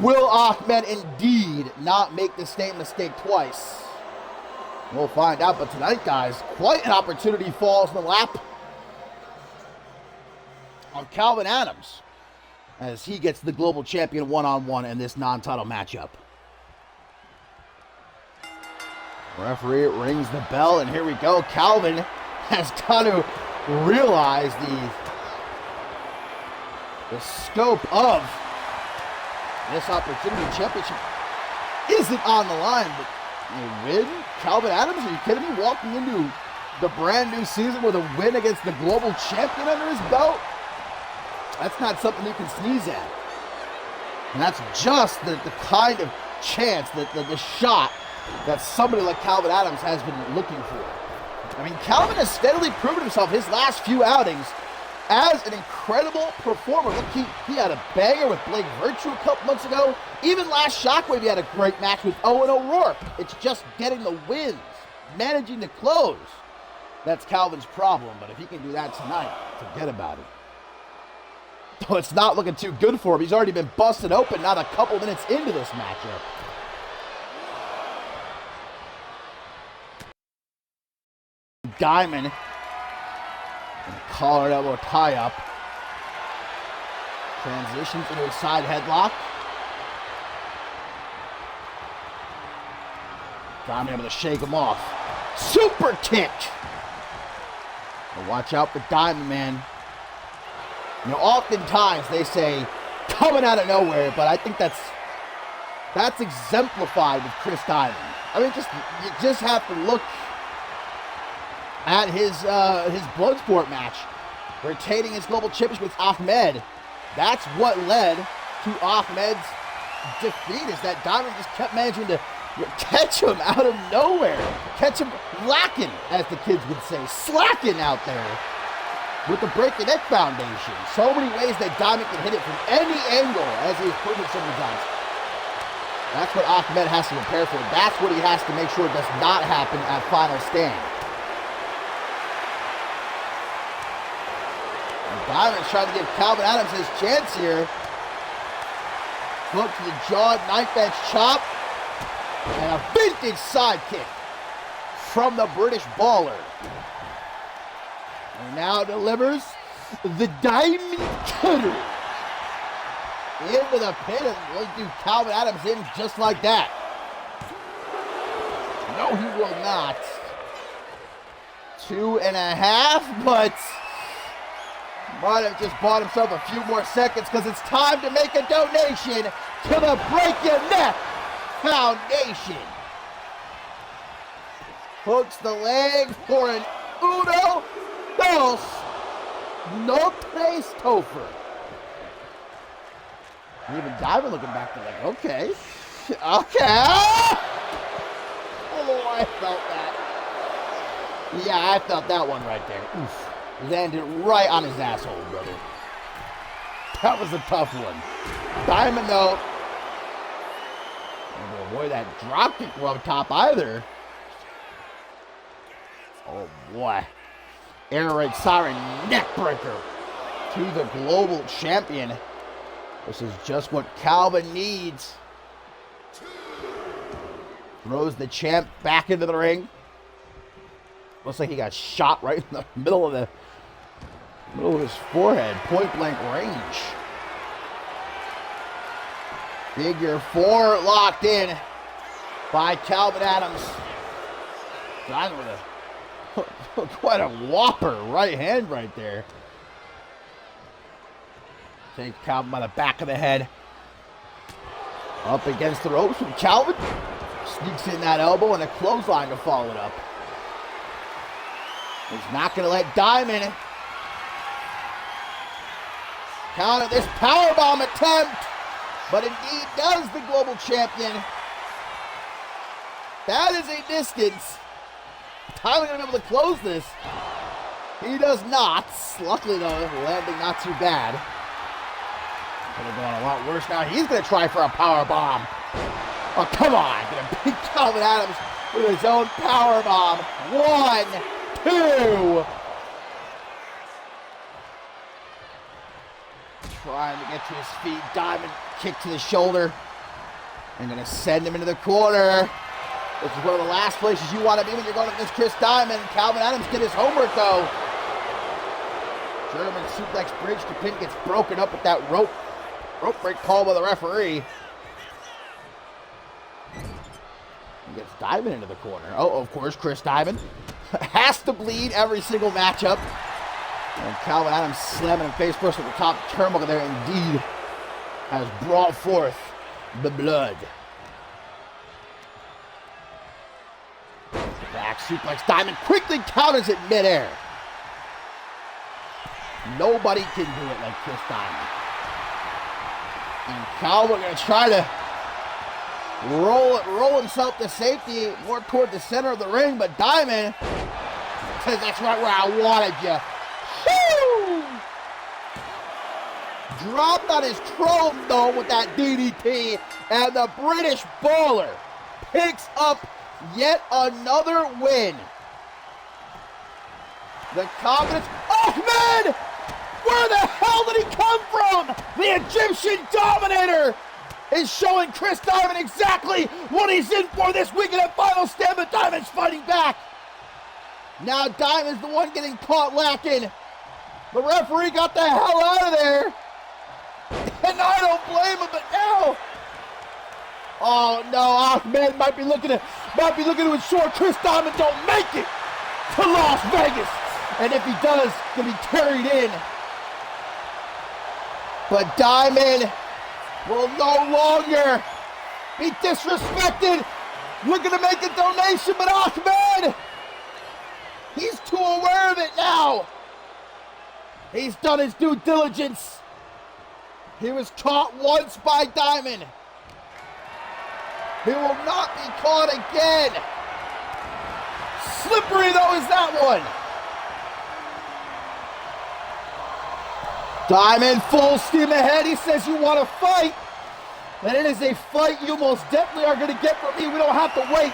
Will Ahmed indeed not make the same mistake twice? We'll find out, but tonight, guys, quite an opportunity falls in the lap of Calvin Adams as he gets the global champion one-on-one in this non-title matchup. Referee rings the bell, and here we go. Calvin has got to realize the scope of this opportunity. Championship isn't on the line, but a win? Calvin Adams, are you kidding me? Walking into the brand new season with a win against the global champion under his belt? That's not something you can sneeze at. And that's just the kind of chance, the shot that somebody like Calvin Adams has been looking for. I mean, Calvin has steadily proven himself his last few outings as an incredible performer. Look, he had a banger with Blake Virtue a couple months ago. Even last Shockwave, he had a great match with Owen O'Rourke. It's just getting the wins, managing to close. That's Calvin's problem, but if he can do that tonight, forget about it. Though it's not looking too good for him. He's already been busted open not a couple minutes into this matchup. Diamond. And collar and elbow tie-up. Transitions into a side headlock. Diamond able to shake him off. Super kick! Well, watch out for Diamond, man. You know, oftentimes they say, coming out of nowhere, but I think that's exemplified with Chris Diamond. I mean, you just have to look at his Bloodsport match, retaining his global championship with Ahmed. That's what led to Ahmed's defeat, is that Diamond just kept managing to catch him out of nowhere. Catch him lacking, as the kids would say, slacking out there with the breaking neck foundation. So many ways that Diamond can hit it from any angle, as he's proven so many times. That's what Ahmed has to prepare for. That's what he has to make sure does not happen at Final Stand. Diamond's trying to give Calvin Adams his chance here. Hook to the jaw, knife edge chop, and a vintage sidekick from the British Baller. And now delivers the Diamond Cutter into the pin, and will do Calvin Adams in just like that. No, he will not. 2.5, but might have just bought himself a few more seconds because it's time to make a donation to the Break Your Neck Foundation. Hooks the leg for an uno, dos, no tres Topher. Even Diamond looking back there like, okay. Oh, I felt that. Yeah, I felt that one right there. Oof. Landed right on his asshole, brother. That was a tough one. Diamond, though, don't avoid that drop kick up top either. Oh, boy. Air raid siren neckbreaker to the global champion. This is just what Calvin needs. Throws the champ back into the ring. Looks like he got shot right in the middle of his forehead, point blank range. Figure 4 locked in by Calvin Adams. Diamond with quite a whopper right hand right there. Take Calvin by the back of the head. Up against the ropes from Calvin. Sneaks in that elbow and a clothesline to follow it up. He's not going to let Diamond counter this powerbomb attempt, but indeed does the global champion. That is a distance. Diamond going to be able to close this. He does not. Luckily, though, landing not too bad. Could have gone a lot worse now. He's going to try for a powerbomb. Oh, come on. Going to beat Calvin Adams with his own powerbomb. 1, 2. Trying to get to his feet. Diamond kick to the shoulder. And going to send him into the corner. This is one of the last places you want to be when you're going up against Chris Diamond. Calvin Adams did his homework, though. German suplex bridge to pin gets broken up with that rope break call by the referee. He gets Diamond into the corner. Oh, of course, Chris Diamond has to bleed every single matchup. And Calvin Adams slamming him face first at the top turnbuckle there indeed has brought forth the blood. Back suplex. Diamond quickly counters it midair. Nobody can do it like Chris Diamond. And Calvin going to try to roll himself to safety more toward the center of the ring, but Diamond says that's right where I wanted you. Woo! Dropped on his chrome though with that DDT, and the British Baller picks up yet another win. The confidence. Ahmed! Where the hell did he come from? The Egyptian Dominator is showing Chris Diamond exactly what he's in for this weekend at Final Stand, but Diamond's fighting back. Now Diamond's the one getting caught lacking. The referee got the hell out of there. And I don't blame him, but now. Oh no, Ahmed might be looking to ensure Chris Diamond don't make it to Las Vegas. And if he does, he'll be carried in. But Diamond will no longer be disrespected. Looking to make a donation, but Ahmed, he's too aware of it now. He's done his due diligence. He was caught once by Diamond. He will not be caught again. Slippery though is that one. Diamond full steam ahead. He says you want to fight. And it is a fight you most definitely are going to get from me. We don't have to wait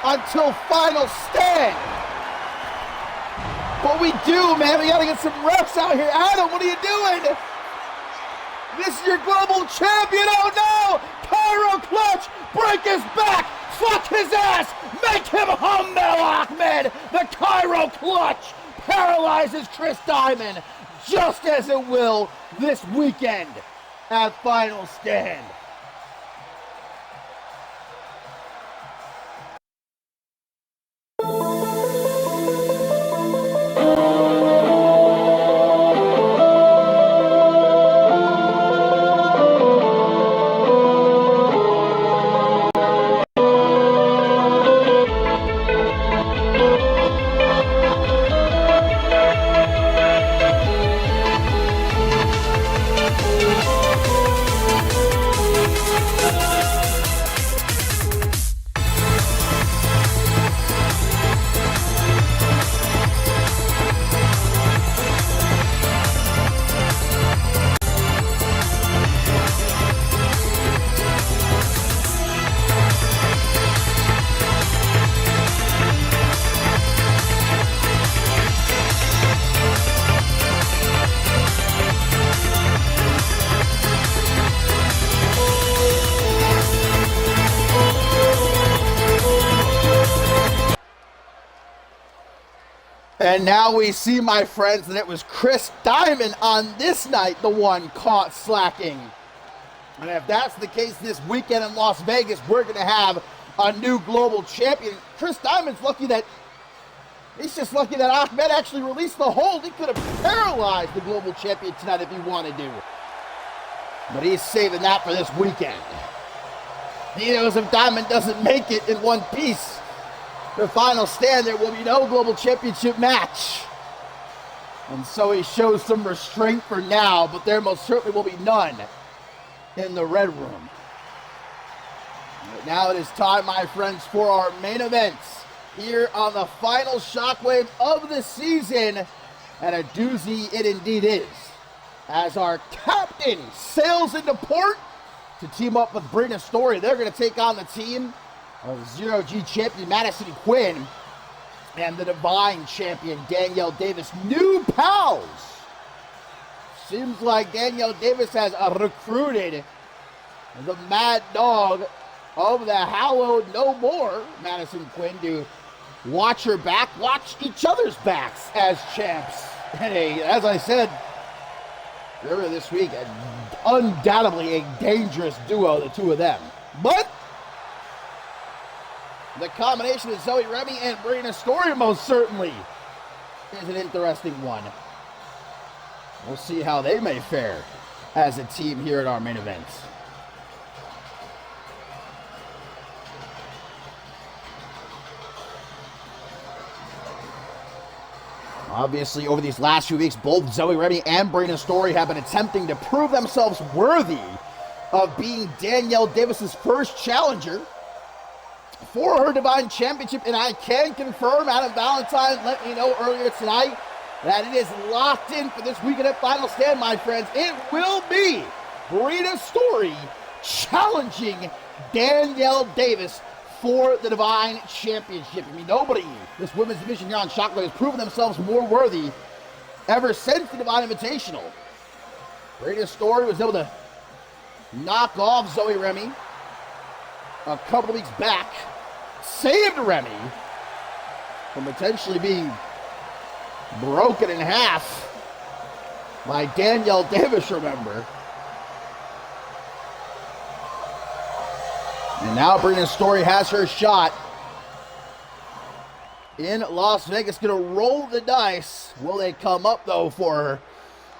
until Final Stand. But we do, man. We got to get some refs out here. Adam, what are you doing? This is your global champion. Oh no! Pyro clutch. Break his back. Fuck his ass. Make him humble, Ahmed. The Cairo clutch paralyzes Chris Diamond, just as it will this weekend at Final Stand. And now we see, my friends, that it was Chris Diamond on this night, the one caught slacking. And if that's the case this weekend in Las Vegas, we're going to have a new global champion. Chris Diamond's lucky that, he's just lucky that Ahmed actually released the hold. He could have paralyzed the global champion tonight if he wanted to. But he's saving that for this weekend. He knows if Diamond doesn't make it in one piece, the Final Stand, there will be no global championship match. And so he shows some restraint for now, but there most certainly will be none in the Red Room. But now it is time, my friends, for our main events here on the final Shockwave of the season. And a doozy it indeed is, as our captain sails into port to team up with Brina Story. They're going to take on the team of Zero-G champion Madison Quinn and the Divine champion Danielle Davis. New pals! Seems like Danielle Davis has recruited the Mad Dog of the hallowed no more, Madison Quinn, to watch her back, watch each other's backs as champs. And as I said earlier this week, undoubtedly a dangerous duo, the two of them. But the combination of Zoe Remy and Brina Story most certainly is an interesting one. We'll see how they may fare as a team here at our main event. Obviously, over these last few weeks, both Zoe Remy and Brina Story have been attempting to prove themselves worthy of being Danielle Davis's first challenger for her Divine Championship, and I can confirm Adam Valentine let me know earlier tonight that it is locked in for this weekend at Final Stand, my friends. It will be Brina Story challenging Danielle Davis for the Divine Championship. I mean, nobody, this women's division here on Shockwave, has proven themselves more worthy ever since the Divine Invitational. Brina Story was able to knock off Zoe Remy a couple of weeks back, saved Remy from potentially being broken in half by Danielle Davis, remember. And now Brina Story has her shot in Las Vegas. Going to roll the dice. Will they come up, though, for her?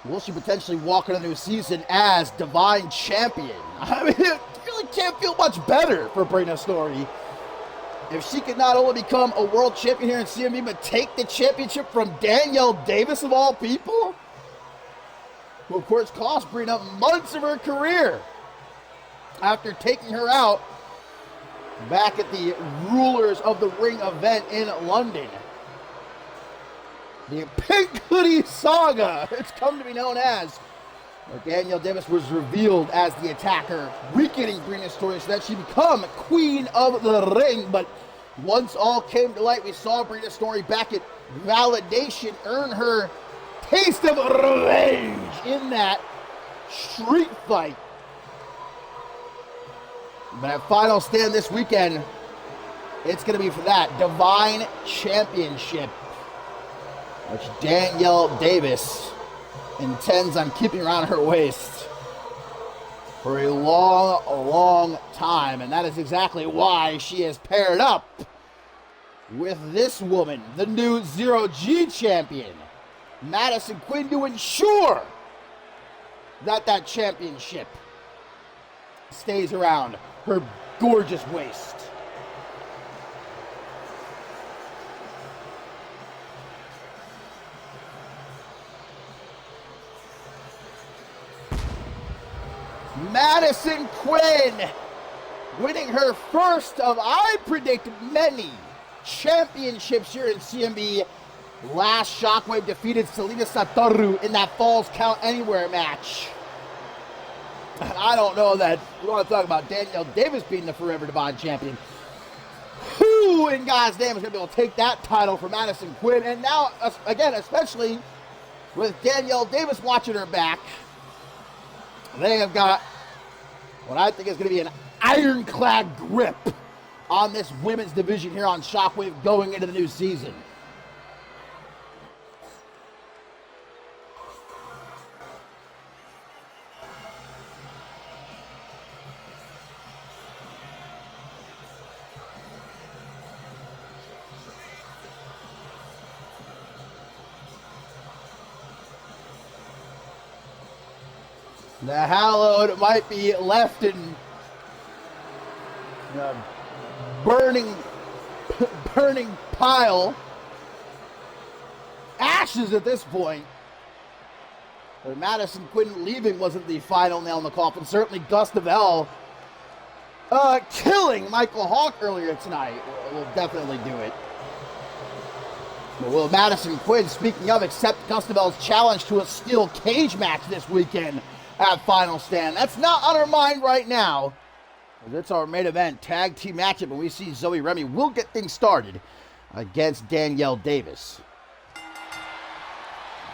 Will she potentially walk into the new season as Divine Champion? I mean, it really can't feel much better for Brina Story. If she could not only become a world champion here in CMV, but take the championship from Danielle Davis, of all people, who, of course, cost Brina months of her career after taking her out back at the Rulers of the Ring event in London. The Pink Hoodie Saga, it's come to be known as, where Danielle Davis was revealed as the attacker, weakening Brina Story so that she become Queen of the Ring. But once all came to light, we saw Brina Story back at Validation earn her taste of revenge in that street fight. But at Final Stand this weekend, it's going to be for that Divine Championship, which Danielle Davis intends on keeping around her waist for a long, long time. And that is exactly why she is paired up with this woman, the new Zero-G champion, Madison Quinn, to ensure that that championship stays around her gorgeous waist. Madison Quinn winning her first of, I predict, many championships here in CMB. Last Shockwave defeated Selena Satoru in that Falls Count Anywhere match. And I don't know that we want to talk about Danielle Davis being the Forever Divine Champion. Who in God's name is going to be able to take that title from Madison Quinn? And now, again, especially with Danielle Davis watching her back, they have got what I think is going to be an ironclad grip on this women's division here on Shockwave going into the new season. The hallowed might be left in burning pile. Ashes at this point. But Madison Quinn leaving wasn't the final nail in the coffin. Certainly Gustavell killing Michael Hawk earlier tonight will definitely do it. But will Madison Quinn, speaking of, accept Gustavell's challenge to a steel cage match this weekend at Final Stand? That's not on our mind right now. It's our main event tag team matchup, and we see Zoe Remy will get things started against Danielle Davis.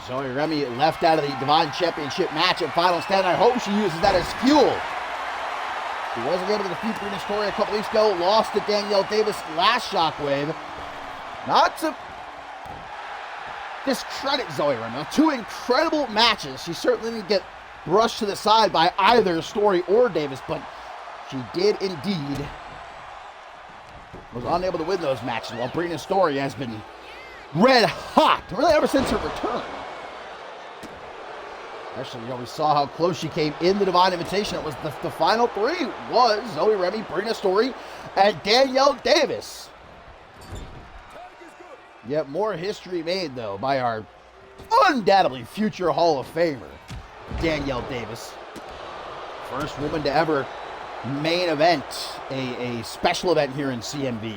Zoe Remy left out of the Divine Championship match at Final Stand. I hope she uses that as fuel He wasn't able to defeat Brina Story a couple weeks ago. Lost to Danielle Davis last Shockwave. Not to discredit Zoe Remy. 2 incredible matches. She certainly didn't get brushed to the side by either Story or Davis, but she did indeed was unable to win those matches, while Brina Story has been red hot, really ever since her return. Actually, we saw how close she came in the Divine Invitation. It was the final 3 was Zoe Remy, Brina Story, and Danielle Davis. Yet more history made, though, by our undoubtedly future Hall of Famer, Danielle Davis. First woman to ever main event a special event here in CMV.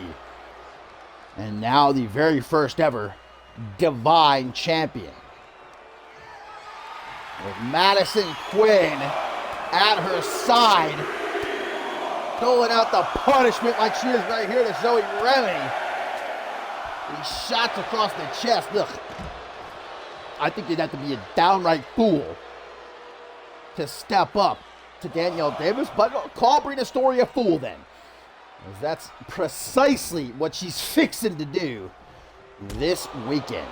And now the very first ever Divine Champion. With Madison Quinn at her side, doling out the punishment like she is right here to Zoe Remy. These shots across the chest. Look, I think you'd have to be a downright fool to step up to Danielle Davis, but call Brina Story a fool then, because that's precisely what she's fixing to do this weekend.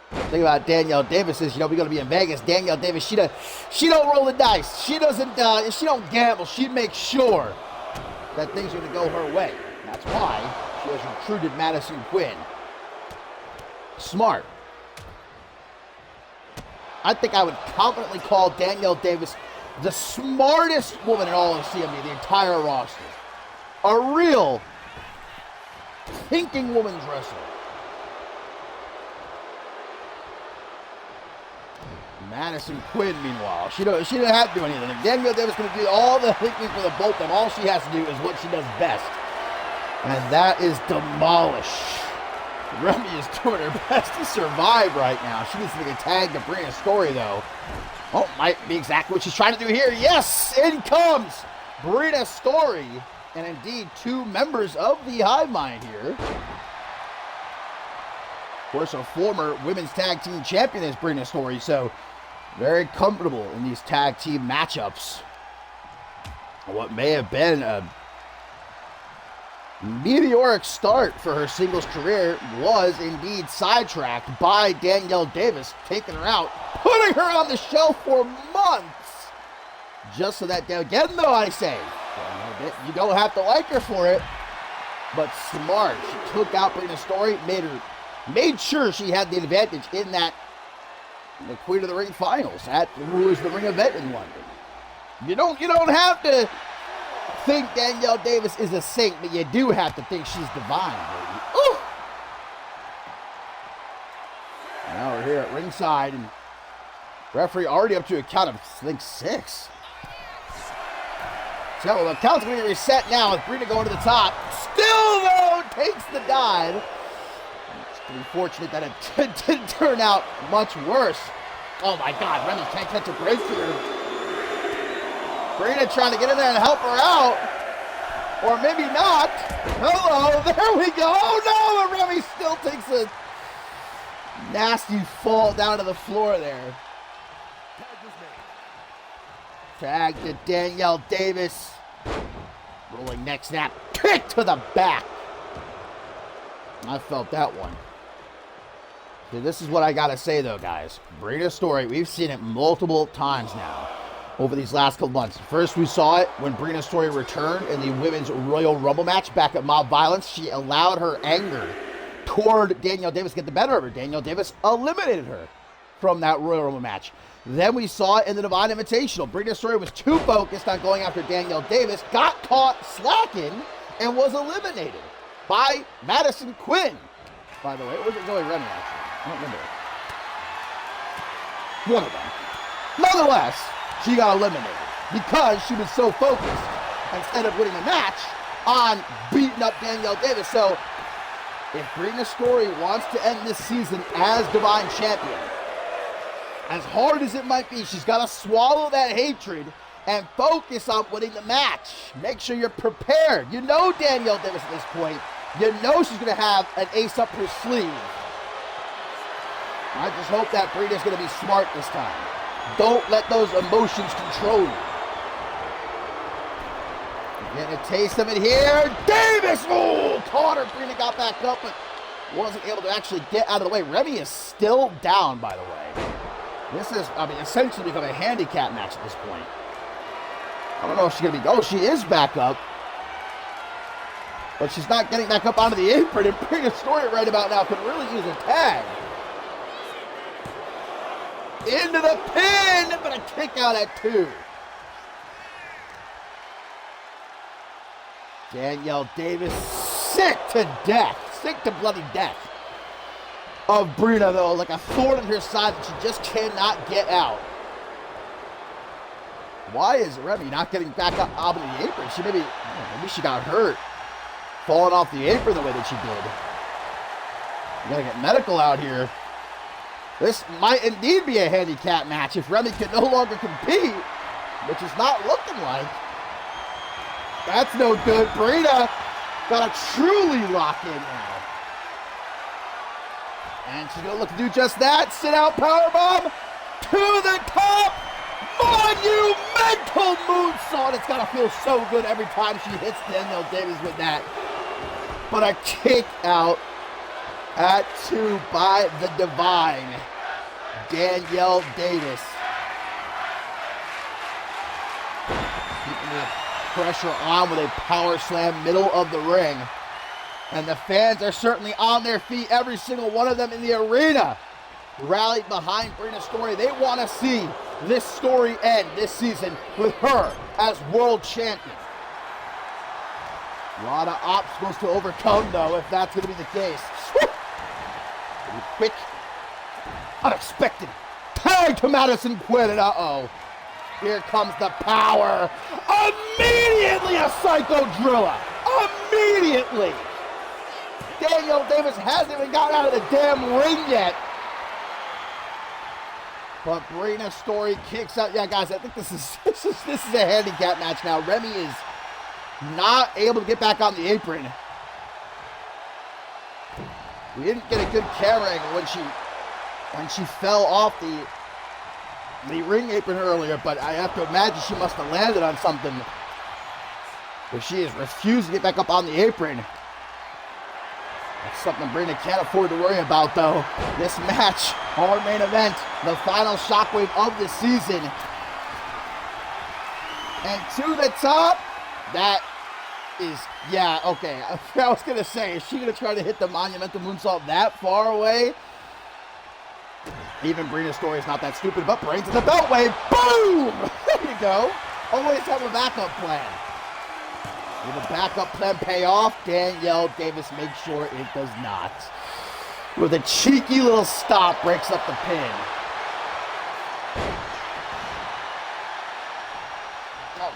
The thing about Danielle Davis is, we're going to be in Vegas. Danielle Davis, she don't roll the dice. She don't gamble. She makes sure that things are going to go her way. That's why she has recruited Madison Quinn. Smart. I think I would confidently call Danielle Davis the smartest woman in all of CMV, the entire roster. A real thinking woman's wrestler. Madison Quinn, meanwhile, she didn't have to do anything. Danielle Davis is going to do all the thinking for the both of them. All she has to do is what she does best, and that is demolish. Remy is doing her best to survive right now. She needs to get tagged to Brina Story, though. Oh, might be exactly what she's trying to do here. Yes, in comes Brina Story, and indeed 2 members of the Hive Mind here. Of course, a former women's tag team champion is Brina Story, so very comfortable in these tag team matchups. What may have been a meteoric start for her singles career was indeed sidetracked by Danielle Davis, taking her out, putting her on the shelf for months, just so that, again though, I say, you don't have to like her for it, but smart. She took out Brina Story, made sure she had the advantage in the Queen of the Ring finals at the Rulers of the Ring event in London. You don't have to think Danielle Davis is a saint, but you do have to think she's divine, baby. Ooh! Now we're here at ringside, and referee already up to a count of, I think, 6. So the count's going to be reset now with Brina going to the top. Still, though, takes the dive. It's unfortunate that it didn't turn out much worse. Oh, my God. Remy can't catch a break here. Brina trying to get in there and help her out. Or maybe not. Hello, there we go. Oh, no, but Remy still takes a nasty fall down to the floor there. Tag to Danielle Davis. Rolling neck snap. Kick to the back. I felt that one. Okay, this is what I gotta say though, guys. Brina Story, we've seen it multiple times now over these last couple months. First, we saw it when Brina Story returned in the Women's Royal Rumble match back at Mob Violence. She allowed her anger toward Danielle Davis to get the better of her. Danielle Davis eliminated her from that Royal Rumble match. Then we saw it in the Divine Invitational. Brina Story was too focused on going after Danielle Davis, got caught slacking, and was eliminated by Madison Quinn. By the way, or was it Zoe Remy, actually? I don't remember. One of them. Nonetheless, she got eliminated because she was so focused, instead of winning the match, on beating up Danielle Davis. So, if Brina Story wants to end this season as Divine Champion, as hard as it might be, she's got to swallow that hatred and focus on winning the match. Make sure you're prepared. You know Danielle Davis at this point. You know she's going to have an ace up her sleeve. I just hope that Brina's going to be smart this time. Don't let those emotions control you. Getting a taste of it here. Davis! Oh, caught her. Brina got back up, but wasn't able to actually get out of the way. Remy is still down, by the way. This is, essentially become a handicap match at this point. I don't know if she's going to be... Oh, she is back up. But she's not getting back up onto the apron. And Brina Story right about now could really use a tag. Into the pin, but a kick out at 2. Danielle Davis sick to death. Sick to bloody death of Brina, though, like a thorn in her side that she just cannot get out. Why is Remy not getting back up on the apron? Maybe she got hurt falling off the apron the way that she did. You gotta get medical out here. This might indeed be a handicap match if Remy can no longer compete, which is not looking like. That's no good. Brina got to truly lock in now. And she's going to look to do just that. Sit out powerbomb to the top. Monumental moonsault. It's got to feel so good every time she hits Danielle Davis with that. But a kick out at 2 by the divine Danielle Davis. Keeping the pressure on with a power slam middle of the ring. And the fans are certainly on their feet, every single one of them in the arena, rallied behind Brina Story. They want to see this story end this season with her as world champion. A lot of obstacles to overcome, though, if that's going to be the case. Quick, unexpected tag to Madison Quinn, and uh-oh. Here comes the power. Immediately a Psycho Driller. Immediately. Danielle Davis hasn't even gotten out of the damn ring yet. But Brina Story kicks out. Yeah, guys, I think this is a handicap match now. Remy is not able to get back on the apron. We didn't get a good camera angle when she fell off the ring apron earlier, but I have to imagine she must have landed on something. But she is refusing to get back up on the apron. That's something Brina can't afford to worry about, though. This match, our main event, the final Shockwave of the season. And to the top, that is, yeah, okay. I was going to say, is she going to try to hit the monumental moonsault that far away? Even Brina Story is not that stupid, but brains in the beltway. Boom! There you go. Always have a backup plan. Will the backup plan pay off? Danielle Davis makes sure it does not. With a cheeky little stop, breaks up the pin. Oh,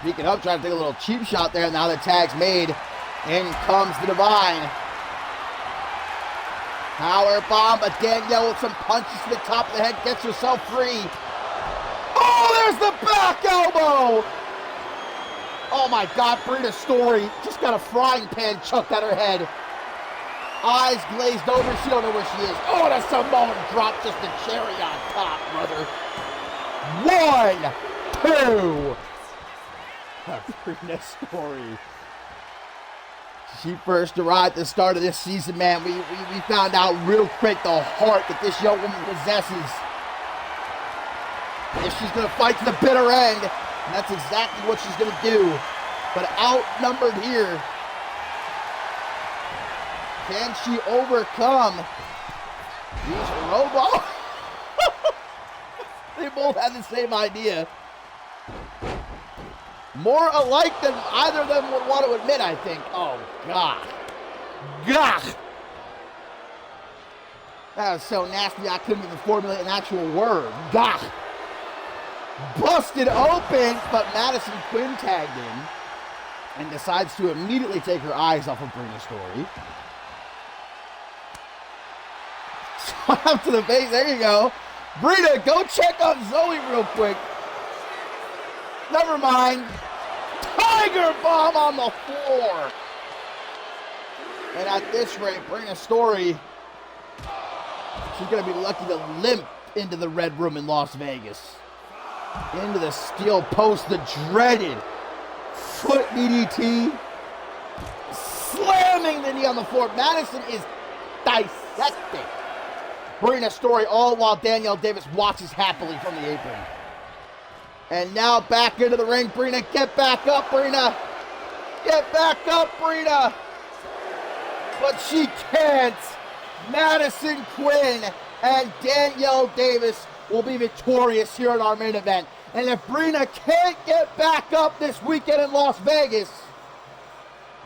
speaking of, trying to take a little cheap shot there. Now the tag's made. In comes the Divine. Power bomb, but Danielle with some punches to the top of the head gets herself free. Oh, there's the back elbow! Oh my God, Brina Story just got a frying pan chucked at her head. Eyes glazed over, she don't know where she is. Oh, the Samoan drop, just a cherry on top, brother. 1, 2. Brina Story. She first arrived at the start of this season, man. We found out real quick the heart that this young woman possesses. If she's going to fight to the bitter end, and that's exactly what she's going to do. But outnumbered here. Can she overcome these robots? They both had the same idea. More alike than either of them would want to admit, I think. Oh, God. Gah! That was so nasty I couldn't even formulate an actual word. Gah! Busted open, but Madison Quinn tagged in and decides to immediately take her eyes off of Brina Story. Slap to the face, there you go. Brina, go check on Zoe real quick. Never mind. Tiger bomb on the floor. And at this rate, Brina Story, she's going to be lucky to limp into the Red Room in Las Vegas. Into the steel post, the dreaded Foot DDT. Slamming the knee on the floor. Madison is dissecting Brina Story, all while Danielle Davis watches happily from the apron. And now back into the ring. Brina, get back up, Brina. Get back up, Brina. But she can't. Madison Quinn and Danielle Davis will be victorious here in our main event. And if Brina can't get back up this weekend in Las Vegas,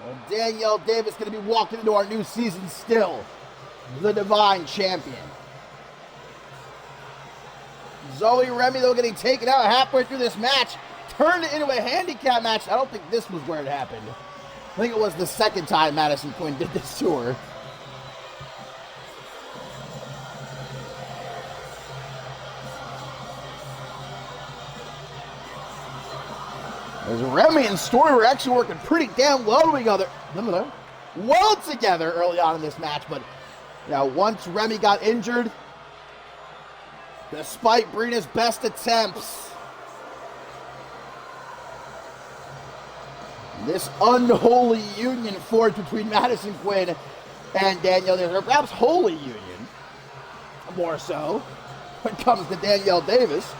well, Danielle Davis is going to be walking into our new season still the Divine Champion. Zoe Remy, though, getting taken out halfway through this match, turned it into a handicap match. I don't think this was where it happened. I think it was the second time Madison Quinn did this to her. As Remy and Story were actually working pretty damn well together early on in this match, but once Remy got injured, despite Brina's best attempts, this unholy union forged between Madison Quinn and Danielle Davis, or perhaps holy union, more so, when it comes to Danielle Davis.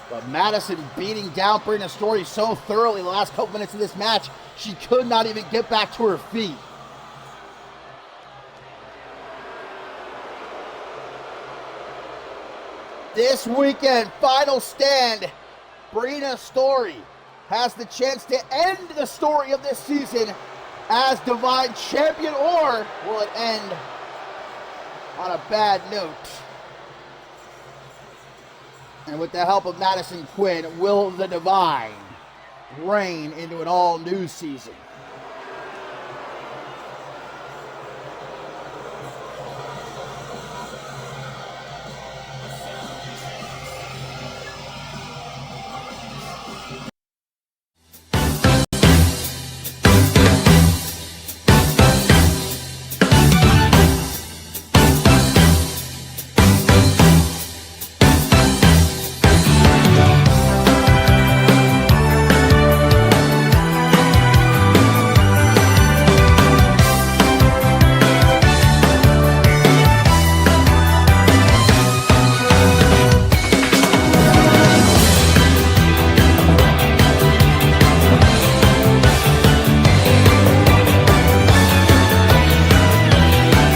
But Madison beating down Brina Story so thoroughly the last couple minutes of this match, she could not even get back to her feet. This weekend, final stand, Brina Story has the chance to end the story of this season as Divine Champion, or will it end on a bad note? And with the help of Madison Quinn, will the Divine reign into an all-new season?